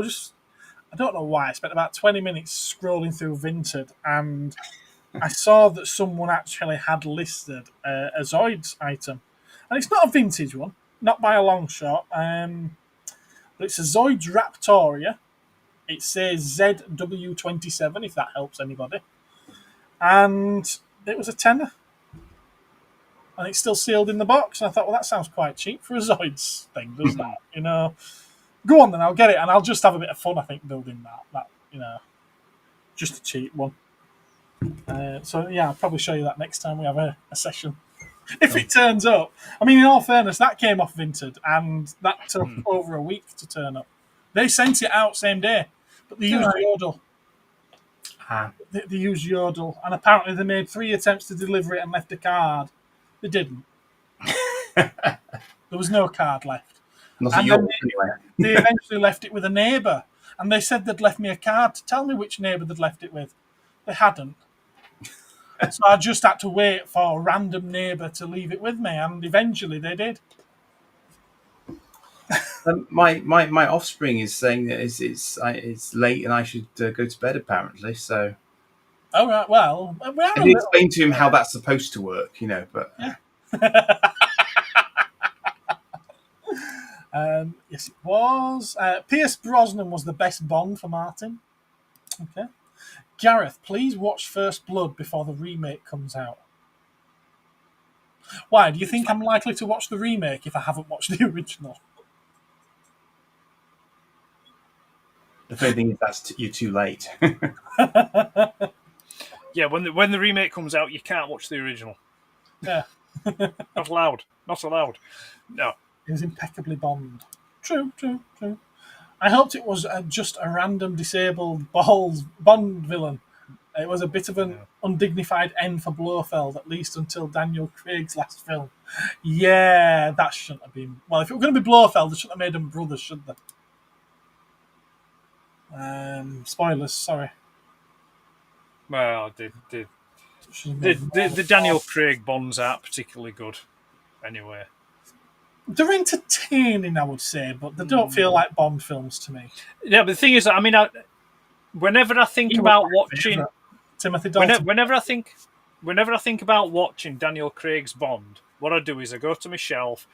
don't know why. I spent about 20 minutes scrolling through Vinted, and I saw that someone actually had listed a Zoids item, and it's not a vintage one, not by a long shot. But it's a Zoids Raptoria. It says ZW27, if that helps anybody. And it was a tenner. And it's still sealed in the box. And I thought, well, that sounds quite cheap for a Zoids thing, doesn't it? You know, go on then, I'll get it. And I'll just have a bit of fun, I think, building that you know, just a cheap one. So, yeah, I'll probably show you that next time we have a session. If it turns up. I mean, in all fairness, that came off Vinted, and that took over a week to turn up. They sent it out same day, but they used Yodel. They used Yodel, and apparently they made 3 attempts to deliver it and left a card. They didn't. There was no card left. Anyway. They eventually left it with a neighbour, and they said they'd left me a card to tell me which neighbour they'd left it with. They hadn't. So I just had to wait for a random neighbour to leave it with me, and eventually they did. My offspring is saying that it's late and I should go to bed, apparently. So, all right. Well, and explain to him how that's supposed to work, you know. But yeah. Yes, it was. Pierce Brosnan was the best Bond for Martin. Okay. Gareth, please watch First Blood before the remake comes out. Why? Do you think I'm likely to watch the remake if I haven't watched the original? The funny thing is you're too late. Yeah, when the remake comes out, you can't watch the original. Yeah. Not allowed. Not allowed. No. It was impeccably Bond. True. I hoped it was just a random disabled Bond villain. It was a bit of an undignified end for Blofeld, at least until Daniel Craig's last film. Yeah, that shouldn't have been... Well, if it were going to be Blofeld, they shouldn't have made them brothers, should they? Spoilers, sorry. Well, the Daniel Craig Bonds aren't particularly good, anyway. They're entertaining, I would say, but they don't feel like Bond films to me. Yeah, but the thing is, I mean, whenever I think about watching Timothy Dalton, whenever I think about watching Daniel Craig's Bond, what I do is I go to my shelf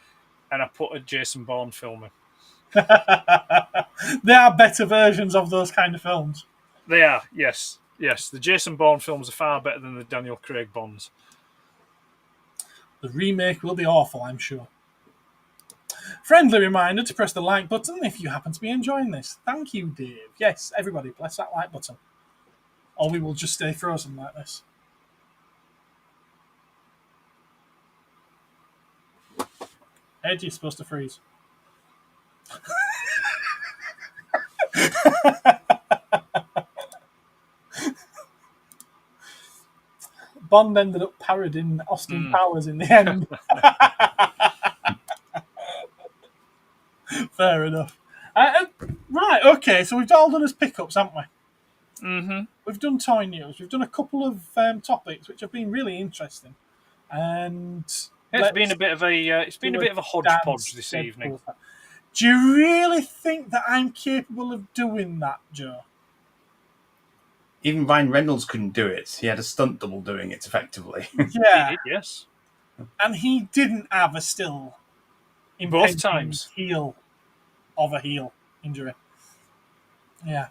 and I put a Jason Bourne film in. There are better versions of those kind of films. They are, yes. The Jason Bourne films are far better than the Daniel Craig Bonds. The remake will be awful, I'm sure. Friendly reminder to press the like button if you happen to be enjoying this. Thank you, Dave. Yes, everybody, press that like button. Or we will just stay frozen like this. Ed, you're supposed to freeze. Bond ended up parodying Austin Powers in the end. Fair enough. Right, okay, so we've all done as pickups, haven't we? Mm-hmm. We've done toy news. We've done a couple of topics which have been really interesting, and it's been a bit of a hodgepodge this evening. Do you really think that I'm capable of doing that, Joe? Even Ryan Reynolds couldn't do it. He had a stunt double doing it effectively. Yeah, he did, yes, and he didn't have a still. In both times, heel of a heel injury. Yeah.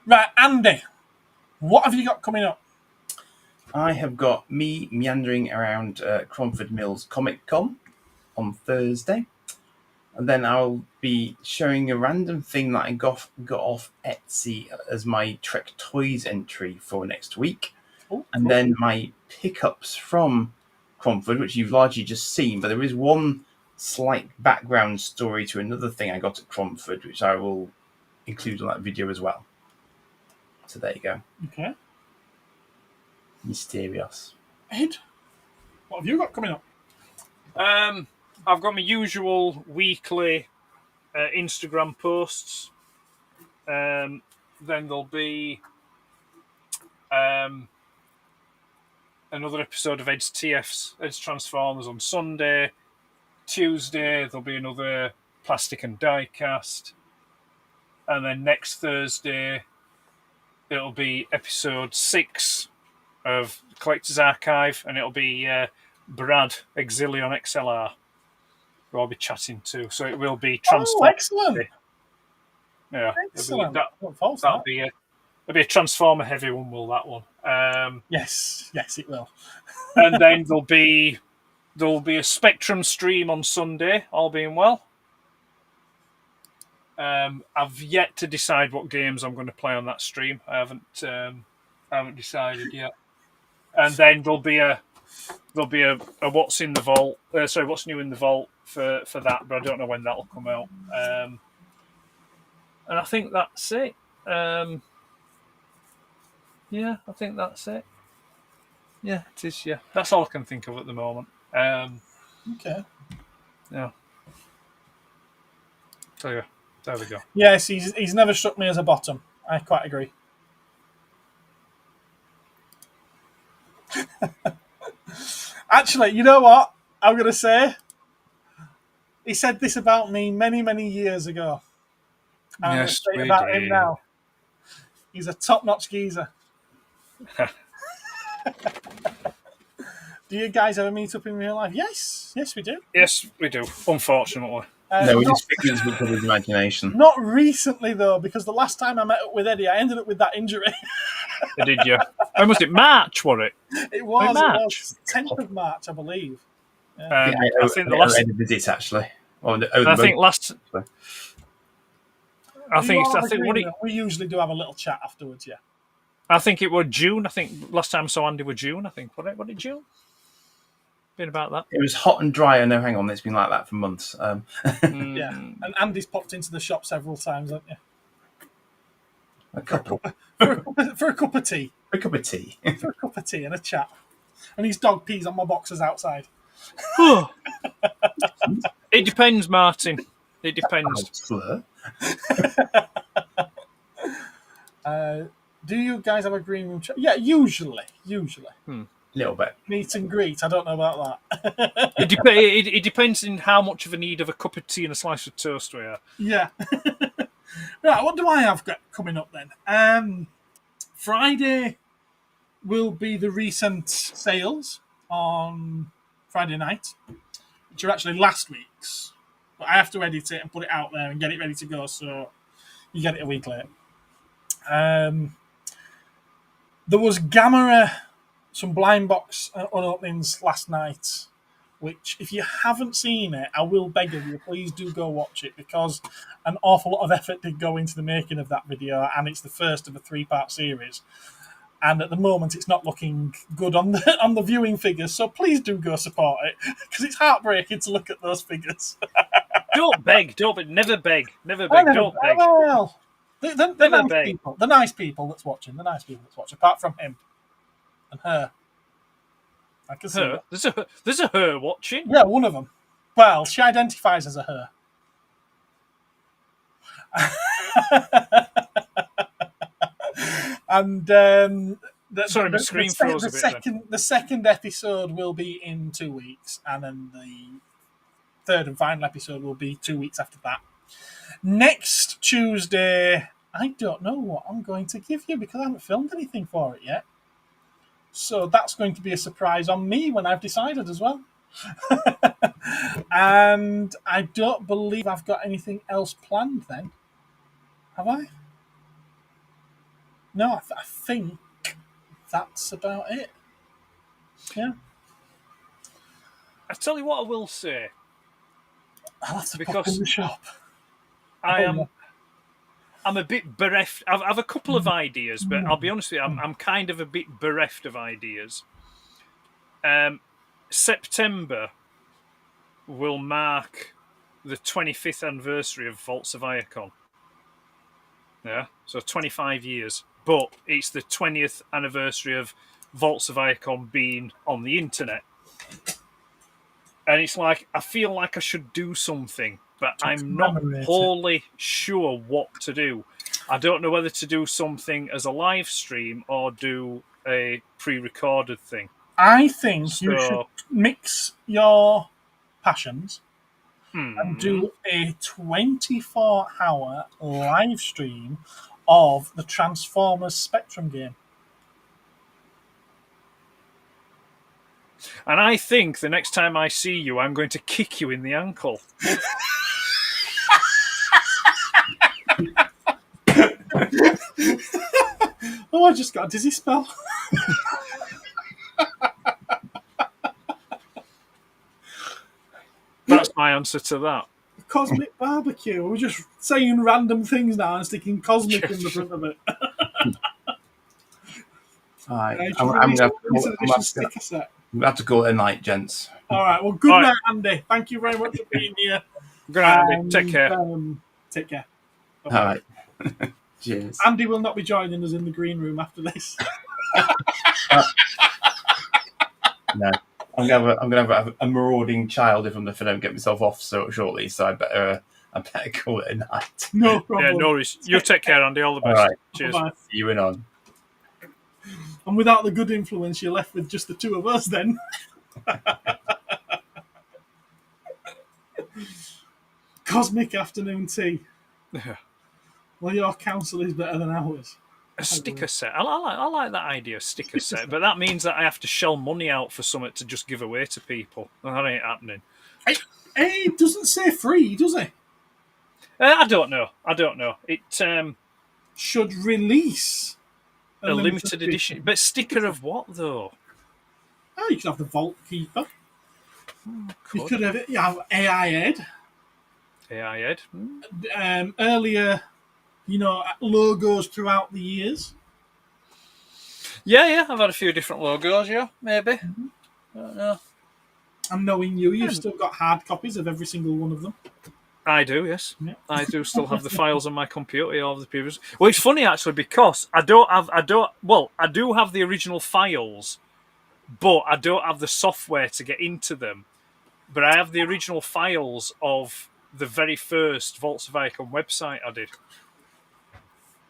Right, Andy. What have you got coming up? I have got me meandering around Cromford Mills Comic Con on Thursday. And then I'll be showing a random thing that I got off Etsy as my Trek Toys entry for next week. Oh, and then my pickups from Cromford, which you've largely just seen, but there is one slight background story to another thing I got at Cromford, which I will include on that video as well. So there you go. Okay. Mysterious. Ed, what have you got coming up? I've got my usual weekly Instagram posts. Then there'll be another episode of Ed's Transformers on Sunday. Tuesday, there'll be another Plastic and Diecast. And then next Thursday, it'll be episode 6 of the Collector's Archive, and it'll be Brad, Exilion XLR, who I'll be chatting to. So it will be Transformers. Oh, excellent. Yeah. Excellent. That'll be a Transformer heavy one, will that one? Yes, it will. And then there'll be a Spectrum stream on Sunday, all being well. I've yet to decide what games I'm going to play on that stream. I haven't decided yet. And then there'll be a what's in the vault. What's new in the vault for that, but I don't know when that'll come out. And I think that's it. Yeah, I think that's it. Yeah, it is. Yeah, that's all I can think of at the moment. Okay. Yeah. So yeah, there we go. Yes, he's never struck me as a bottom. I quite agree. Actually, you know what I'm going to say? He said this about me many, many years ago. And Yes, I'm going to say about him now. He's a top-notch geezer. Do you guys ever meet up in real life? Yes, we do. Yes, we do. Unfortunately. No, we just figments with his imagination. Not recently, though, because the last time I met up with Eddie, I ended up with that injury. Did you? When was it? March, was it? It was. March? It was 10th of March, I believe. I think the last visit actually. I think last. I think we usually do have a little chat afterwards. Yeah. I think it was June. I think last time I saw Andy was June. I think was it June? Been about that. It was hot and dry. I know. Hang on, it's been like that for months. Yeah, and Andy's popped into the shop several times, hasn't you? A couple. for a cup of tea. A cup of tea. For a cup of tea and a chat. And his dog pees on my boxers outside. It depends, Martin. It depends. Do you guys have a green room chat? Yeah, usually. A little bit. Meet and greet. I don't know about that. It depends on how much of a need of a cup of tea and a slice of toast we are. Yeah. Right, what do I have got coming up then? Friday will be the recent sales on Friday night, which are actually last week's. But I have to edit it and put it out there and get it ready to go, so you get it a week later. There was some blind box unopenings last night, which if you haven't seen it, I will beg of you, please do go watch it, because an awful lot of effort did go into the making of that video, and it's the first of a 3-part series. And at the moment, it's not looking good on the viewing figures, so please do go support it, because it's heartbreaking to look at those figures. Don't beg, never beg, don't beg. Well, the nice people that's watching, apart from him and her. I can see her. There's a her watching. Yeah, one of them. Well, she identifies as a her. And sorry, my screen froze a bit. The second episode will be in 2 weeks, and then the third and final episode will be 2 weeks after that. Next Tuesday, I don't know what I'm going to give you because I haven't filmed anything for it yet. So that's going to be a surprise on me when I've decided as well. And I don't believe I've got anything else planned then. Have I? No, I think that's about it. Yeah. I tell you what I will say. I'll have to pop in the shop. I'm a bit bereft. I've a couple of ideas, but I'll be honest with you, I'm kind of a bit bereft of ideas. September will mark the 25th anniversary of Vaults of Iacon. Yeah, so 25 years. But it's the 20th anniversary of Vaults of Iacon being on the internet. And it's like, I feel like I should do something, but I'm not wholly sure what to do. I don't know whether to do something as a live stream or do a pre-recorded thing. I think you should mix your passions and do a 24-hour live stream of the Transformers Spectrum game. And I think the next time I see you, I'm going to kick you in the ankle. Oh, I just got a dizzy spell. That's my answer to that. Cosmic barbecue. We're just saying random things now and sticking cosmic in the front of it. All right. I'm going to have to call it a night, gents. All right. Well, good night, Andy. Thank you very much for being here. Good night, Andy. Take care. Take care. Bye-bye. All right. Cheers. Andy will not be joining us in the green room after this. No. I'm gonna have a marauding child if I don't get myself off so shortly. So I better call it a night. No problem. Yeah, no worries. You take care, Andy. All the best. All right. Cheers. Bye-bye. See you in on. And without the good influence, you're left with just the two of us then. Cosmic afternoon tea. Yeah. Well, your counsel is better than ours. A sticker set. I like that idea, sticker set. But that means that I have to shell money out for something to just give away to people. That ain't happening. It doesn't say free, does it? I don't know. It should release a limited edition. But sticker of what, though? Oh, you could have the Vault Keeper. You could have AI Ed. AI Ed. Earlier, logos throughout the years. Yeah, I've had a few different logos, yeah, maybe. Mm-hmm. I don't know. And knowing you've still got hard copies of every single one of them. I do, yes. Yeah. I do still have the files on my computer, all of the previous. Well, it's funny actually because I do have the original files, but I don't have the software to get into them. But I have the original files of the very first Vaults of Iacon website I did.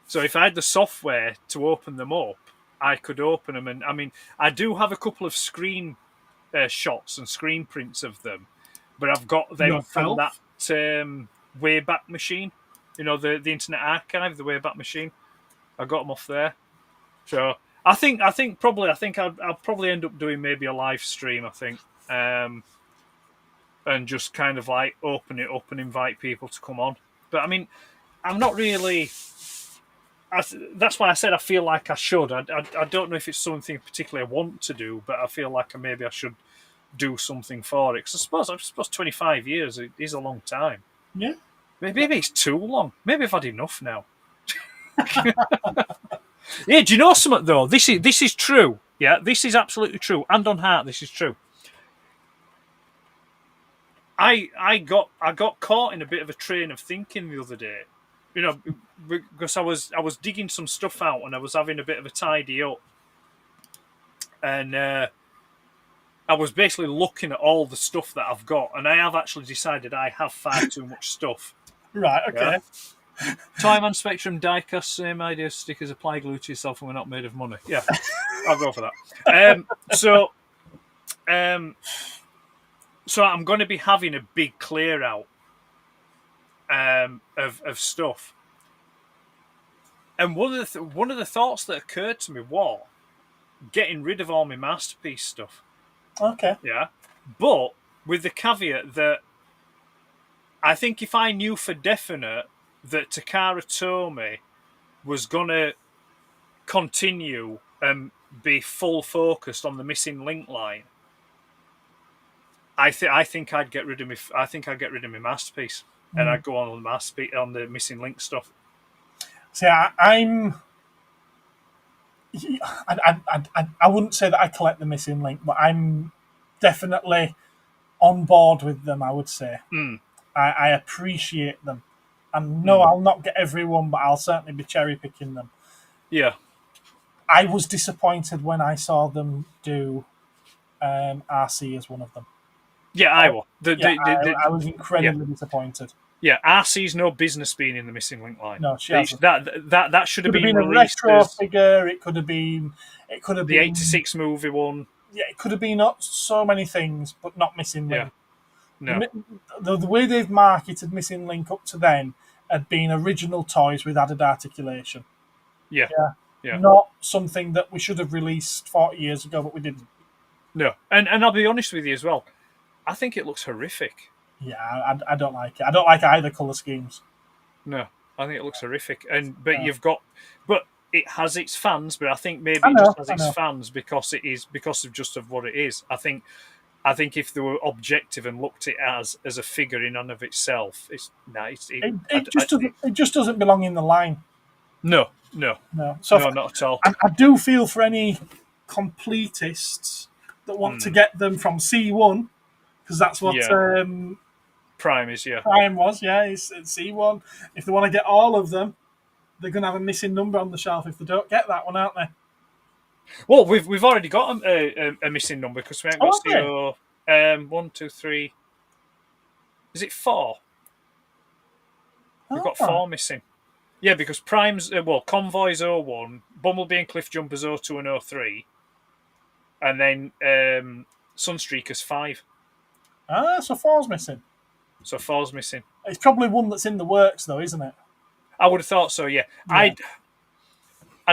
So if I had the software to open them up, I could open them. And I mean, I do have a couple of screen shots and screen prints of them, but I've got them from that Wayback Machine. The Internet Archive, the Wayback Machine. I got them off there. So I think I'll probably end up doing maybe a live stream. I think, and just kind of like open it up and invite people to come on. But I mean, I'm not really. That's why I said I feel like I should. I don't know if it's something particularly I want to do, but I feel like maybe I should do something for it. Because I suppose 25 years is a long time. Yeah. Maybe it's too long. Maybe I've had enough now. Yeah, do you know something though? This is true. Yeah, this is absolutely true. Hand on heart, this is true. I got caught in a bit of a train of thinking the other day. Because I was digging some stuff out and I was having a bit of a tidy up, and I was basically looking at all the stuff that I've got, and I have actually decided I have far too much stuff. Right. Okay. Yeah? Toyman Spectrum diecast, same idea. Stickers apply glue to yourself, and we're not made of money. Yeah, I'll go for that. So I'm going to be having a big clear out. Of stuff, and one of the thoughts that occurred to me was getting rid of all my masterpiece stuff. Okay. Yeah, but with the caveat that I think if I knew for definite that Takara Tomy was gonna continue be full focused on the missing link line, I think I'd get rid of me. I think I'd get rid of my masterpiece, and I'd go on the masterpiece on the missing link stuff. See, I wouldn't say that I collect the missing link, but I'm definitely on board with them. I would say I appreciate them, and no, I'll not get everyone, but I'll certainly be cherry picking them. Yeah, I was disappointed when I saw them do RC as one of them. Yeah, I will. I was incredibly disappointed. Yeah, RC's no business being in the missing link line. No, she hasn't. That should have been a retro figure. It could have been the 86 movie one. Yeah, it could have been so many things, but not missing link. No. The way they've marketed missing link up to then had been original toys with added articulation. Yeah. Not something that we should have released 40 years ago, but we didn't. No, and I'll be honest with you as well. I think it looks horrific. Yeah, I don't like it. I don't like either colour schemes. No, I think it looks horrific. But it has its fans. But I think maybe it just has its fans because of just what it is. I think if they were objective and looked at it as a figure in and of itself, it just doesn't belong in the line. No. So no, not at all. I do feel for any completists that want to get them from C1, because that's what Prime is. Yeah, Prime was. Yeah, it's C1. If they want to get all of them, they're going to have a missing number on the shelf if they don't get that one, aren't they? Well, we've already got a missing number because we haven't got CO. 1, 2, 3. Is it 4? We've got 4 missing. Yeah, because Prime's Convoy's 01, Bumblebee and Cliffjumper's 02 and 03, and then Sunstreaker's 5. So 4's missing. So 4's missing. It's probably one that's in the works, though, isn't it? I would have thought so. Yeah. I'd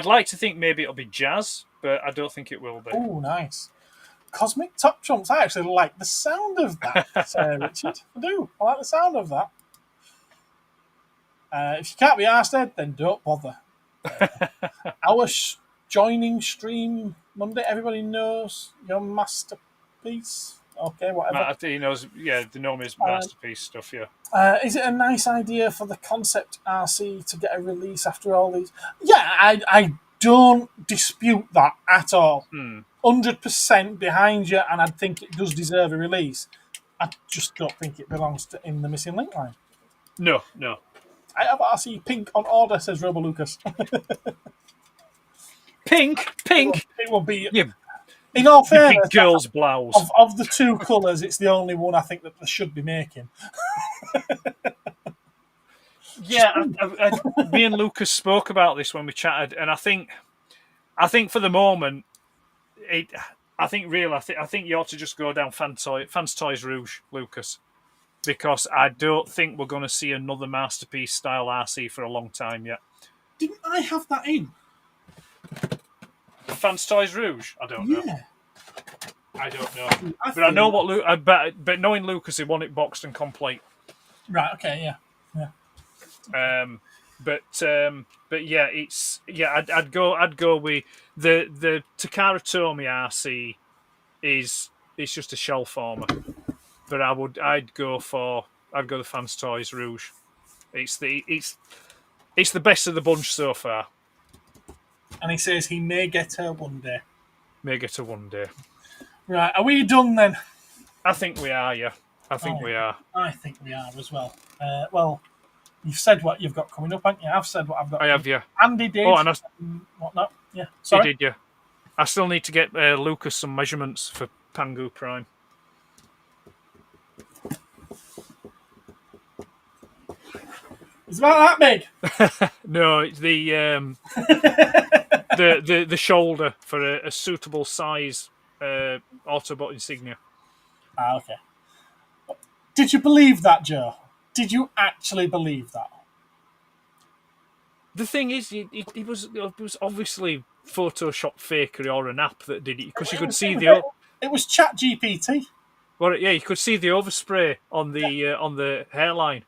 like to think maybe it'll be Jazz, but I don't think it will be. Oh, nice. Cosmic Top Trumps. I actually like the sound of that, Richard. I do. I like the sound of that. If you can't be arsed, Ed, then don't bother. Our joining stream Monday, everybody knows your masterpiece. Okay, whatever. He knows, they know his masterpiece stuff, yeah. Is it a nice idea for the concept RC to get a release after all these? Yeah, I don't dispute that at all. 100% behind you, and I think it does deserve a release. I just don't think it belongs in the missing link line. No. I have RC pink on order, says Robo Lucas. Pink? It will be... Yeah. In all fairness, girl's blouse. Of the two colours, it's the only one I think that they should be making. Yeah, me and Lucas spoke about this when we chatted, and I think for the moment, I think you ought to just go down Fans Toys Rouge, Lucas, because I don't think we're going to see another masterpiece style RC for a long time yet. Didn't I have that in? Fans Toys Rouge? I don't know. I don't know. But I know what but knowing Lucas, he want it boxed and complete. Right. Okay. Yeah. But yeah, I'd go with the Takara Tomy RC is just a shell former. But I'd go the Fans Toys Rouge. It's the best of the bunch so far. And he says he may get her one day. Right, are we done then? I think we are, yeah. I think we are as well. Well, you've said what you've got coming up, haven't you? I've said what I've got. I have, yeah. Andy did. Oh, and whatnot. Yeah, sorry. He did, yeah. I still need to get Lucas some measurements for Pangu Prime. Is about that big? No, it's the the shoulder for a suitable size Autobot insignia. Okay. Did you believe that, Joe? Did you actually believe that? The thing is, it was obviously Photoshop fakery or an app that did it, because you could see It was ChatGPT. Well, yeah, you could see the overspray on the hairline.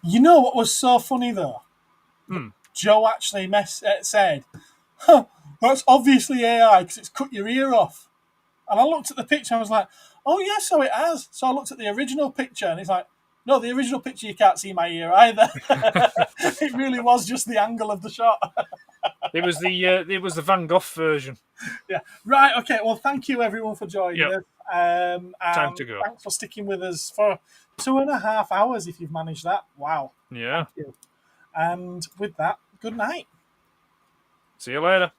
You know what was so funny though? Joe actually said, That's obviously AI because it's cut your ear off. And I looked at the picture and I was like, oh, yeah, so it has. So I looked at the original picture and he's like, no, the original picture, you can't see my ear either. It really was just the angle of the shot. It was the Van Gogh version. Yeah. Right. Okay. Well, thank you everyone for joining us. Time to go. Thanks for sticking with us for 2.5 hours if you've managed that. Wow. Yeah. Thank you. And with that, good night. See you later.